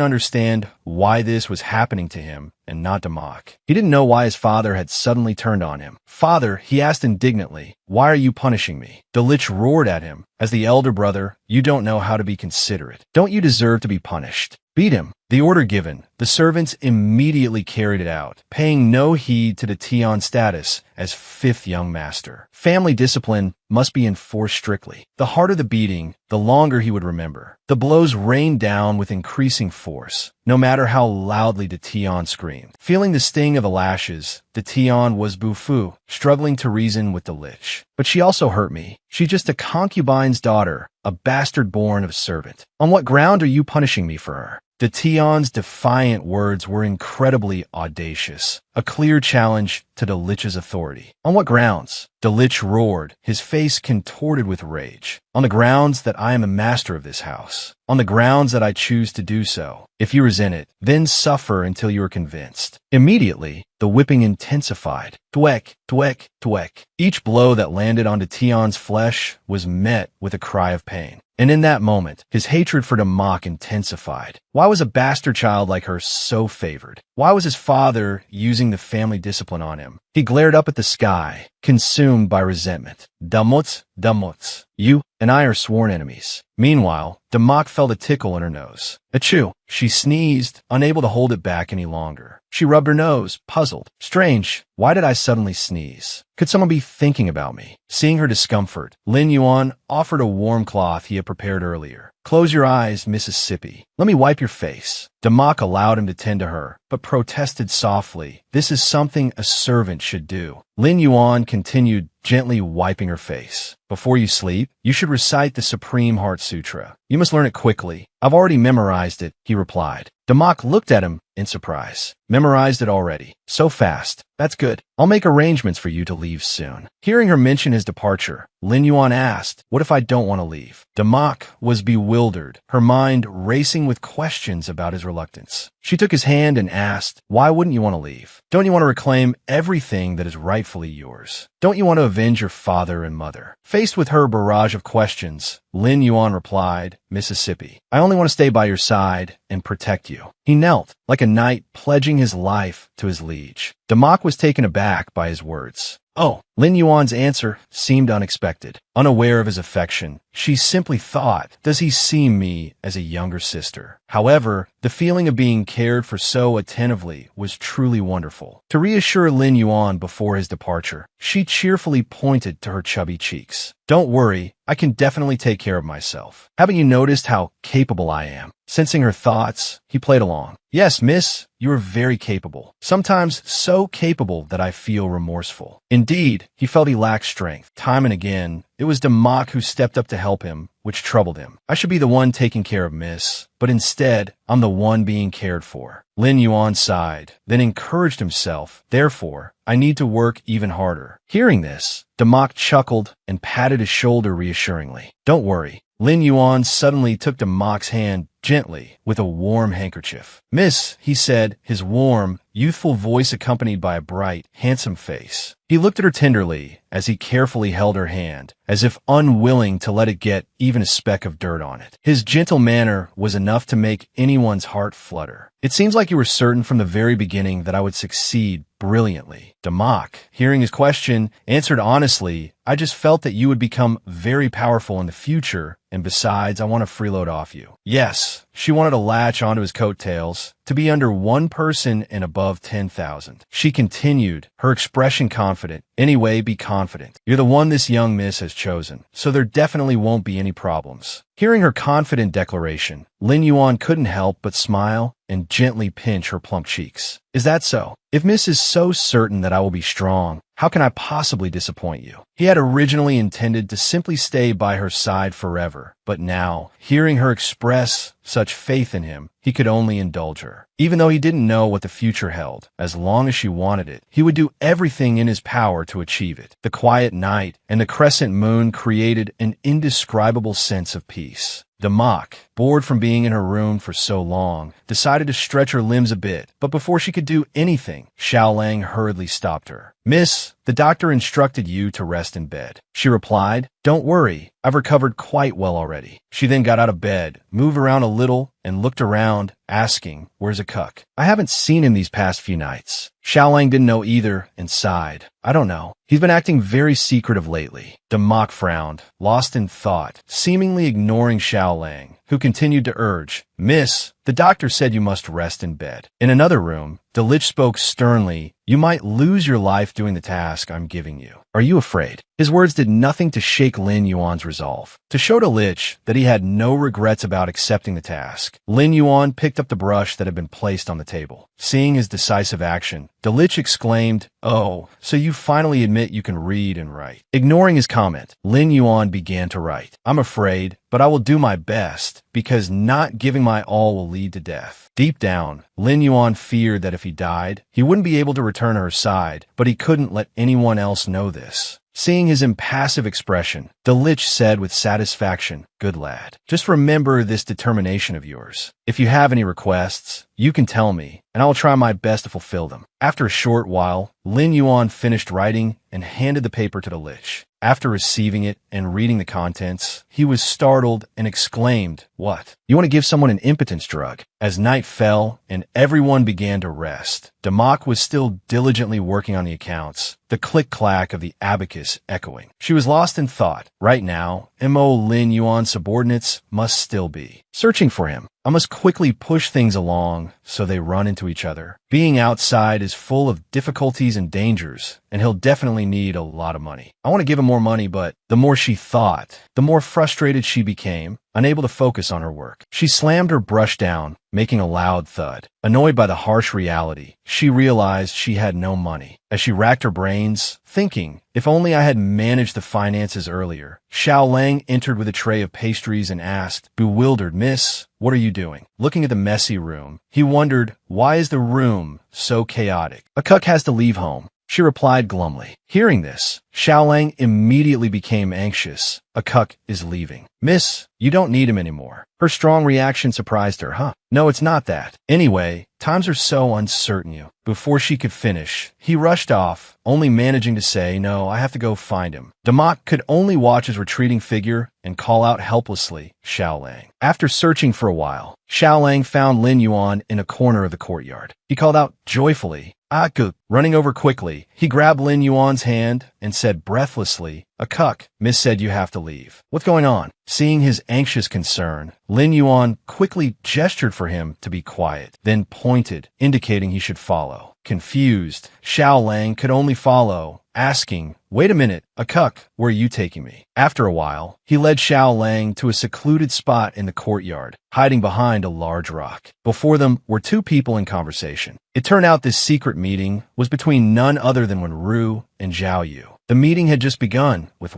understand why this was happening to him and not Damak. He didn't know why his father had suddenly turned on him. "Father," he asked indignantly, "why are you punishing me?" Delitzsch roared at him. "As the elder brother, you don't know how to be considerate. Don't you deserve to be punished? Beat him." The order given, the servants immediately carried it out, paying no heed to De Tion's status as fifth young master. Family discipline must be enforced strictly. The harder the beating, the longer he would remember. The blows rained down with increasing force, no matter how loudly De Tion screamed. Feeling the sting of the lashes, De Tion was boufu, struggling to reason with Delitzsch. "But she also hurt me. She's just a concubine's daughter, a bastard born of a servant. On what ground are you punishing me for her?" De Tion's defiant words were incredibly audacious, a clear challenge to Delitzsch's authority. "On what grounds?" Delitzsch roared, his face contorted with rage. "On the grounds that I am a master of this house. On the grounds that I choose to do so. If you resent it, then suffer until you are convinced." Immediately, the whipping intensified. Twek, twek, twek. Each blow that landed on De Tion's flesh was met with a cry of pain. And in that moment, his hatred for Damak intensified. Why was a bastard child like her so favored? Why was his father using the family discipline on him? He glared up at the sky, consumed by resentment. "Damutz, damutz. You and I are sworn enemies." Meanwhile, Damak felt a tickle in her nose. "Achoo!" She sneezed, unable to hold it back any longer. She rubbed her nose, puzzled. "Strange, why did I suddenly sneeze? Could someone be thinking about me?" Seeing her discomfort, Lin Yuan offered a warm cloth he had prepared earlier. "Close your eyes, Mississippi. Let me wipe your face." Damak allowed him to tend to her, but protested softly. "This is something a servant should do." Lin Yuan continued, gently wiping her face. "Before you sleep, you should recite the Supreme Heart Sutra. You must learn it quickly." "I've already memorized it," he replied. Damak looked at him in surprise. "Memorized it already? So fast. That's good. I'll make arrangements for you to leave soon." Hearing her mention his departure, Lin Yuan asked, "What if I don't want to leave?" Damak was bewildered, her mind racing with questions about his reluctance. She took his hand and asked, "Why wouldn't you want to leave? Don't you want to reclaim everything that is rightfully yours? Don't you want to avenge your father and mother?" Faced with her barrage of questions, Lin Yuan replied, "Mississippi, I only want to stay by your side and protect you." He knelt, like a knight pledging his life to his liege. Damak was taken aback by his words. "Oh, Lin Yuan's answer seemed unexpected. Unaware of his affection, she simply thought, does he see me as a younger sister? However, the feeling of being cared for so attentively was truly wonderful. To reassure Lin Yuan before his departure, she cheerfully pointed to her chubby cheeks. Don't worry, I can definitely take care of myself. Haven't you noticed how capable I am? Sensing her thoughts, he played along. Yes, miss, you are very capable. Sometimes so capable that I feel remorseful. Indeed, he felt he lacked strength. Time and again, it was Demak who stepped up to help him, which troubled him. I should be the one taking care of miss, but instead, I'm the one being cared for. Lin Yuan sighed, then encouraged himself. Therefore, I need to work even harder. Hearing this, Demak chuckled and patted his shoulder reassuringly. Don't worry. Lin Yuan suddenly took Demak's hand gently with a warm handkerchief. Miss, he said, his warm, youthful voice accompanied by a bright, handsome face. He looked at her tenderly as he carefully held her hand, as if unwilling to let it get even a speck of dirt on it. His gentle manner was enough to make anyone's heart flutter. It seems like you were certain from the very beginning that I would succeed brilliantly. Demak, hearing his question, answered honestly, I just felt that you would become very powerful in the future, and besides, I want to freeload off you. Yes, she wanted to latch onto his coattails, to be under one person and above 10,000. She continued, her expression confident. Anyway, be confident. You're the one this young miss has chosen, so there definitely won't be any problems. Hearing her confident declaration, Lin Yuan couldn't help but smile and gently pinch her plump cheeks. Is that so? If Miss is so certain that I will be strong, how can I possibly disappoint you? He had originally intended to simply stay by her side forever, but now, hearing her express such faith in him, he could only indulge her. Even though he didn't know what the future held, as long as she wanted it, he would do everything in his power to achieve it. The quiet night and the crescent moon created an indescribable sense of peace. Demak, bored from being in her room for so long, decided to stretch her limbs a bit, but before she could do anything, Xiao Lang hurriedly stopped her. Miss, the doctor instructed you to rest in bed. She replied, Don't worry, I've recovered quite well already. She then got out of bed, moved around a little, and looked around, asking, Where's Akuk? I haven't seen him these past few nights. Xiao Lang didn't know either and sighed. I don't know. He's been acting very secretive lately. Demak frowned, lost in thought, seemingly ignoring Xiao Lang, who continued to urge, Miss, the doctor said you must rest in bed. In another room, Delich spoke sternly, You might lose your life doing the task I'm giving you. Are you afraid? His words did nothing to shake Lin Yuan's resolve. To show Delich that he had no regrets about accepting the task, Lin Yuan picked up the brush that had been placed on the table. Seeing his decisive action, Delich exclaimed, Oh, so you finally admit you can read and write. Ignoring his comment, Lin Yuan began to write. I'm afraid, but I will do my best, because not giving my all will lead to death. Deep down, Lin Yuan feared that if he died, he wouldn't be able to return to her side, but he couldn't let anyone else know this. Seeing his impassive expression, Delich said with satisfaction, Good lad. Just remember this determination of yours. If you have any requests, you can tell me, and I will try my best to fulfill them. After a short while, Lin Yuan finished writing and handed the paper to Delich. After receiving it and reading the contents, he was startled and exclaimed, What? You want to give someone an impotence drug? As night fell and everyone began to rest, Demak was still diligently working on the accounts, the click-clack of the abacus echoing. She was lost in thought. Right now, M.O. Lin Yuan's subordinates must still be searching for him. I must quickly push things along so they run into each other. Being outside is full of difficulties and dangers, and he'll definitely need a lot of money. I want to give him more money, but the more she thought, the more frustrated she became, unable to focus on her work. She slammed her brush down, making a loud thud. Annoyed by the harsh reality, she realized she had no money. As she racked her brains, thinking, if only I had managed the finances earlier, Xiao Lang entered with a tray of pastries and asked, bewildered, Miss, what are you doing? Looking at the messy room, he wondered, why is the room so chaotic? Akuk has to leave home. She replied glumly. Hearing this, Xiao Lang immediately became anxious. Akuk is leaving. Miss, you don't need him anymore. Her strong reaction surprised her, huh? No, it's not that. Anyway, times are so uncertain you. Before she could finish, he rushed off, only managing to say, no, I have to go find him. Demak could only watch his retreating figure and call out helplessly, Xiao Lang. After searching for a while, Xiao Lang found Lin Yuan in a corner of the courtyard. He called out joyfully, Ah, good. Running over quickly, he grabbed Lin Yuan's hand and said breathlessly, "A cuck, Miss said you have to leave. What's going on?" Seeing his anxious concern, Lin Yuan quickly gestured for him to be quiet, then pointed, indicating he should follow. Confused, Xiao Lang could only follow, asking, "Wait a minute, a cuck, where are you taking me?" After a while, he led Xiao Lang to a secluded spot in the courtyard, hiding behind a large rock. Before them were two people in conversation. It turned out this secret meeting was between none other than Ru and Zhao Yu. The meeting had just begun, with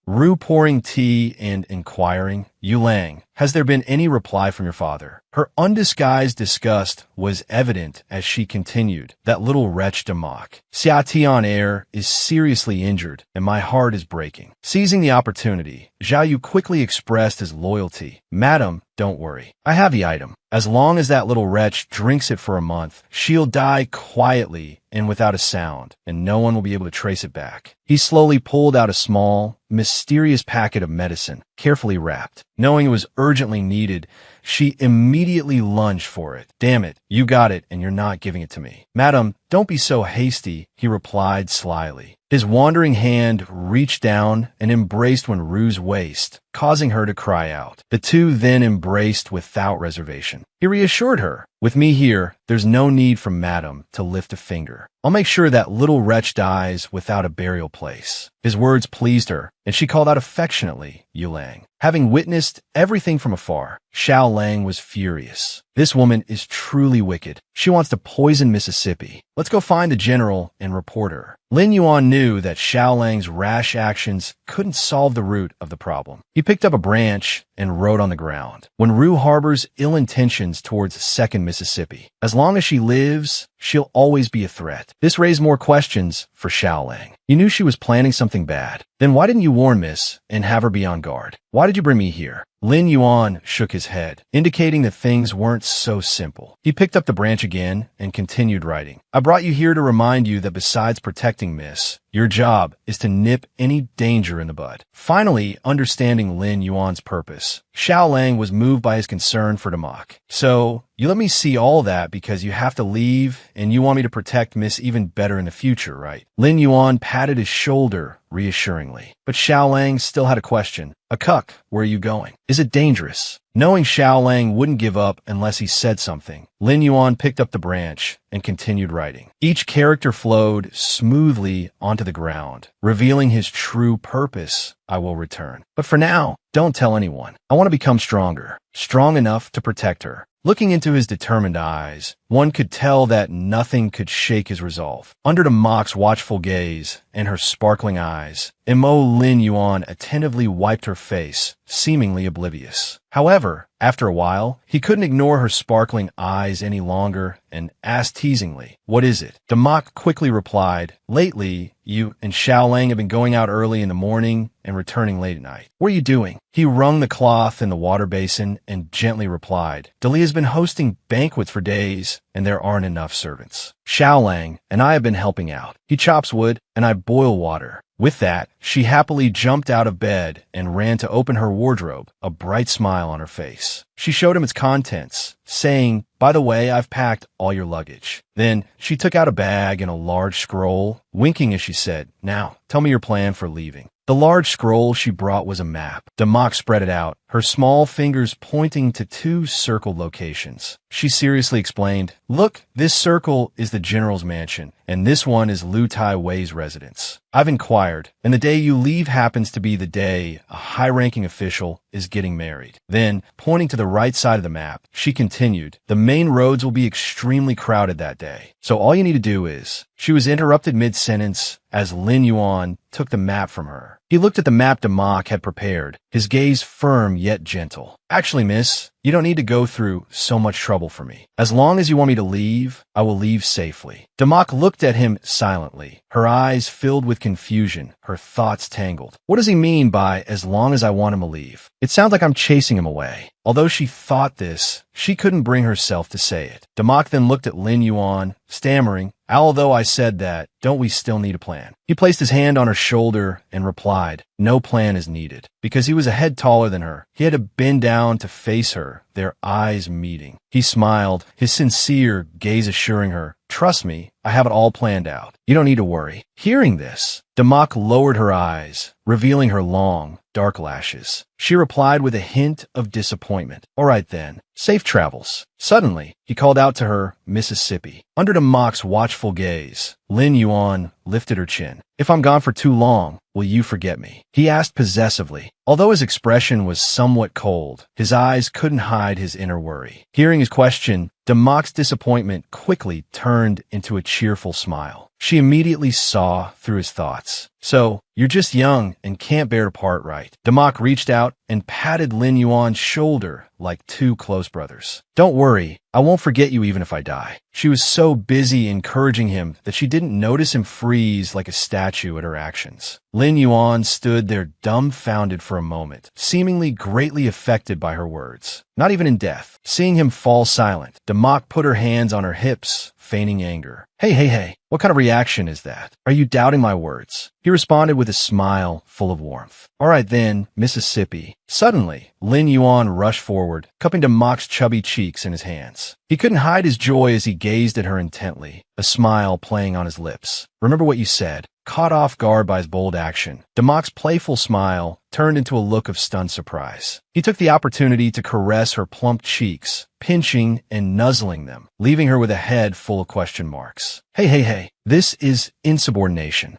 Ru pouring tea and inquiring, "Yu Lang, has there been any reply from your father?" Her undisguised disgust was evident as she continued, "That little wretch Damak. Xia Tian Air is seriously injured, and my heart is breaking." Seizing the opportunity, Zhao Yu quickly expressed his loyalty. "Madam, don't worry. I have the item. As long as that little wretch drinks it for a month, she'll die quietly and without a sound, and no one will be able to trace it back." He slowly pulled out a small, mysterious packet of medicine, carefully wrapped. Knowing it was urgently needed, she immediately lunged for it. "Damn it, you got it and you're not giving it to me." "Madam, don't be so hasty," he replied slyly. His wandering hand reached down and embraced Ru's waist, causing her to cry out. The two then embraced without reservation. He reassured her, "With me here, there's no need for Madam to lift a finger. I'll make sure that little wretch dies without a burial place." His words pleased her, and she called out affectionately, "Yu Lang." Having witnessed everything from afar, Xiao Lang was furious. This woman is truly wicked. She wants to poison Mississippi. Let's go find the general and report her. Lin Yuan knew that Xiao Lang's rash actions couldn't solve the root of the problem. He picked up a branch and wrote on the ground, Ru harbors ill intentions towards 2nd Mississippi. As long as she lives, she'll always be a threat. This raised more questions for Xiao Lang. He knew she was planning something bad. Then why didn't you warn Miss and have her be on guard? Why did you bring me here? Lin Yuan shook his head, indicating that things weren't so simple. He picked up the branch again and continued writing. "I brought you here to remind you that besides protecting Miss, your job is to nip any danger in the bud." Finally, understanding Lin Yuan's purpose, Xiao Lang was moved by his concern for Damak. "So, you let me see all that because you have to leave and you want me to protect Miss even better in the future, right?" Lin Yuan patted his shoulder reassuringly. But Xiao Lang still had a question. "A cuck, where are you going? Is it dangerous?" Knowing Xiao Lang wouldn't give up unless he said something, Lin Yuan picked up the branch and continued writing. Each character flowed smoothly onto the ground, revealing his true purpose. "I will return. But for now, don't tell anyone. I want to become stronger, strong enough to protect her." Looking into his determined eyes, one could tell that nothing could shake his resolve. Under Damak's watchful gaze and her sparkling eyes, Lin Yuan attentively wiped her face, seemingly oblivious. However, after a while, he couldn't ignore her sparkling eyes any longer and asked teasingly, "What is it?" Damak quickly replied, "Lately, you and Xiao Lang have been going out early in the morning and returning late at night. What are you doing?" He wrung the cloth in the water basin and gently replied, "Dalia's been hosting banquets for days, and there aren't enough servants. Xiao Lang and I have been helping out. He chops wood, and I boil water." With that, she happily jumped out of bed and ran to open her wardrobe, a bright smile on her face. She showed him its contents, saying, "By the way, I've packed all your luggage." Then she took out a bag and a large scroll, winking as she said, "Now, tell me your plan for leaving." The large scroll she brought was a map. Damak spread it out, her small fingers pointing to 2 circled locations. She seriously explained, "Look, this circle is the general's mansion, and this one is Lu Tai Wei's residence. I've inquired, and the day you leave happens to be the day a high-ranking official is getting married." Then, pointing to the right side of the map, she continued, "The main roads will be extremely crowded that day, so all you need to do is..." She was interrupted mid-sentence as Lin Yuan took the map from her. He looked at the map Damak had prepared, his gaze firm yet gentle. "Actually, miss, you don't need to go through so much trouble for me. As long as you want me to leave, I will leave safely." Damak looked at him silently, her eyes filled with confusion, her thoughts tangled. What does he mean by "as long as I want him to leave"? It sounds like I'm chasing him away. Although she thought this, she couldn't bring herself to say it. Damak then looked at Lin Yuan, stammering, "Although I said that, don't we still need a plan? He placed his hand on her shoulder and replied, no plan is needed. Because he was a head taller than her, he had to bend down to face her, their eyes meeting. He smiled, his sincere gaze assuring her, trust me, I have it all planned out. You don't need to worry. Hearing this, Damak lowered her eyes, revealing her long, dark lashes. She replied with a hint of disappointment. All right then, safe travels. Suddenly, he called out to her, Mississippi. Under Damak's watchful gaze, Lin Yuan lifted her chin. If I'm gone for too long, will you forget me? He asked possessively. Although his expression was somewhat cold, his eyes couldn't hide his inner worry. Hearing his question, Damak's disappointment quickly turned into a cheerful smile. She immediately saw through his thoughts. So, you're just young and can't bear to part right. Damak reached out and patted Lin Yuan's shoulder like two close brothers. Don't worry, I won't forget you even if I die. She was so busy encouraging him that she didn't notice him freeze like a statue at her actions. Lin Yuan stood there dumbfounded for a moment, seemingly greatly affected by her words. Not even in death. Seeing him fall silent, Damak put her hands on her hips, feigning anger. Hey, what kind of reaction is that? Are you doubting my words? He responded with a smile full of warmth. All right then, Mississippi. Suddenly, Lin Yuan rushed forward, cupping Damak's chubby cheeks in his hands. He couldn't hide his joy as he gazed at her intently, a smile playing on his lips. Remember what you said. Caught off guard by his bold action, Damak's playful smile turned into a look of stunned surprise. He took the opportunity to caress her plump cheeks, pinching and nuzzling them, leaving her with a head full of question marks. Hey, this is insubordination.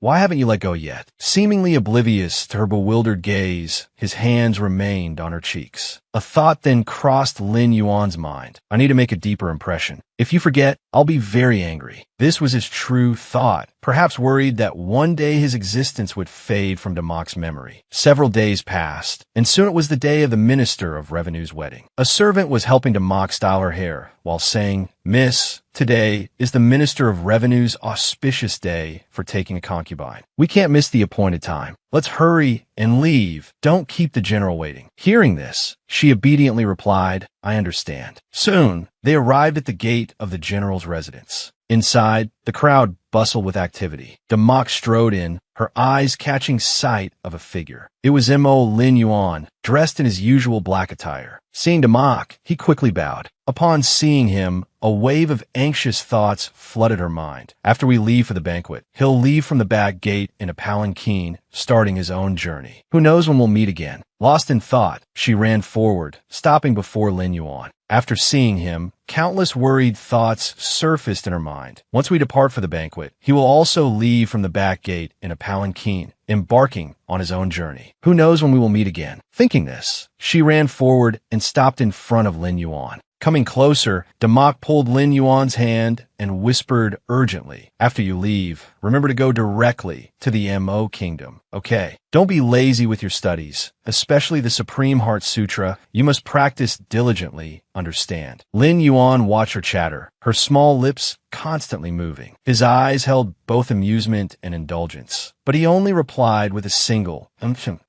Why haven't you let go yet? Seemingly oblivious to her bewildered gaze, his hands remained on her cheeks. A thought then crossed Lin Yuan's mind. I need to make a deeper impression. If you forget, I'll be very angry. This was his true thought, perhaps worried that one day his existence would fade from Damak's memory. Several days passed, and soon it was the day of the Minister of Revenue's wedding. A servant was helping Damak style her hair, while saying, Miss, today is the Minister of Revenue's auspicious day for taking a concubine. We can't miss the appointed time. Let's hurry and leave. Don't keep the general waiting. Hearing this, she obediently replied, I understand. Soon, they arrived at the gate of the general's residence. Inside, the crowd bustled with activity. Damak strode in, her eyes catching sight of a figure. It was M.O. Lin Yuan, dressed in his usual black attire. Seeing Damak, he quickly bowed. Upon seeing him, a wave of anxious thoughts flooded her mind. After we leave for the banquet, he'll leave from the back gate in a palanquin, starting his own journey. Who knows when we'll meet again? Lost in thought, she ran forward, stopping before Lin Yuan. After seeing him, countless worried thoughts surfaced in her mind. Once we depart for the banquet, he will also leave from the back gate in a palanquin, embarking on his own journey. Who knows when we will meet again? Thinking this, she ran forward and stopped in front of Lin Yuan. Coming closer, Damak pulled Lin Yuan's hand and whispered urgently, after you leave, remember to go directly to the M.O. Kingdom. Okay, don't be lazy with your studies, especially the Supreme Heart Sutra. You must practice diligently, understand. Lin Yuan watched her chatter, her small lips constantly moving. His eyes held both amusement and indulgence, but he only replied with a single,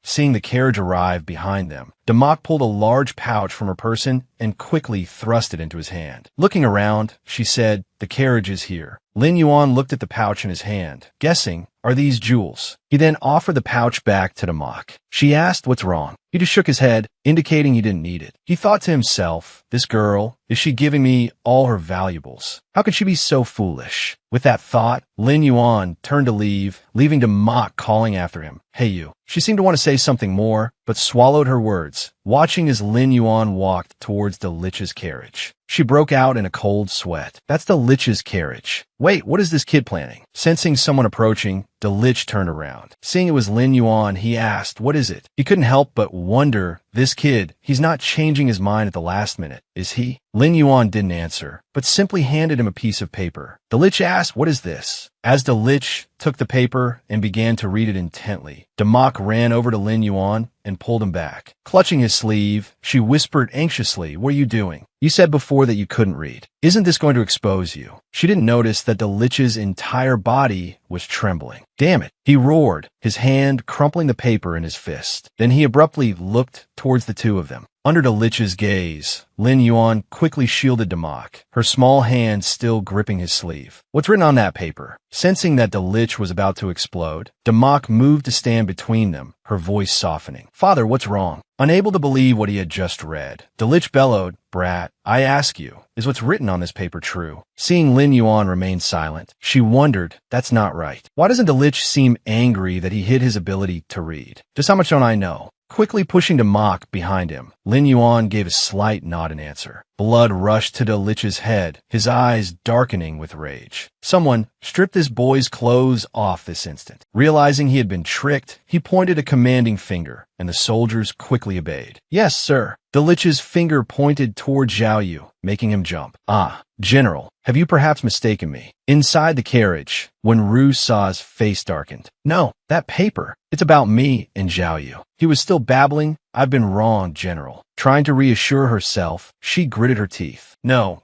Seeing the carriage arrive behind them, Damak pulled a large pouch from her person and quickly thrust it into his hand. Looking around, she said, the carriage is here. Lin Yuan looked at the pouch in his hand, guessing, are these jewels? He then offered the pouch back to Damak. She asked what's wrong. He just shook his head, indicating he didn't need it. He thought to himself, this girl, is she giving me all her valuables? How could she be so foolish? With that thought, Lin Yuan turned to leave, leaving Damak calling after him. Hey you. She seemed to want to say something more, but swallowed her words, watching as Lin Yuan walked towards the Lich's carriage. She broke out in a cold sweat. That's the Lich's carriage. Wait, what is this kid planning? Sensing someone approaching, the Lich turned around. Seeing it was Lin Yuan, he asked, what is it? He couldn't help but wonder, this kid, he's not changing his mind at the last minute, is he? Lin Yuan didn't answer, but simply handed him a piece of paper. The Lich asked, what is this? As the Lich took the paper and began to read it intently, Damak ran over to Lin Yuan and pulled him back. Clutching his sleeve, she whispered anxiously, what are you doing? You said before that you couldn't read. Isn't this going to expose you? She didn't notice that the Lich's entire body was trembling. Damn it, he roared, his hand crumpling the paper in his fist. Then he abruptly looked towards the two of them. Under Delich's gaze, Lin Yuan quickly shielded Demak, her small hand still gripping his sleeve. What's written on that paper? Sensing that Delich was about to explode, Demak moved to stand between them, her voice softening. Father, what's wrong? Unable to believe what he had just read, Delich bellowed, Brat, I ask you, is what's written on this paper true? Seeing Lin Yuan remain silent, she wondered, that's not right. Why doesn't Delich seem angry that he hid his ability to read? Just how much don't I know? Quickly pushing Demak behind him, Lin Yuan gave a slight nod in answer. Blood rushed to Delich's head, his eyes darkening with rage. Someone stripped this boy's clothes off this instant. Realizing he had been tricked, he pointed a commanding finger, and the soldiers quickly obeyed. Yes, sir. Delich's finger pointed toward Zhao Yu, making him jump. Ah, General, have you perhaps mistaken me? Inside the carriage, when Ru saw his face darkened. No, that paper. It's about me and Zhao Yu. He was still babbling. I've been wrong, General. Trying to reassure herself, she gritted her teeth. No.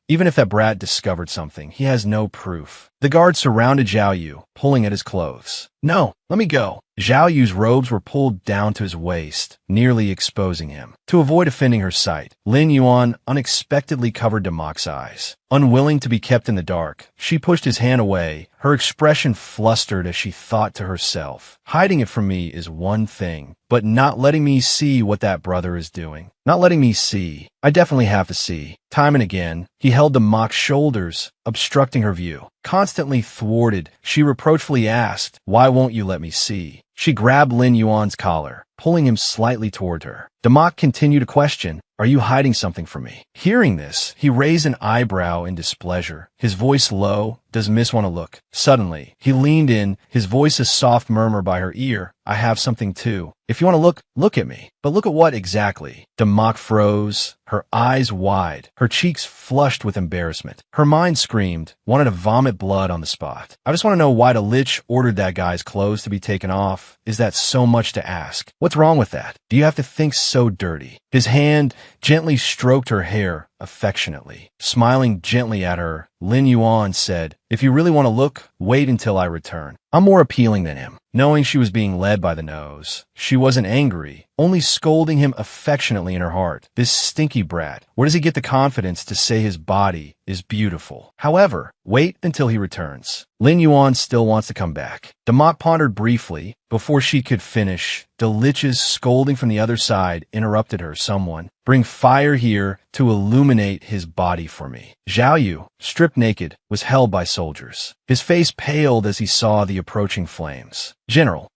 Even if that brat discovered something, he has no proof. The guard surrounded Zhao Yu, pulling at his clothes. No, let me go. Zhao Yu's robes were pulled down to his waist, nearly exposing him. To avoid offending her sight, Lin Yuan unexpectedly covered Demak's eyes. Unwilling to be kept in the dark, she pushed his hand away, her expression flustered as she thought to herself, hiding it from me is one thing, but not letting me see what that brother is doing. Not letting me see. I definitely have to see. Time and again, he held Demak's shoulders, obstructing her view. Constantly thwarted, she reproachfully asked, why won't you let me see? She grabbed Lin Yuan's collar, pulling him slightly toward her. Demak continued to question, are you hiding something from me? Hearing this, he raised an eyebrow in displeasure, his voice low. Does Miss want to look? Suddenly, he leaned in, his voice a soft murmur by her ear. I have something too. If you want to look, look at me. But look at what exactly? Demak froze, her eyes wide, her cheeks flushed with embarrassment. Her mind screamed, wanted to vomit blood on the spot. I just want to know why Delich ordered that guy's clothes to be taken off. Is that so much to ask? What's wrong with that? Do you have to think so dirty? His hand gently stroked her hair affectionately. Smiling gently at her, Lin Yuan said, if you really want to look, wait until I return. I'm more appealing than him. Knowing she was being led by the nose, she wasn't angry, only scolding him affectionately in her heart. This stinky brat, where does he get the confidence to say his body is beautiful? However, wait until he returns. Lin Yuan still wants to come back. Demak pondered briefly. Before she could finish, Delich's scolding from the other side interrupted her. Someone, bring fire here to illuminate his body for me. Zhao Yu, stripped naked, was held by soldiers. His face paled as he saw the approaching flames. General,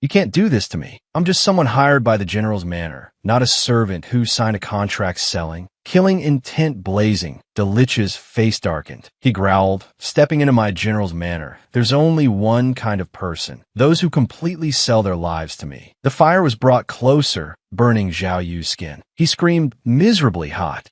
you can't do this to me. I'm just someone hired by the general's manor, not a servant who signed a contract selling. Killing intent blazing, Delich's face darkened. He growled, stepping into my general's manor. There's only one kind of person, those who completely sell their lives to me. The fire was brought closer, burning Zhao Yu's skin. He screamed, miserably hot.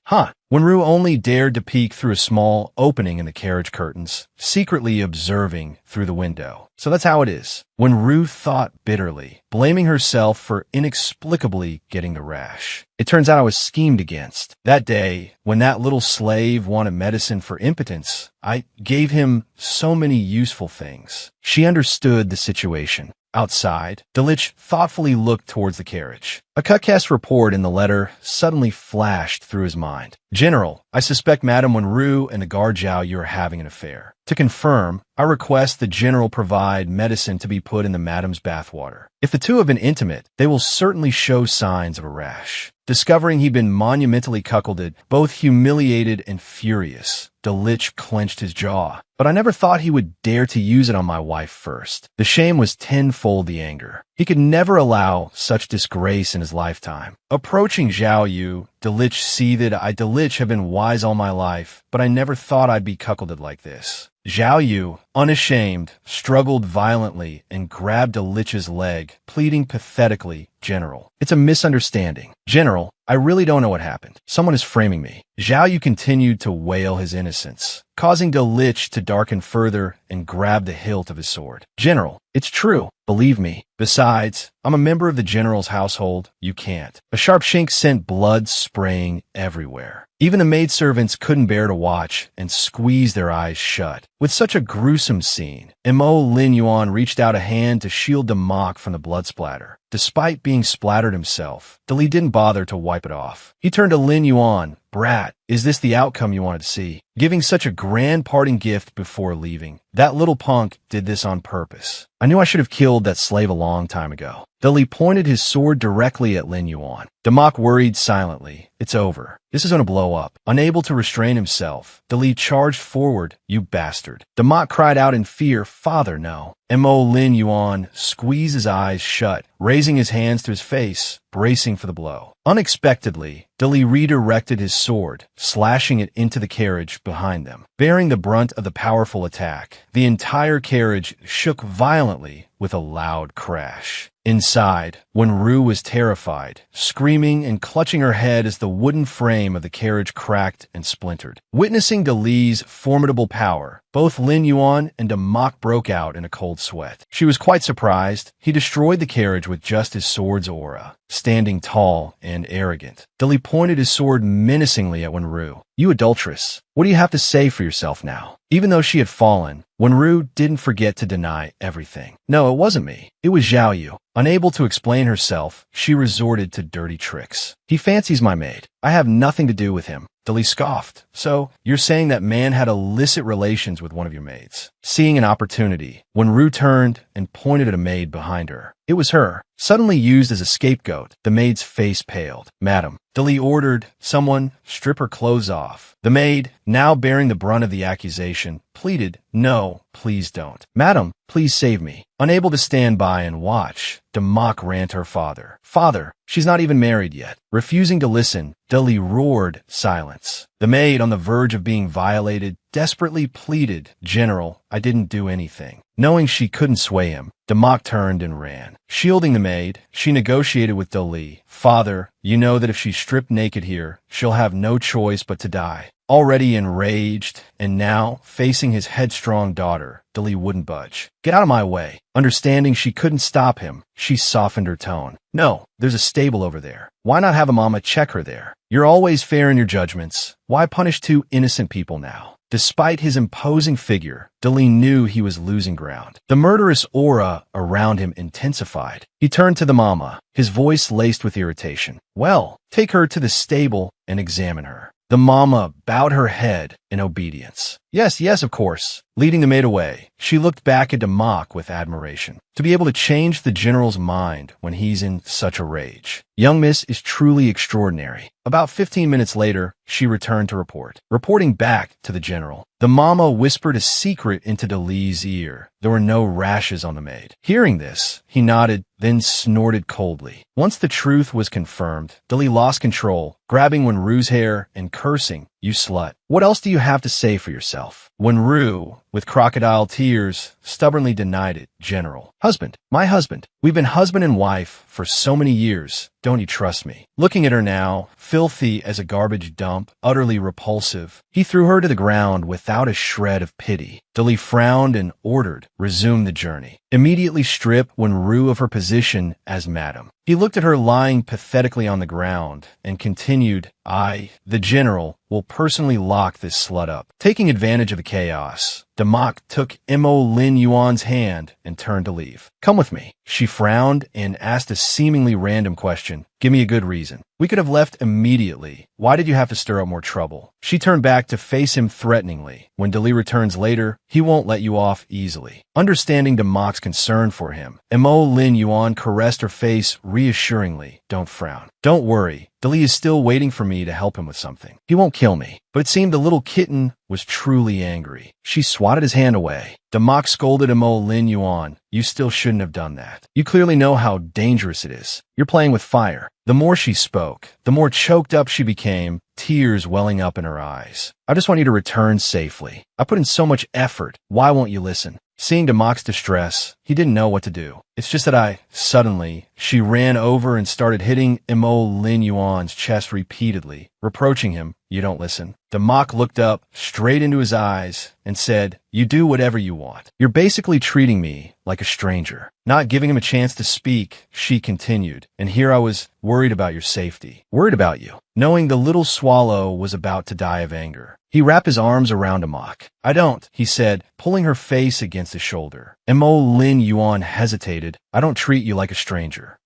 When Ru only dared to peek through a small opening in the carriage curtains, secretly observing through the window. So that's how it is. When Ru thought bitterly, blaming herself for inexplicably getting the rash. It turns out I was schemed against. That day, when that little slave wanted medicine for impotence, I gave him so many useful things. She understood the situation. Outside, Delich thoughtfully looked towards the carriage. A cutcast report in the letter suddenly flashed through his mind. General, I suspect Madame Wenru and the guard Zhao Yu are having an affair. To confirm, I request the general provide medicine to be put in the madam's bathwater. If the two have been intimate, they will certainly show signs of a rash. Discovering he'd been monumentally cuckolded, both humiliated and furious, Delich clenched his jaw. But I never thought he would dare to use it on my wife first. The shame was tenfold the anger. He could never allow such disgrace in his lifetime. Approaching Zhao Yu, Delich seethed. Delich have been wise all my life, but I never thought I'd be cuckolded like this. Zhao Yu, unashamed, struggled violently and grabbed Delich's leg, pleading pathetically, General, it's a misunderstanding. General, I really don't know what happened. Someone is framing me. Zhao Yu continued to wail his innocence, causing Delich to darken further and grab the hilt of his sword. General, it's true. believe me. Besides, I'm a member of the general's household. You can't. A sharp shink sent blood spraying everywhere. Even the maidservants couldn't bear to watch and squeezed their eyes shut. With such a gruesome scene, Mo Lin Yuan reached out a hand to shield the mock from the blood splatter. Despite being splattered himself, Dali didn't bother to wipe it off. He turned to Lin Yuan. Brat, is this the outcome you wanted to see? Giving such a grand parting gift before leaving. That little punk did this on purpose. I knew I should have killed that slave a long time ago. Dali pointed his sword directly at Lin Yuan. Damak worried silently. It's over. This is going to blow up. Unable to restrain himself, Dali charged forward. You bastard. Damak cried out in fear. Father, no. Mo Lin Yuan squeezed his eyes shut, raising his hands to his face, bracing for the blow. Unexpectedly, Dali redirected his sword, slashing it into the carriage behind them. Bearing the brunt of the powerful attack, the entire carriage shook violently with a loud crash. Inside, Wenru was terrified, screaming and clutching her head as the wooden frame of the carriage cracked and splintered. Witnessing Dali's formidable power, both Lin Yuan and Damak broke out in a cold sweat. She was quite surprised. He destroyed the carriage with just his sword's aura, standing tall and arrogant. Dali pointed his sword menacingly at Wenru. You adulteress, what do you have to say for yourself now? Even though she had fallen, Wenru didn't forget to deny everything. No, it wasn't me. It was Zhao Yu. Unable to explain herself, she resorted to dirty tricks. He fancies my maid. I have nothing to do with him. Dali scoffed. So, you're saying that man had illicit relations with one of your maids? Seeing an opportunity, Wenru turned and pointed at a maid behind her. It was her. Suddenly used as a scapegoat, the maid's face paled. Madam, Dali ordered someone strip her clothes off. The maid, now bearing the brunt of the accusation, pleaded, no, please don't. Madam, please save me. Unable to stand by and watch, Damak ran to her father. Father, she's not even married yet. Refusing to listen, Dali roared silence. The maid, on the verge of being violated, desperately pleaded, General, I didn't do anything. Knowing she couldn't sway him, Damak turned and ran. Shielding the maid, she negotiated with Dali. Father, you know that if she's stripped naked here, she'll have no choice but to die. Already enraged, and now facing his headstrong daughter, Dali wouldn't budge. Get out of my way. Understanding she couldn't stop him, she softened her tone. No, there's a stable over there. Why not have a mama check her there? You're always fair in your judgments. Why punish two innocent people now? Despite his imposing figure, Dali knew he was losing ground. The murderous aura around him intensified. He turned to the mama, his voice laced with irritation. Well, take her to the stable and examine her. The mama bowed her head in obedience. Yes, yes, of course. Leading the maid away, she looked back at Damak with admiration. To be able to change the general's mind when he's in such a rage. Young miss is truly extraordinary. About 15 minutes later, she returned to report. Reporting back to the general, the mama whispered a secret into Dali's ear. There were no rashes on the maid. Hearing this, he nodded, then snorted coldly. Once the truth was confirmed, Dali lost control, grabbing Wenru's hair and cursing, You slut. What else do you have to say for yourself? Wenru, with crocodile tears, stubbornly denied it. General. Husband. My husband. We've been husband and wife for so many years. Don't you trust me? Looking at her now, filthy as a garbage dump, utterly repulsive, he threw her to the ground without a shred of pity. Dali frowned and ordered, resume the journey. Immediately strip Wenru of her position as madam. He looked at her lying pathetically on the ground and continued, I, the general, will personally lock this slut up. Taking advantage of the chaos, Damak took Mo Lin Yuan's hand and turned to leave. Come with me. She frowned and asked a seemingly random question. Give me a good reason. We could have left immediately. Why did you have to stir up more trouble? She turned back to face him threateningly. When Dali returns later, he won't let you off easily. Understanding Damak's concern for him, Mo Lin Yuan caressed her face reassuringly. Don't frown. Don't worry. Dali is still waiting for me to help him with something. He won't kill me. But it seemed the little kitten was truly angry. She swatted his hand away. Damak scolded Mo Lin Yuan. You still shouldn't have done that. You clearly know how dangerous it is. You're playing with fire. The more she spoke, the more choked up she became, tears welling up in her eyes. I just want you to return safely. I put in so much effort. Why won't you listen? Seeing Damak's distress, he didn't know what to do. It's just that suddenly, she ran over and started hitting Mo Lin Yuan's chest repeatedly, reproaching him. You don't listen. Damak looked up straight into his eyes and said, you do whatever you want. You're basically treating me like a stranger. Not giving him a chance to speak, she continued, and here I was worried about your safety. Worried about you. Knowing the little swallow was about to die of anger. He wrapped his arms around Damak. I don't, he said, pulling her face against his shoulder. Mo Lin Yuan hesitated. I don't treat you like a stranger.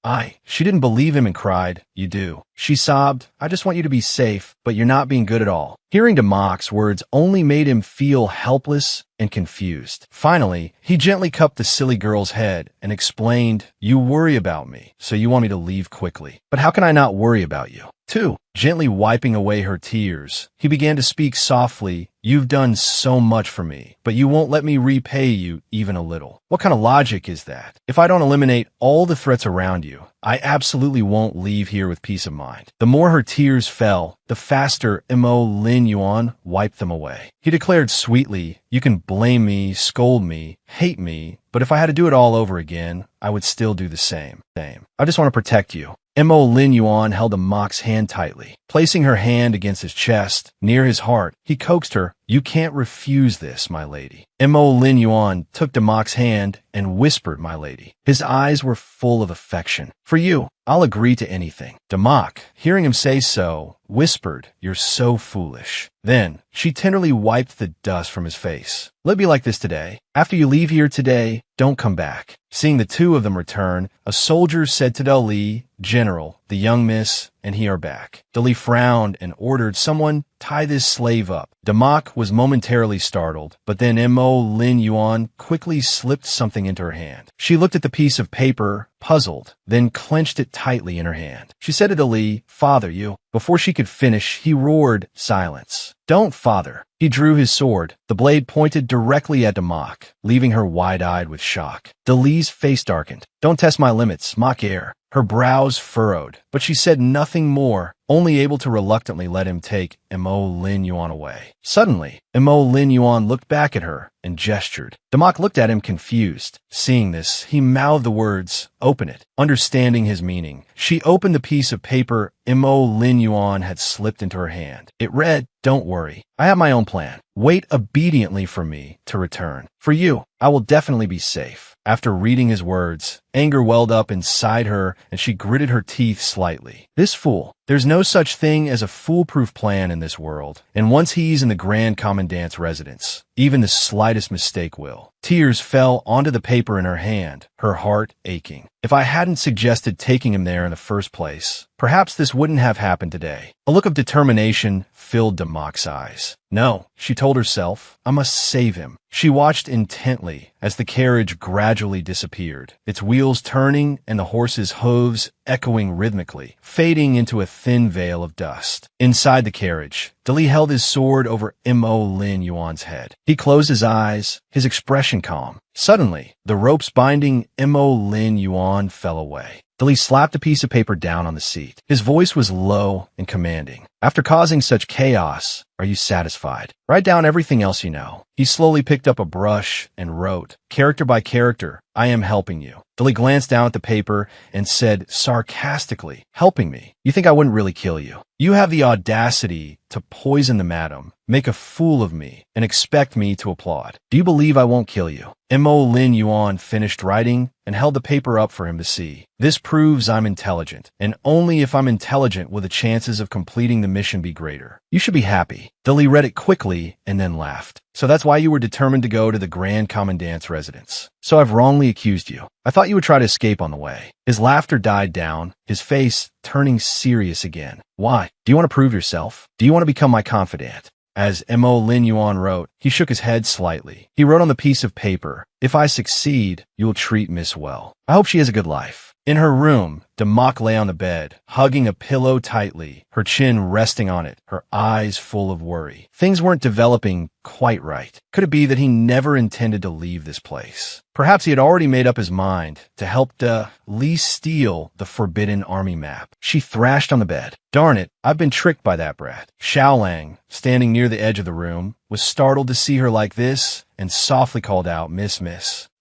She didn't believe him and cried, you do. She sobbed, I just want you to be safe, but you're not being good at all. Hearing Damak's words only made him feel helpless and confused. Finally, he gently cupped the silly girl's head and explained, you worry about me, so you want me to leave quickly. But how can I not worry about you? 2. Gently wiping away her tears, he began to speak softly, you've done so much for me, but you won't let me repay you even a little. What kind of logic is that? If I don't eliminate all the threats around you, I absolutely won't leave here with peace of mind. The more her tears fell, the faster Mo Lin Yuan wiped them away. He declared sweetly, you can blame me, scold me, hate me, but if I had to do it all over again, I would still do the same. I just want to protect you. Mo Lin Yuan held Damak's hand tightly. Placing her hand against his chest, near his heart, he coaxed her, you can't refuse this, my lady. Mo Lin Yuan took Damak's hand and whispered, my lady. His eyes were full of affection. For you, I'll agree to anything. Damak, hearing him say so, whispered, you're so foolish. Then, she tenderly wiped the dust from his face. Let it be like this today. After you leave here today, don't come back. Seeing the two of them return, a soldier said to Dali, General, the young miss and he are back. Dali frowned and ordered someone tie this slave up. Damak was momentarily startled, but then Mo Lin Yuan quickly slipped something into her hand. She looked at the piece of paper, puzzled, then clenched it tightly in her hand. She said to Dali, Father, you. Before she could finish, he roared, silence. Don't, father. He drew his sword. The blade pointed directly at Damak, leaving her wide-eyed with shock. Dali's face darkened. Don't test my limits, mock air. Her brows furrowed, but she said nothing more, only able to reluctantly let him take Mo Lin Yuan away. Suddenly, Mo Lin Yuan looked back at her and gestured. Damak looked at him confused. Seeing this, he mouthed the words, open it. Understanding his meaning, she opened the piece of paper Mo Lin Yuan had slipped into her hand. It read, don't worry, I have my own plan. Wait obediently for me to return. For you, I will definitely be safe. After reading his words, anger welled up inside her and she gritted her teeth slightly. This fool. There's no such thing as a foolproof plan in this world, and once he's in the Grand Commandant's residence, even the slightest mistake will. Tears fell onto the paper in her hand, her heart aching. If I hadn't suggested taking him there in the first place, perhaps this wouldn't have happened today. A look of determination filled Damak's eyes. No, she told herself, I must save him. She watched intently as the carriage gradually disappeared, its wheels turning and the horse's hooves echoing rhythmically, fading into a thin veil of dust. Inside the carriage, Dali held his sword over Mo Lin Yuan's head. He closed his eyes, his expression calm. Suddenly, the ropes binding Mo Lin Yuan fell away. Dali slapped a piece of paper down on the seat. His voice was low and commanding. After causing such chaos, are you satisfied? Write down everything else you know. He slowly picked up a brush and wrote, character by character, I am helping you. Dali glanced down at the paper and said sarcastically, helping me? You think I wouldn't really kill you? You have the audacity to poison the madam, make a fool of me, and expect me to applaud. Do you believe I won't kill you? Mo Lin Yuan finished writing and held the paper up for him to see. This proves I'm intelligent, and only if I'm intelligent will the chances of completing the mission be greater. You should be happy. Dali read it quickly and then laughed. So that's why you were determined to go to the Grand Commandant's residence. So I've wrongly accused you. I thought you would try to escape on the way. His laughter died down, his face turning serious again. Why? Do you want to prove yourself? Do you want to become my confidant? As Mo Lin Yuan wrote, he shook his head slightly. He wrote on the piece of paper, if I succeed, you'll treat Miss well. I hope she has a good life. In her room, Damak lay on the bed, hugging a pillow tightly, her chin resting on it, her eyes full of worry. Things weren't developing quite right. Could it be that he never intended to leave this place? Perhaps he had already made up his mind to help Li steal the forbidden army map. She thrashed on the bed. Darn it, I've been tricked by that brat. Xiaolang, standing near the edge of the room, was startled to see her like this and softly called out, Miss.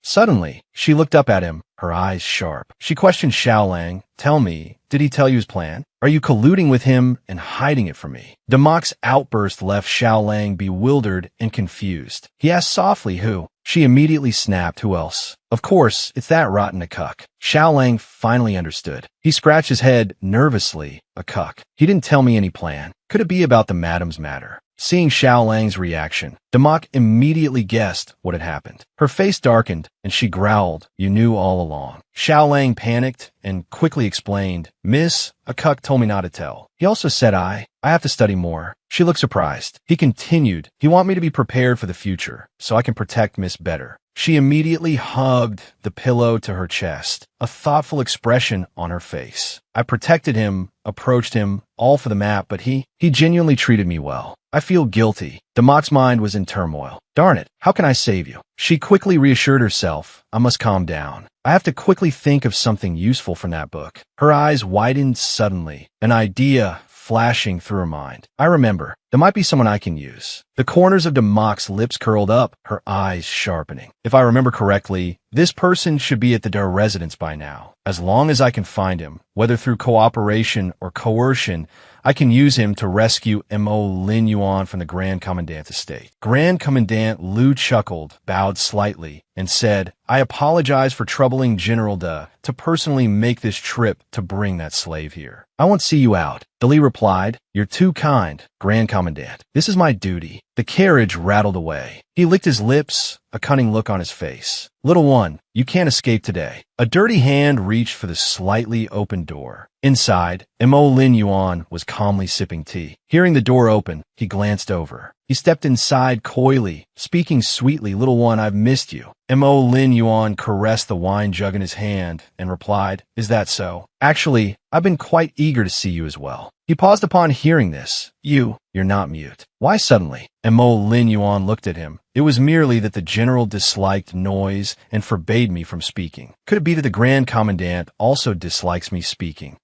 Suddenly, she looked up at him, her eyes sharp. She questioned Xiaolang. Tell me, did he tell you his plan? Are you colluding with him and hiding it from me? Demok's outburst left Xiaolang bewildered and confused. He asked softly who. She immediately snapped, who else? Of course, it's that rotten a cuck. Xiaolang finally understood. He scratched his head nervously. A cuck. He didn't tell me any plan. Could it be about the madam's matter? Seeing Xiaolang's reaction, Demok immediately guessed what had happened. Her face darkened, and she growled, "You knew all along." Xiaolang panicked and quickly explained, "Miss, a cuck told me not to tell. He also said I have to study more." She looked surprised. He continued, "He want me to be prepared for the future, so I can protect Miss better." She immediately hugged the pillow to her chest, a thoughtful expression on her face. "I protected him, approached him, all for the map, but he genuinely treated me well. I feel guilty." Demok's mind was in turmoil. "Darn it, how can I save you?" She quickly reassured herself, "I must calm down. I have to quickly think of something useful from that book." Her eyes widened suddenly, an idea flashing through her mind. "I remember. There might be someone I can use." The corners of Demok's lips curled up, her eyes sharpening. "If I remember correctly, this person should be at the Dar residence by now. As long as I can find him, whether through cooperation or coercion, I can use him to rescue Mo Lin Yuan from the Grand Commandant's estate." Grand Commandant Lu chuckled, bowed slightly, and said, "I apologize for troubling General De to personally make this trip to bring that slave here. I won't see you out." Dali replied, "You're too kind, Grand Commandant. This is my duty." The carriage rattled away. He licked his lips, a cunning look on his face. "Little one, you can't escape today." A dirty hand reached for the slightly open door. Inside, Mo Lin Yuan was calmly sipping tea. Hearing the door open, he glanced over. He stepped inside coyly, speaking sweetly, "Little one, I've missed you." Mo Lin Yuan caressed the wine jug in his hand and replied, "Is that so? Actually, I've been quite eager to see you as well." He paused upon hearing this. You're not mute. Why suddenly?" Mo Lin Yuan looked at him. "It was merely that the general disliked noise and forbade me from speaking. Could it be that the Grand Commandant also dislikes me speaking?"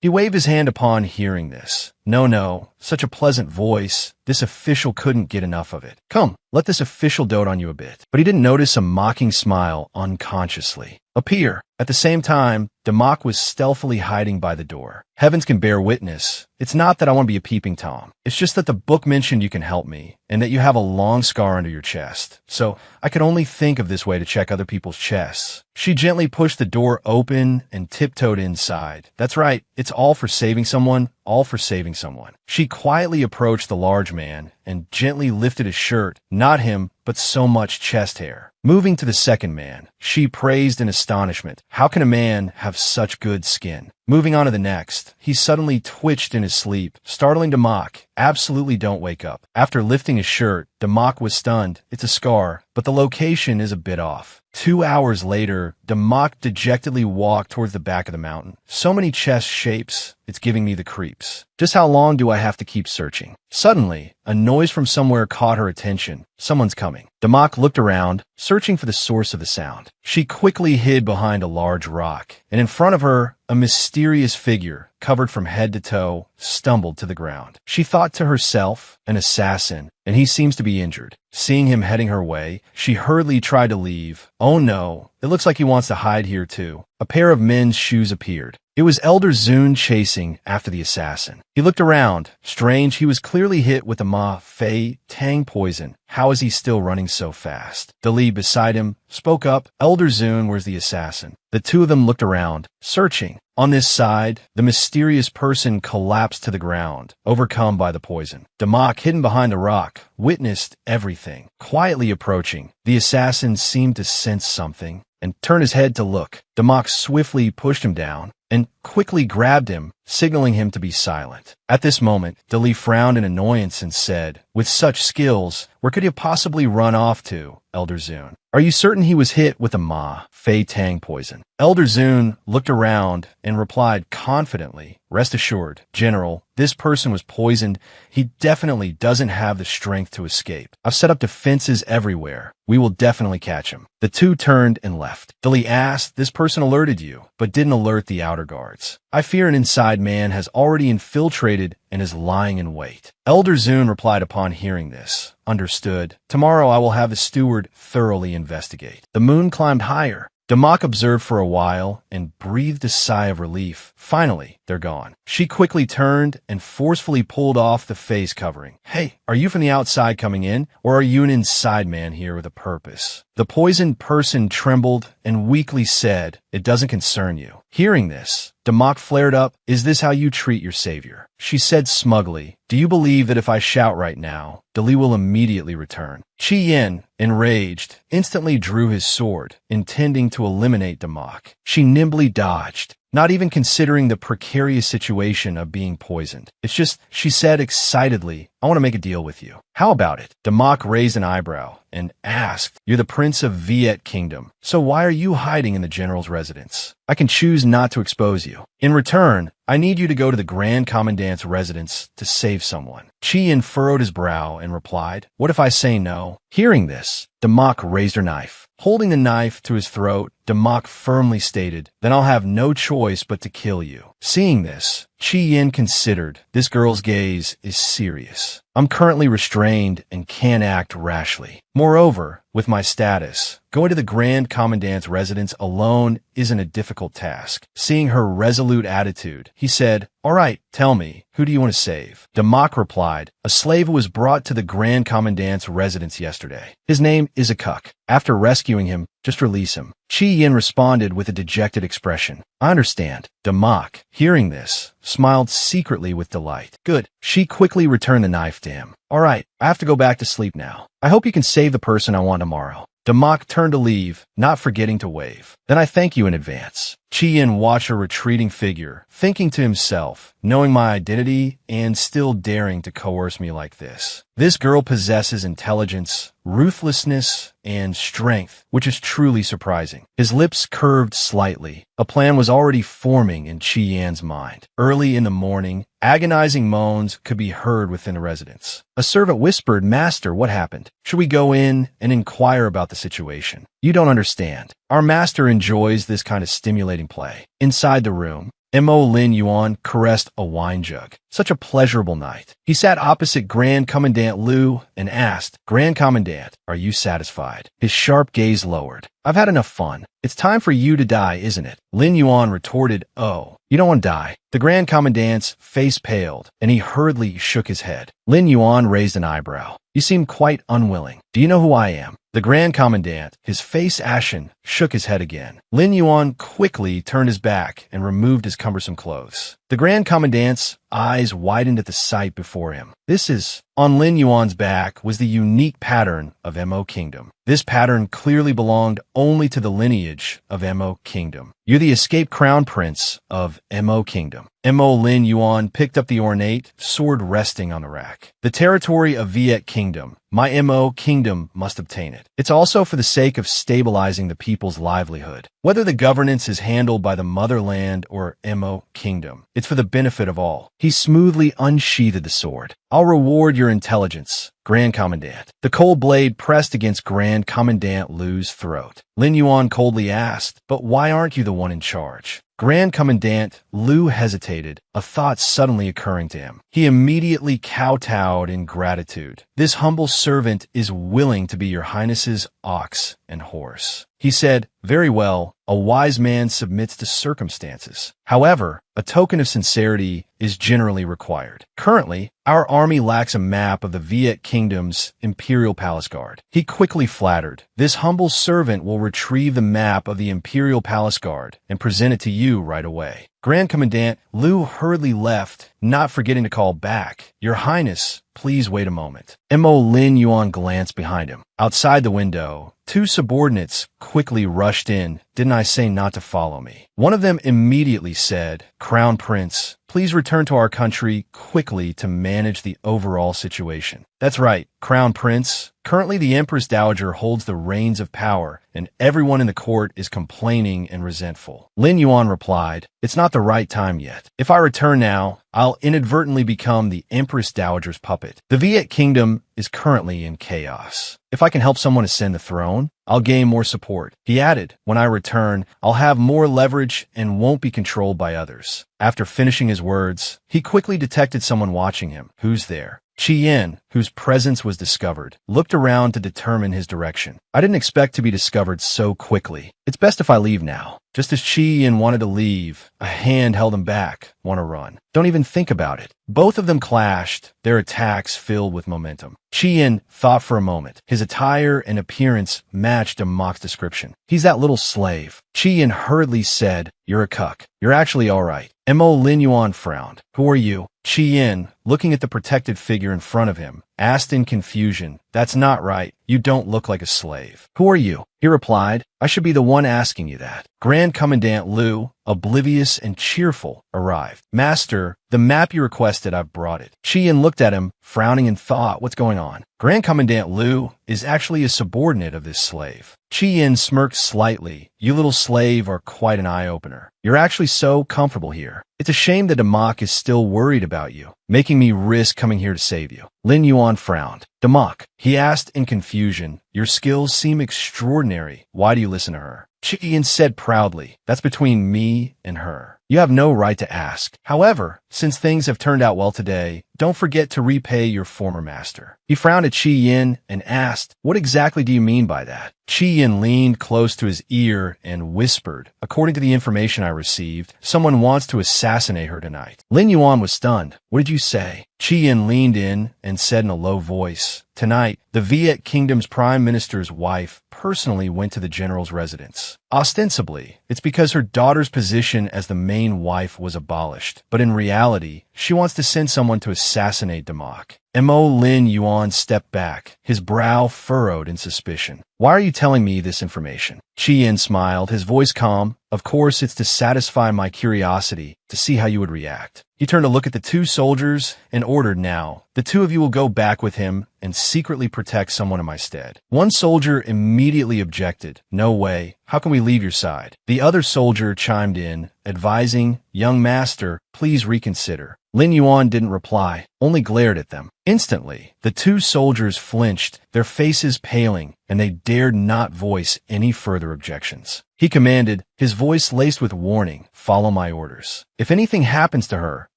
He waved his hand upon hearing this. No, such a pleasant voice. This official couldn't get enough of it. "Come, let this official dote on you a bit." But he didn't notice a mocking smile unconsciously appear. At the same time, Demok was stealthily hiding by the door. "Heavens can bear witness. It's not that I want to be a peeping Tom. It's just that the book mentioned you can help me, and that you have a long scar under your chest. So I could only think of this way to check other people's chests." She gently pushed the door open and tiptoed inside. "That's right. It's all for saving someone, all for saving someone." She quietly approached the large man and gently lifted his shirt, not him, but so much chest hair. Moving to the second man, she praised in astonishment. "How can a man have such good skin?" Moving on to the next, he suddenly twitched in his sleep, startling Demok. "Absolutely don't wake up." After lifting his shirt, Demok was stunned. "It's a scar, but the location is a bit off." 2 hours later, Demok dejectedly walked towards the back of the mountain. "So many chest shapes, it's giving me the creeps. Just how long do I have to keep searching?" Suddenly, a noise from somewhere caught her attention. Someone's coming. Demok looked around, searching for the source of the sound. She quickly hid behind a large rock, and in front of her, a mysterious figure, covered from head to toe, stumbled to the ground. She thought to herself, "An assassin, and he seems to be injured." Seeing him heading her way, she hurriedly tried to leave. "Oh no, it looks like he wants to hide here too." A pair of men's shoes appeared. It was Elder Zun chasing after the assassin. He looked around. Strange, he was clearly hit with the Ma-Fei Tang poison. How is he still running so fast? Dali beside him spoke up. "Elder Zun, where's the assassin?" The two of them looked around, searching. On this side, the mysterious person collapsed to the ground, overcome by the poison. Demok, hidden behind the rock, witnessed everything. Quietly approaching, the assassin seemed to sense something and turned his head to look. Demok swiftly pushed him down and quickly grabbed him, signaling him to be silent. At this moment, Dali frowned in annoyance and said, "With such skills, where could he possibly run off to, Elder Zun? Are you certain he was hit with the Ma-Fei Tang poison?" Elder Zun looked around and replied confidently, "Rest assured, General, this person was poisoned. He definitely doesn't have the strength to escape. I've set up defenses everywhere. We will definitely catch him." The two turned and left. Dali asked, "This person alerted you, but didn't alert the outer guards?" "I fear an inside man has already infiltrated and is lying in wait." Elder Zun replied upon hearing this, "Understood. Tomorrow I will have the steward thoroughly investigate." The moon climbed higher. Damak observed for a while and breathed a sigh of relief. Finally, they're gone. She quickly turned and forcefully pulled off the face covering. Hey, are you from the outside coming in, or are you an inside man here with a purpose? The poisoned person trembled and weakly said, "It doesn't concern you." Hearing this, Damak flared up. "Is this how you treat your savior?" She said smugly, "Do you believe that if I shout right now, Dali will immediately return?" Chi Yin, enraged, instantly drew his sword, intending to eliminate Damak. She nimbly dodged, not even considering the precarious situation of being poisoned. "It's just," she said excitedly, "I want to make a deal with you." "How about it?" Damak raised an eyebrow and asked, "You're the Prince of Viet Kingdom, so why are you hiding in the general's residence? I can choose not to expose you. In return, I need you to go to the Grand Commandant's residence to save someone." Chi Yin furrowed his brow and replied, "What if I say no?" Hearing this, Damak raised her knife. Holding the knife to his throat, Damak firmly stated, "Then I'll have no choice but to kill you." Seeing this, Chi Yin considered, "This girl's gaze is serious. I'm currently restrained and can't act rashly. Moreover, with my status, going to the Grand Commandant's residence alone isn't a difficult task." Seeing her resolute attitude, he said, "All right, tell me, who do you want to save?" Damak replied, "A slave was brought to the Grand Commandant's residence yesterday. His name is Akuk. After rescuing him, just release him." Chi Yin responded with a dejected expression. "I understand." Damak, hearing this, smiled secretly with delight. "Good." She quickly returned the knife to him. "All right, I have to go back to sleep now. I hope you can save the person I want tomorrow." Damak turned to leave, not forgetting to wave. "Then I thank you in advance." Chi Yin watched her retreating figure, thinking to himself, knowing my identity and still daring to coerce me like this. This girl possesses intelligence, ruthlessness, and strength, which is truly surprising. His lips curved slightly. A plan was already forming in Chi Yan's mind. Early in the morning, agonizing moans could be heard within the residence. A servant whispered, "Master, what happened? Should we go in and inquire about the situation?" "You don't understand. Our master enjoys this kind of stimulating play." Inside the room, Mo Lin Yuan caressed a wine jug. Such a pleasurable night. He sat opposite Grand Commandant Liu and asked, "Grand Commandant, are you satisfied?" His sharp gaze lowered. "I've had enough fun. It's time for you to die, isn't it?" Lin Yuan retorted, "Oh, you don't want to die." The Grand Commandant's face paled, and he hurriedly shook his head. Lin Yuan raised an eyebrow. "You seem quite unwilling. Do you know who I am?" The Grand Commandant, his face ashen, shook his head again. Lin Yuan quickly turned his back and removed his cumbersome clothes. The Grand Commandant's eyes widened at the sight before him. This is... On Lin Yuan's back was the unique pattern of Mo Kingdom. This pattern clearly belonged only to the lineage of Mo Kingdom. "You're the escaped crown prince of Mo Kingdom." Mo Lin Yuan picked up the ornate sword resting on the rack. "The territory of Viet Kingdom. My Mo Kingdom must obtain it. It's also for the sake of stabilizing the people's livelihood. Whether the governance is handled by the motherland or Mo Kingdom, it's for the benefit of all." He smoothly unsheathed the sword. "I'll reward your intelligence, Grand Commandant." The cold blade pressed against Grand Commandant Liu's throat. Lin Yuan coldly asked, "But why aren't you the one in charge?" Grand Commandant Liu hesitated, a thought suddenly occurring to him. He immediately kowtowed in gratitude. "This humble servant is willing to be your highness's ox and horse." He said, "Very well, a wise man submits to circumstances. However, a token of sincerity is generally required. Currently, our army lacks a map of the Viet Kingdom's Imperial Palace Guard." He quickly flattered, "This humble servant will retrieve the map of the Imperial Palace Guard and present it to you right away." Grand Commandant Liu hurriedly left, not forgetting to call back, "Your Highness, please wait a moment." Mo Lin Yuan glanced behind him. Outside the window, two subordinates quickly rushed in. "Didn't I say not to follow me?" One of them immediately said, "Crown Prince, please return to our country quickly to manage the overall situation." "That's right, Crown Prince. Currently the Empress Dowager holds the reins of power, and everyone in the court is complaining and resentful." Lin Yuan replied, "It's not the right time yet. If I return now, I'll inadvertently become the Empress Dowager's puppet. The Viet Kingdom is currently in chaos. If I can help someone ascend the throne, I'll gain more support." He added, "When I return, I'll have more leverage and won't be controlled by others." After finishing his words, he quickly detected someone watching him. "Who's there?" Yin, whose presence was discovered, looked around to determine his direction. I didn't expect to be discovered so quickly. It's best if I leave now. Just as Yin wanted to leave, a hand held him back. Want to run? Don't even think about it. Both of them clashed, their attacks filled with momentum. Yin thought for a moment. His attire and appearance matched Damok's description. He's that little slave. Yin hurriedly said, "You're a cuck. You're actually all right." Mo Lin Yuan frowned. "Who are you?" Yin, looking at the protected figure in front of him, asked in confusion, "That's not right. You don't look like a slave." "Who are you?" He replied, "I should be the one asking you that." Grand Commandant Liu, oblivious and cheerful, arrived. "Master, the map you requested, I've brought it." Yin looked at him, frowning in thought. What's going on? Grand Commandant Liu is actually a subordinate of this slave. Yin smirked slightly. "You little slave are quite an eye-opener. You're actually so comfortable here. It's a shame that Damok is still worried about you, making me risk coming here to save you." Lin Yuan frowned. "Damok," he asked in confusion, "your skills seem extraordinary. Why do you listen to her?" Yin said proudly, "That's between me and her. You have no right to ask. However, since things have turned out well today, don't forget to repay your former master." He frowned at Yin and asked, "What exactly do you mean by that?" Yin leaned close to his ear and whispered, "According to the information I received, someone wants to assassinate her tonight." Lin Yuan was stunned. "What did you say?" Yin leaned in and said in a low voice, "Tonight, the Viet Kingdom's prime minister's wife personally went to the general's residence. Ostensibly, it's because her daughter's position as the main wife was abolished, but in reality, she wants to send someone to assassinate Damok." Mo Lin Yuan stepped back, his brow furrowed in suspicion. "Why are you telling me this information?" Yin smiled, his voice calm. "Of course, it's to satisfy my curiosity, to see how you would react." He turned to look at the two soldiers and ordered, "Now, the two of you will go back with him and secretly protect someone in my stead." One soldier immediately objected. "No way. How can we leave your side?" The other soldier chimed in, advising, "Young master, please reconsider." Lin Yuan didn't reply, only glared at them. Instantly, the two soldiers flinched, their faces paling, and they dared not voice any further objections. He commanded, his voice laced with warning, "Follow my orders. If anything happens to her,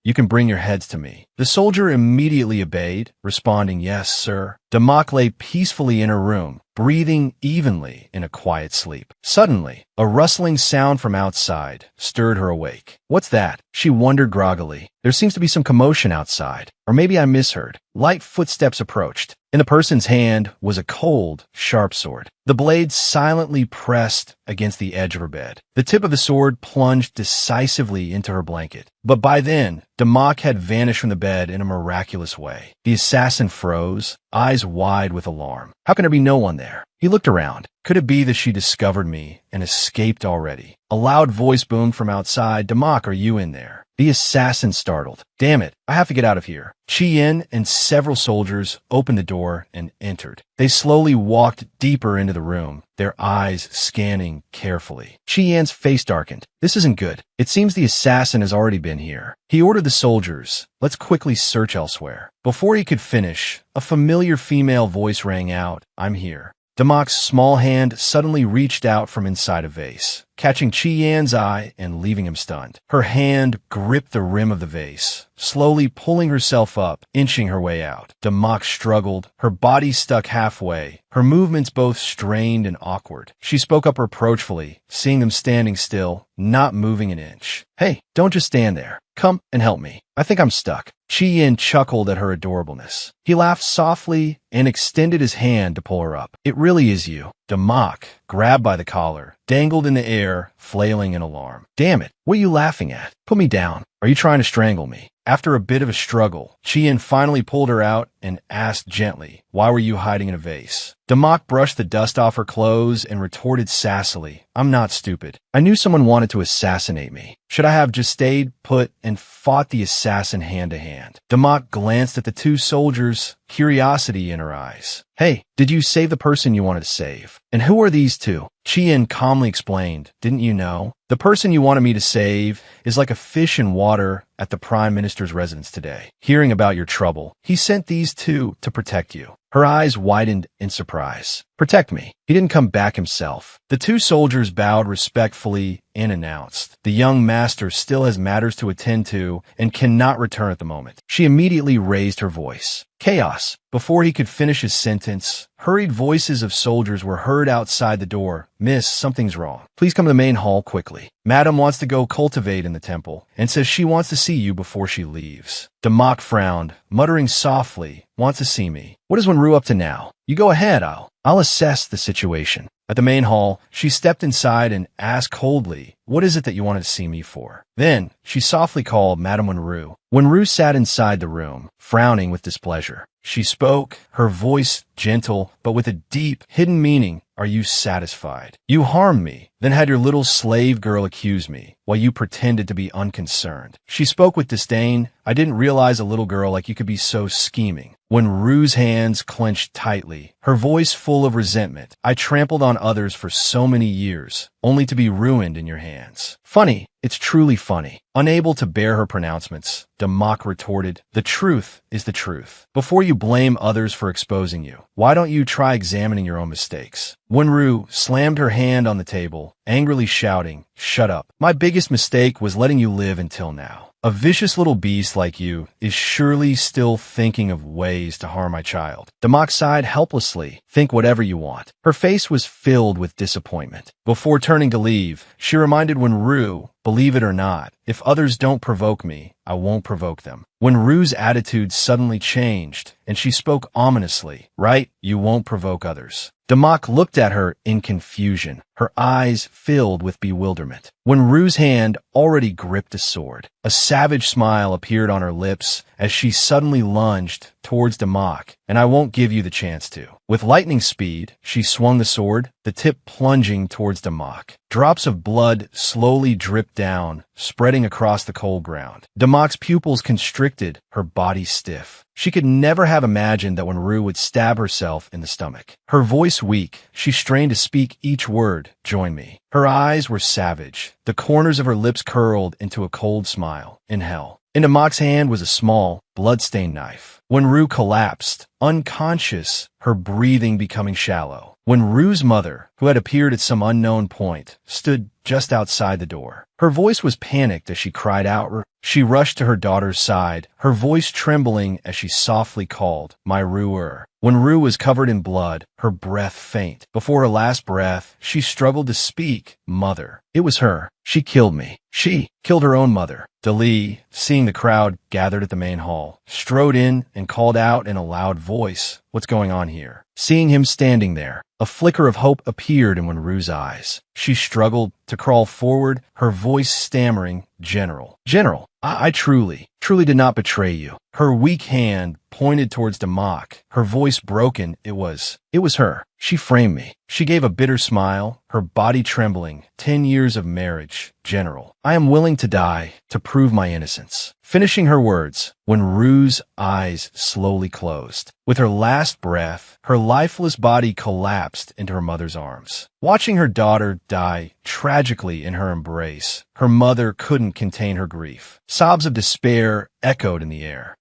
you can bring your heads to me." The soldier immediately obeyed, responding, "Yes, sir." Damok lay peacefully in her room, breathing evenly in a quiet sleep. Suddenly, a rustling sound from outside stirred her awake. "What's that?" She wondered groggily. "There seems to be some commotion outside. Or maybe I misheard." Light footsteps approached. In the person's hand was a cold, sharp sword. The blade silently pressed against the edge of her bed. The tip of the sword plunged decisively into her blanket. But by then, Damok had vanished from the bed in a miraculous way. The assassin froze, eyes wide with alarm. How can there be no one there? He looked around. Could it be that she discovered me and escaped already? A loud voice boomed from outside. "Damok, are you in there?" The assassin startled. "Damn it, I have to get out of here." Yin and several soldiers opened the door and entered. They slowly walked deeper into the room, their eyes scanning carefully. Yin's face darkened. This isn't good. It seems the assassin has already been here. He ordered the soldiers, "Let's quickly search elsewhere." Before he could finish, a familiar female voice rang out, "I'm here." Damok's small hand suddenly reached out from inside a vase, catching Yin's eye and leaving him stunned. Her hand gripped the rim of the vase, slowly pulling herself up, inching her way out. Damok struggled, her body stuck halfway, her movements both strained and awkward. She spoke up reproachfully, seeing them standing still, not moving an inch. "Hey, don't just stand there. Come and help me. I think I'm stuck." Yin chuckled at her adorableness. He laughed softly and extended his hand to pull her up. "It really is you." Damok, grabbed by the collar, dangled in the air, flailing in alarm. "Damn it, what are you laughing at? Put me down. Are you trying to strangle me?" After a bit of a struggle, Yin finally pulled her out and asked gently, "Why were you hiding in a vase?" Damok brushed the dust off her clothes and retorted sassily, "I'm not stupid. I knew someone wanted to assassinate me. Should I have just stayed put and fought the assassin hand to hand?" Damok glanced at the two soldiers, curiosity in her eyes. "Hey, did you save the person you wanted to save? And who are these two?" Yin calmly explained, "Didn't you know? The person you wanted me to save is like a fish in water at the Prime Minister's residence today. Hearing about your trouble, he sent these two to protect you." Her eyes widened in surprise. Protect me. He didn't come back himself. The two soldiers bowed respectfully and announced, the young master still has matters to attend to and cannot return at the moment. She immediately raised her voice. Chaos. Before he could finish his sentence, hurried voices of soldiers were heard outside the door. Miss, something's wrong. Please come to the main hall quickly. Madam wants to go cultivate in the temple and says she wants to see you before she leaves. Damak frowned, muttering softly, wants to see me. What is Wenru up to now? You go ahead, I'll assess the situation. At the main hall, she stepped inside and asked coldly, what is it that you wanted to see me for? Then, she softly called Madame Wenru. Wenru sat inside the room, frowning with displeasure. She spoke, her voice gentle, but with a deep, hidden meaning. Are you satisfied? You harmed me, then had your little slave girl accuse me, while you pretended to be unconcerned. She spoke with disdain. I didn't realize a little girl like you could be so scheming. Wenru's hands clenched tightly, her voice full of resentment. I trampled on others for so many years, only to be ruined in your hands. Funny, it's truly funny. Unable to bear her pronouncements, Damak retorted, the truth is the truth. Before you blame others for exposing you, why don't you try examining your own mistakes? Wenru slammed her hand on the table, angrily shouting, shut up. My biggest mistake was letting you live until now. A vicious little beast like you is surely still thinking of ways to harm my child. Damak sighed helplessly. Think whatever you want. Her face was filled with disappointment. Before turning to leave, she reminded Wenru, believe it or not, if others don't provoke me, I won't provoke them. Wenru's attitude suddenly changed, and she spoke ominously. Right, you won't provoke others. Damak looked at her in confusion, her eyes filled with bewilderment. Wenru's hand already gripped a sword. A savage smile appeared on her lips as she suddenly lunged towards Damak, and I won't give you the chance to. With lightning speed, she swung the sword, the tip plunging towards Damak. Drops of blood slowly dripped down, spreading across the cold ground. Damak's pupils constricted, her body stiff. She could never have imagined that Wenru would stab herself in the stomach. Her voice weak, she strained to speak each word, join me. Her eyes were savage. The corners of her lips curled into a cold smile. In hell. In Damak's hand was a small, blood-stained knife. Wenru collapsed, unconscious, her breathing becoming shallow. Wenru's mother, who had appeared at some unknown point, stood just outside the door. Her voice was panicked as she cried out. She rushed to her daughter's side, her voice trembling as she softly called, my Ruer. Wenru was covered in blood, her breath faint. Before her last breath, she struggled to speak. Mother. It was her. She killed me. She killed her own mother. Dali, seeing the crowd gathered at the main hall, strode in and called out in a loud voice, what's going on here? Seeing him standing there, a flicker of hope appeared in Wenru's eyes. She struggled to crawl forward, her voice stammering, General. General, I truly did not betray you. Her weak hand pointed towards Damak, her voice broken. It was her. She framed me. She gave a bitter smile, her body trembling. 10 years of marriage, General. I am willing to die to prove my innocence. Finishing her words, Wenru's eyes slowly closed. With her last breath, her lifeless body collapsed into her mother's arms. Watching her daughter die tragically in her embrace, her mother couldn't contain her grief. Sobs of despair echoed in the air.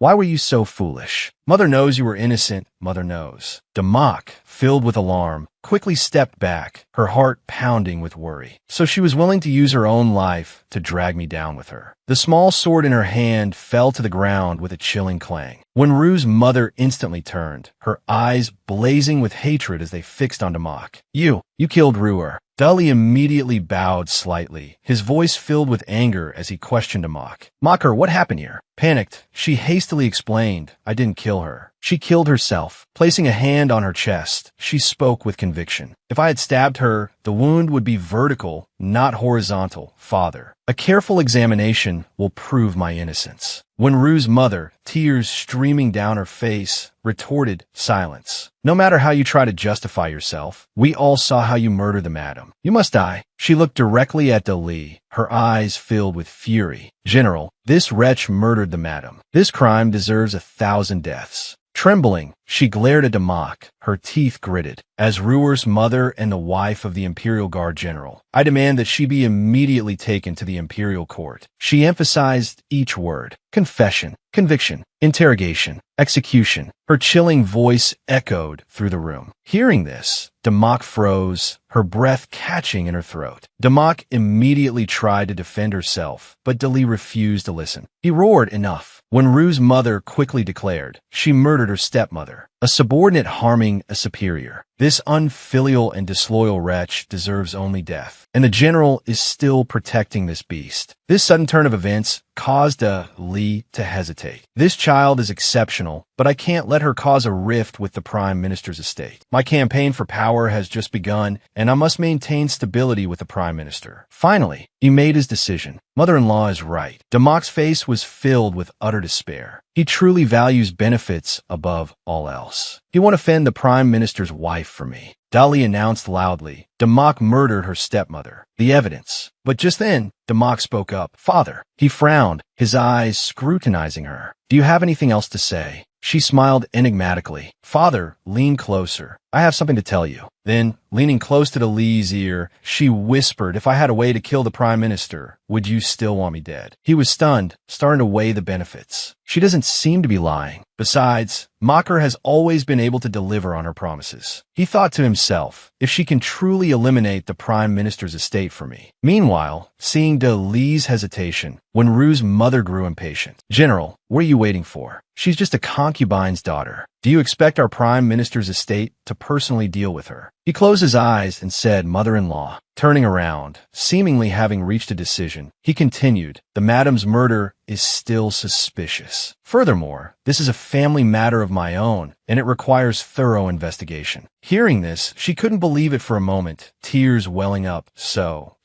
Why were you so foolish? Mother knows you were innocent. Mother knows. Damak, filled with alarm, quickly stepped back, her heart pounding with worry. So she was willing to use her own life to drag me down with her. The small sword in her hand fell to the ground with a chilling clang. Wenru's mother instantly turned, her eyes blazing with hatred as they fixed on Damak. You killed Ruer. Dali immediately bowed slightly, his voice filled with anger as he questioned Damak. Mocker, what happened here? Panicked, she hastily explained, I didn't kill her. She killed herself. Placing a hand on her chest, she spoke with conviction. If I had stabbed her, the wound would be vertical, not horizontal, father. A careful examination will prove my innocence. Wenru's mother, tears streaming down her face, retorted, silence. No matter how you try to justify yourself, we all saw how you murdered the madam. You must die. She looked directly at Dali, her eyes filled with fury. General, this wretch murdered the madam. This crime deserves 1,000 deaths. Trembling, she glared at Damak, her teeth gritted. As Ruer's mother and the wife of the Imperial Guard General, I demand that she be immediately taken to the Imperial Court. She emphasized each word. Confession. conviction, interrogation, execution. Her chilling voice echoed through the room. Hearing this, Damak froze, her breath catching in her throat. Damak immediately tried to defend herself, but Dali refused to listen. He roared enough. When Rue's mother quickly declared, she murdered her stepmother, a subordinate harming a superior. This unfilial and disloyal wretch deserves only death, and the general is still protecting this beast. This sudden turn of events caused Li to hesitate. This child is exceptional, but I can't let her cause a rift with the Prime Minister's estate. My campaign for power has just begun, and I must maintain stability with the Prime Minister. Finally, he made his decision. Mother-in-law is right. Damak's face was filled with utter despair. He truly values benefits above all else. He won't offend the Prime Minister's wife for me. Dali announced loudly, Damak murdered her stepmother. The evidence. But just then, Damak spoke up. Father. He frowned, his eyes scrutinizing her. Do you have anything else to say? She smiled enigmatically. Father, lean closer. I have something to tell you. Then, leaning close to Li's ear, she whispered, if I had a way to kill the Prime Minister, would you still want me dead? He was stunned, starting to weigh the benefits. She doesn't seem to be lying. Besides, Makar has always been able to deliver on her promises. He thought to himself, if she can truly eliminate the Prime Minister's estate for me. Meanwhile, seeing Li's hesitation, when Rue's mother grew impatient. General, what are you waiting for? She's just a concubine's daughter. Do you expect our Prime Minister's estate to personally deal with her? He closed his eyes and said, Mother-in-law. Turning around, seemingly having reached a decision, he continued, the madam's murder is still suspicious. Furthermore, this is a family matter of my own, and it requires thorough investigation. Hearing this, she couldn't believe it for a moment, tears welling up. So,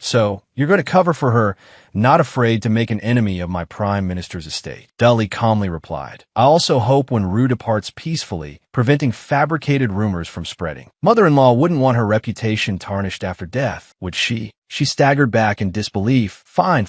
you're going to cover for her, not afraid to make an enemy of my Prime Minister's estate. Dali calmly replied, I also hope when Rue departs peacefully, preventing fabricated rumors from spreading. Mother-in-law wouldn't want her reputation tarnished after death, would she? She staggered back in disbelief. Fine.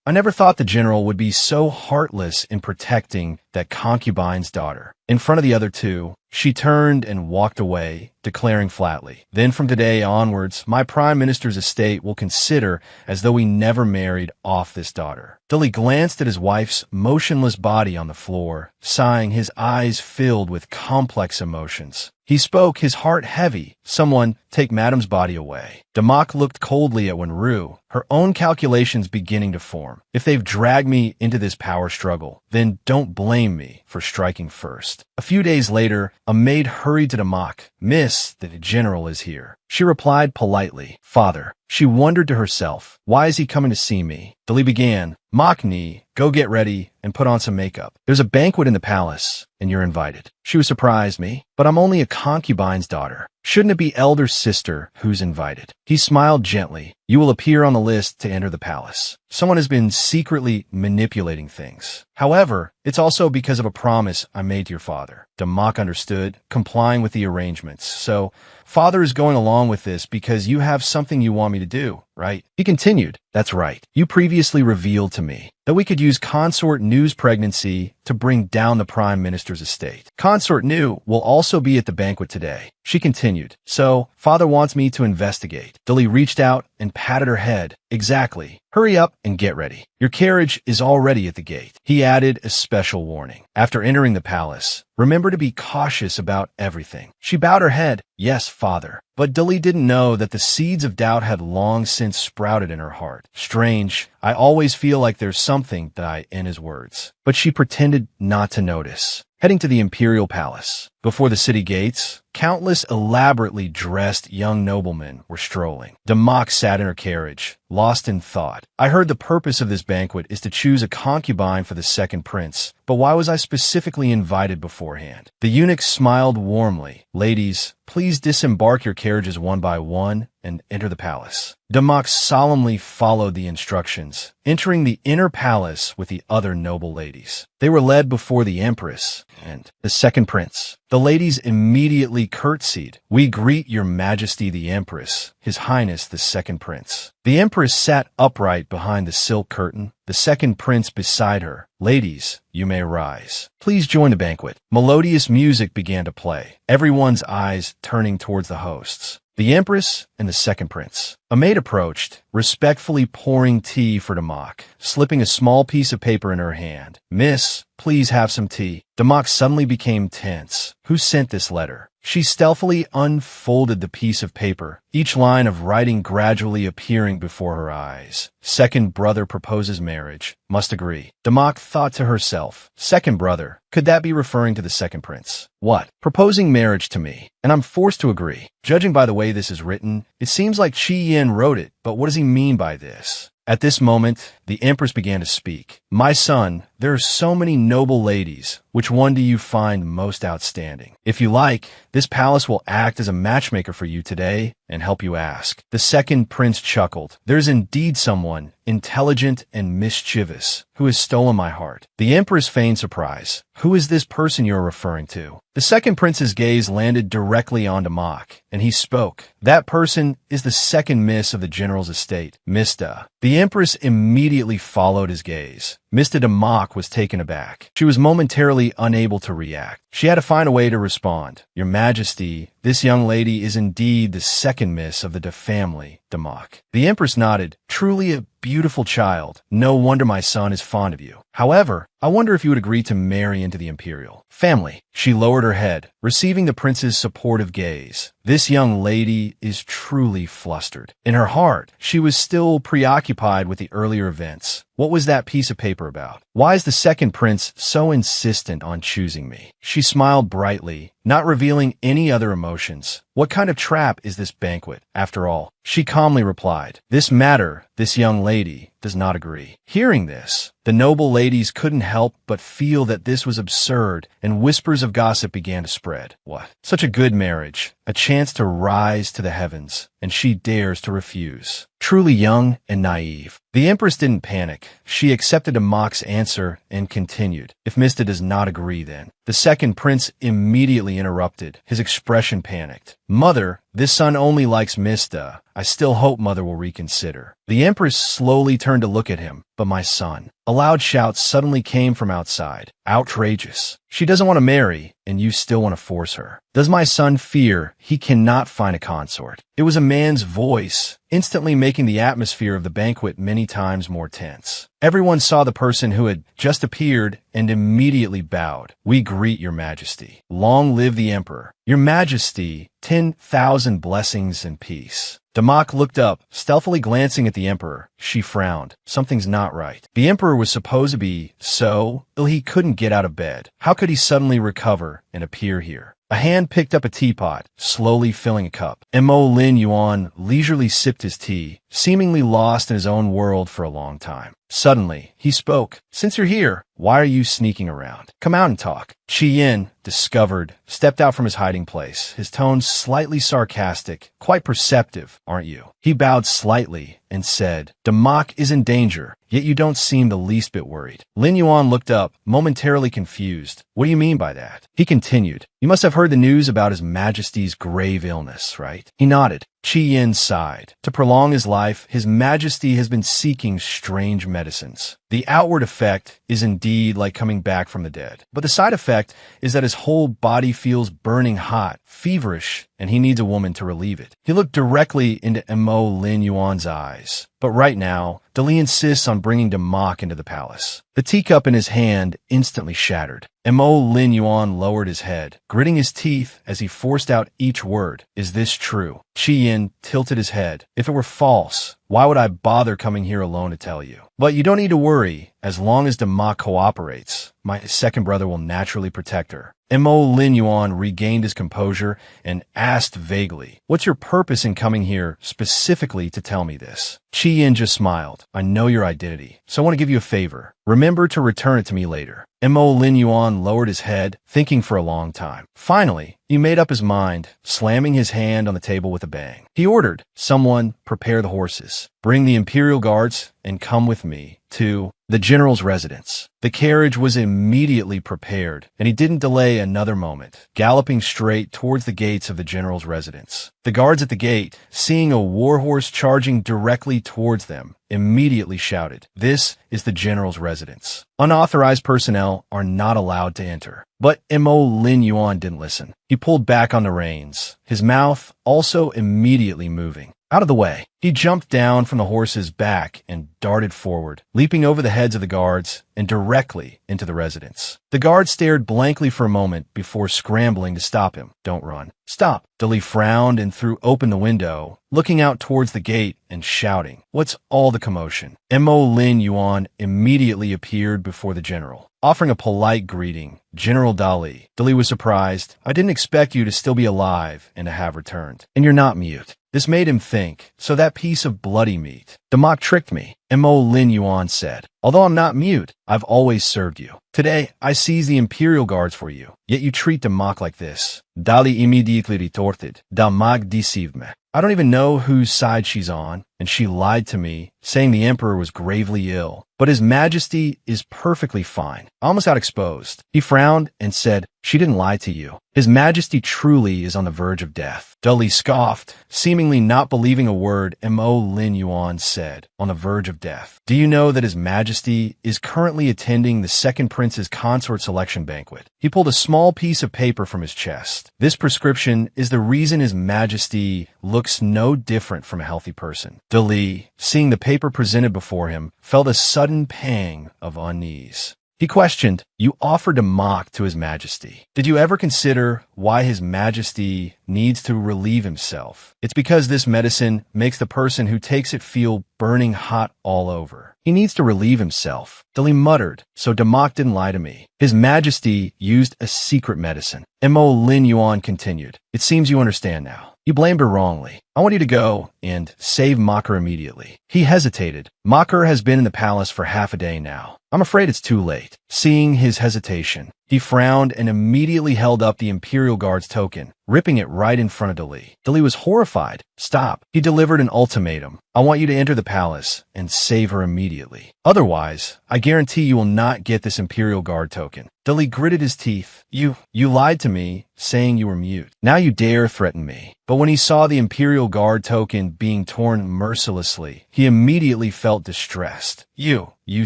I never thought the general would be so heartless in protecting that concubine's daughter. In front of the other two, she turned and walked away, declaring flatly, then from today onwards, my Prime Minister's estate will consider as though we never married off this daughter. Dali glanced at his wife's motionless body on the floor, sighing, his eyes filled with complex emotions. He spoke, his heart heavy. Someone, take Madam's body away. Damak looked coldly at Wenru, her own calculations beginning to form. If they've dragged me into this power struggle, then don't blame me for striking first. A few days later, a maid hurried to Damak. Miss, the general is here. She replied politely, Father. She wondered to herself, why is he coming to see me? Dali began, Makni, go get ready and put on some makeup. There's a banquet in the palace, and you're invited. She was surprised me, but I'm only a concubine's daughter. Shouldn't it be elder sister who's invited? He smiled gently. You will appear on the list to enter the palace. Someone has been secretly manipulating things. However, it's also because of a promise I made to your father. Damak understood, complying with the arrangements. So, father is going along with this because you have something you want me to do, right? He continued, that's right. You previously revealed to me that we could use Consort Nu's pregnancy to bring down the Prime Minister's estate. Consort Nu will also be at the banquet today. She continued, so, father wants me to investigate. Dali reached out and patted her head. Exactly. Hurry up and get ready. Your carriage is already at the gate. He added a special warning. After entering the palace, remember to be cautious about everything. She bowed her head. Yes, father. But Dali didn't know that the seeds of doubt had long since sprouted in her heart. Strange. I always feel like there's something that I in his words. But she pretended not to notice. Heading to the imperial palace. Before the city gates, countless elaborately dressed young noblemen were strolling. Damak sat in her carriage, lost in thought. I heard the purpose of this banquet is to choose a concubine for the second prince, but why was I specifically invited beforehand? The eunuch smiled warmly. Ladies, please disembark your carriages one by one and enter the palace. Damak solemnly followed the instructions, entering the inner palace with the other noble ladies. They were led before the empress and the second prince. The ladies immediately curtsied. We greet your majesty the empress, his highness the second prince. The empress sat upright behind the silk curtain, the second prince beside her. Ladies, you may rise. Please join the banquet. Melodious music began to play, everyone's eyes turning towards the hosts. The Empress and the second prince. A maid approached, respectfully pouring tea for Damak, slipping a small piece of paper in her hand. "Miss, please have some tea." Damak suddenly became tense. Who sent this letter? She stealthily unfolded the piece of paper, each line of writing gradually appearing before her eyes. Second brother proposes marriage. Must agree. Damak thought to herself, second brother, could that be referring to the second prince? What? Proposing marriage to me, and I'm forced to agree. Judging by the way this is written, it seems like Chi Yin wrote it, but what does he mean by this? At this moment, the Empress began to speak. "My son, there are so many noble ladies. Which one do you find most outstanding? If you like, this palace will act as a matchmaker for you today and help you ask." The second prince chuckled. "There's indeed someone, intelligent and mischievous, who has stolen my heart." The Empress feigned surprise. "Who is this person you're referring to?" The second prince's gaze landed directly on Damak, and he spoke. "That person is the second miss of the general's estate, Mista." The Empress immediately followed his gaze. Mr. Damak was taken aback. She was momentarily unable to react. She had to find a way to respond. "Your Majesty, this young lady is indeed the second miss of the family, Damak." The Empress nodded. "Truly a beautiful child. No wonder my son is fond of you. However, I wonder if you would agree to marry into the imperial family." She lowered her head, receiving the prince's supportive gaze. This young lady is truly flustered. In her heart, she was still preoccupied with the earlier events. What was that piece of paper about? Why is the second prince so insistent on choosing me? She smiled brightly, not revealing any other emotions. What kind of trap is this banquet, after all? She calmly replied, "This matter, this young lady, does not agree." Hearing this, the noble ladies couldn't help but feel that this was absurd, and whispers of gossip began to spread. What? Such a good marriage, a chance to rise to the heavens, and she dares to refuse. Truly young and naive. The Empress didn't panic. She accepted Damak's answer and continued, "If Mista does not agree, then." The second prince immediately interrupted. His expression panicked. "Mother, this son only likes Mista. I still hope Mother will reconsider." The Empress slowly turned to look at him. "But my son." A loud shout suddenly came from outside. "Outrageous. She doesn't want to marry, and you still want to force her. Does my son fear he cannot find a consort?" It was a man's voice, instantly making the atmosphere of the banquet many times more tense. Everyone saw the person who had just appeared and immediately bowed. "We greet your Majesty. Long live the Emperor. Your Majesty, 10,000 blessings and peace." Damak looked up, stealthily glancing at the Emperor. She frowned. Something's not right. The Emperor was supposed to be so ill he couldn't get out of bed. How could he suddenly recover and appear here? A hand picked up a teapot, slowly filling a cup. Mo Lin Yuan leisurely sipped his tea, seemingly lost in his own world for a long time. Suddenly, he spoke. "Since you're here, why are you sneaking around? Come out and talk." Chi Yin, discovered, stepped out from his hiding place, his tone slightly sarcastic. "Quite perceptive, aren't you?" He bowed slightly and said, "Damak is in danger, yet you don't seem the least bit worried." Lin Yuan looked up, momentarily confused. "What do you mean by that?" He continued, "You must have heard the news about His Majesty's grave illness, right?" He nodded. Chi Yin sighed. "To prolong his life, His Majesty has been seeking strange medicines. The outward effect is indeed like coming back from the dead, but the side effect is that his whole body feels burning hot, feverish, and he needs a woman to relieve it." He looked directly into Mo Lin Yuan's eyes. "But right now, Dali insists on bringing Damak into the palace." The teacup in his hand instantly shattered. Mo Lin Yuan lowered his head, gritting his teeth as he forced out each word. "Is this true?" Chi Yin tilted his head. "If it were false, why would I bother coming here alone to tell you? But you don't need to worry. As long as Damak cooperates, my second brother will naturally protect her." Mo Lin Yuan regained his composure and asked vaguely, "What's your purpose in coming here specifically to tell me this?" Chi Yin just smiled. "I know your identity, so I want to give you a favor. Remember to return it to me later." Mo Lin Yuan lowered his head, thinking for a long time. Finally, he made up his mind, slamming his hand on the table with a bang. He ordered, "Someone, prepare the horses." bring the imperial guards and come with me to the general's residence. The carriage was immediately prepared, and he didn't delay another moment, galloping straight towards the gates of the general's residence. The guards at the gate, seeing a warhorse charging directly towards them, immediately shouted, "This is the general's residence. Unauthorized personnel are not allowed to enter." But Mo Lin Yuan didn't listen. He pulled back on the reins, his mouth also immediately moving. Out of the way, he jumped down from the horse's back and darted forward, leaping over the heads of the guards and directly into the residence. The guards stared blankly for a moment before scrambling to stop him. "Don't run. Stop." Dali frowned and threw open the window, looking out towards the gate and shouting, "What's all the commotion?" Mo Lin Yuan immediately appeared before the general, offering a polite greeting. "General Dali." Dali was surprised. "I didn't expect you to still be alive and to have returned. And you're not mute." This made him think, so that piece of bloody meat. "Damak tricked me," Mo Lin Yuan said. "Although I'm not mute, I've always served you. Today, I seize the imperial guards for you, yet you treat Damak like this." Dali immediately retorted, "Damak deceived me. I don't even know whose side she's on, and she lied to me, saying the emperor was gravely ill. But his majesty is perfectly fine." I almost got exposed. He frowned and said, "She didn't lie to you. His majesty truly is on the verge of death." Dali scoffed, seemingly not believing a word Mo Lin Yuan said. "On the verge of death. Do you know that his majesty is currently attending the second prince's consort selection banquet?" He pulled a small piece of paper from his chest. "This prescription is the reason his majesty looks no different from a healthy person." Dali, seeing the paper presented before him, felt a sudden pang of unease. He questioned, "You offered to mock to his majesty. Did you ever consider why his majesty needs to relieve himself? It's because this medicine makes the person who takes it feel burning hot all over. He needs to relieve himself." Dali muttered, "So Damak didn't lie to me. His majesty used a secret medicine." Mo Lin Yuan continued, "It seems you understand now. You blamed her wrongly. I want you to go and save Makar immediately." He hesitated. "Makar has been in the palace for half a day now. I'm afraid it's too late." Seeing his hesitation, he frowned and immediately held up the Imperial Guard's token, ripping it right in front of Dali. Dali was horrified. "Stop." He delivered an ultimatum. "I want you to enter the palace and save her immediately. Otherwise, I guarantee you will not get this Imperial Guard token." Dali gritted his teeth. You lied to me, saying you were mute. Now you dare threaten me." But when he saw the Imperial Guard token being torn mercilessly, he immediately felt distressed. You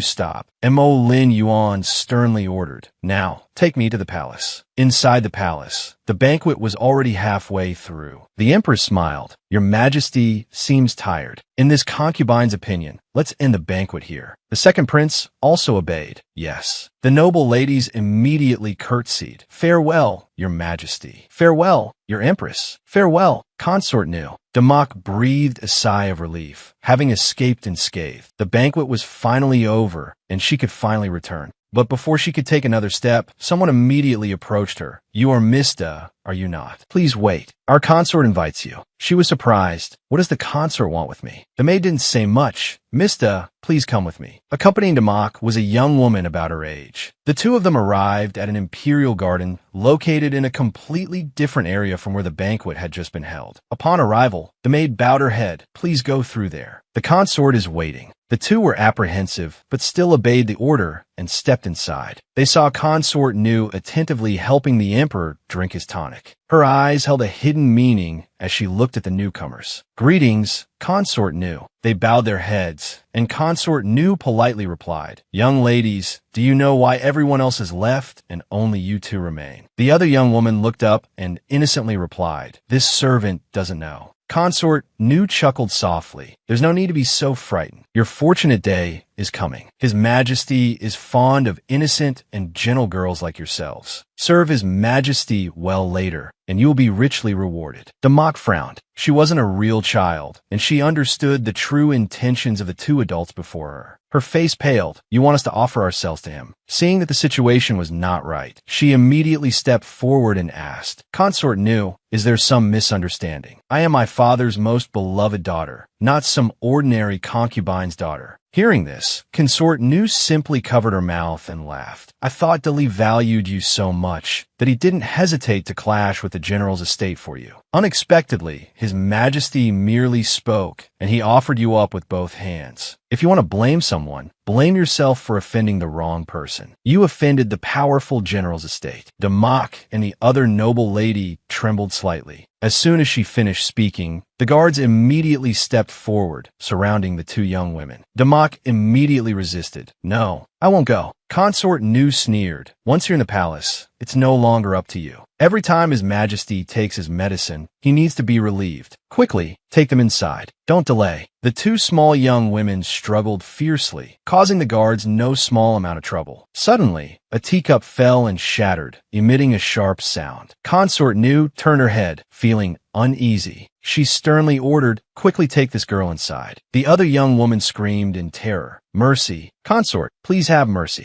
stop." Mo Lin Yuan sternly ordered, "Now, take me to the palace." Inside the palace, the banquet was already halfway through. The empress smiled. "Your majesty seems tired. In this concubine's opinion, let's end the banquet here." The second prince also obeyed. "Yes." The noble ladies immediately curtsied. "Farewell, your majesty. Farewell, your empress. Farewell, consort Nu." Damak breathed a sigh of relief, having escaped unscathed. The banquet was finally over, and she could finally return. But before she could take another step, someone immediately approached her. "You are Mista, are you not? Please wait. Our consort invites you." She was surprised. "What does the consort want with me?" The maid didn't say much. "Mista, please come with me." Accompanying Damak was a young woman about her age. The two of them arrived at an imperial garden located in a completely different area from where the banquet had just been held. Upon arrival, the maid bowed her head. "Please go through there. The consort is waiting." The two were apprehensive, but still obeyed the order and stepped inside. They saw Consort Nu attentively helping the emperor drink his tonic. Her eyes held a hidden meaning as she looked at the newcomers. "Greetings, Consort Nu." They bowed their heads, and Consort Nu politely replied, "Young ladies, do you know why everyone else has left and only you two remain?" The other young woman looked up and innocently replied, "This servant doesn't know." Consort Nu chuckled softly. "There's no need to be so frightened. Your fortunate day is coming. His Majesty is fond of innocent and gentle girls like yourselves. Serve His Majesty well later, and you will be richly rewarded." Damak frowned. She wasn't a real child, and she understood the true intentions of the two adults before her. Her face paled. "You want us to offer ourselves to him?" Seeing that the situation was not right, she immediately stepped forward and asked, "Consort Nu, is there some misunderstanding? I am my father's most beloved daughter, not some ordinary concubine's daughter." Hearing this, Consort Nu simply covered her mouth and laughed. I thought Dali valued you so much that he didn't hesitate to clash with the general's estate for you. Unexpectedly, His Majesty merely spoke, and he offered you up with both hands. If you want to blame someone, blame yourself for offending the wrong person. You offended the powerful general's estate. Damak and the other noble lady trembled slightly. As soon as she finished speaking, the guards immediately stepped forward, surrounding the two young women. Damak immediately resisted. No, I won't go. Consort Nu sneered. Once you're in the palace, it's no longer up to you. Every time His Majesty takes his medicine, he needs to be relieved. Quickly, take them inside. Don't delay. The two small young women struggled fiercely, causing the guards no small amount of trouble. Suddenly, a teacup fell and shattered, emitting a sharp sound. Consort Nu turned her head, feeling uneasy. She sternly ordered, "Quickly take this girl inside." The other young woman screamed in terror. "Mercy! Consort, please have mercy."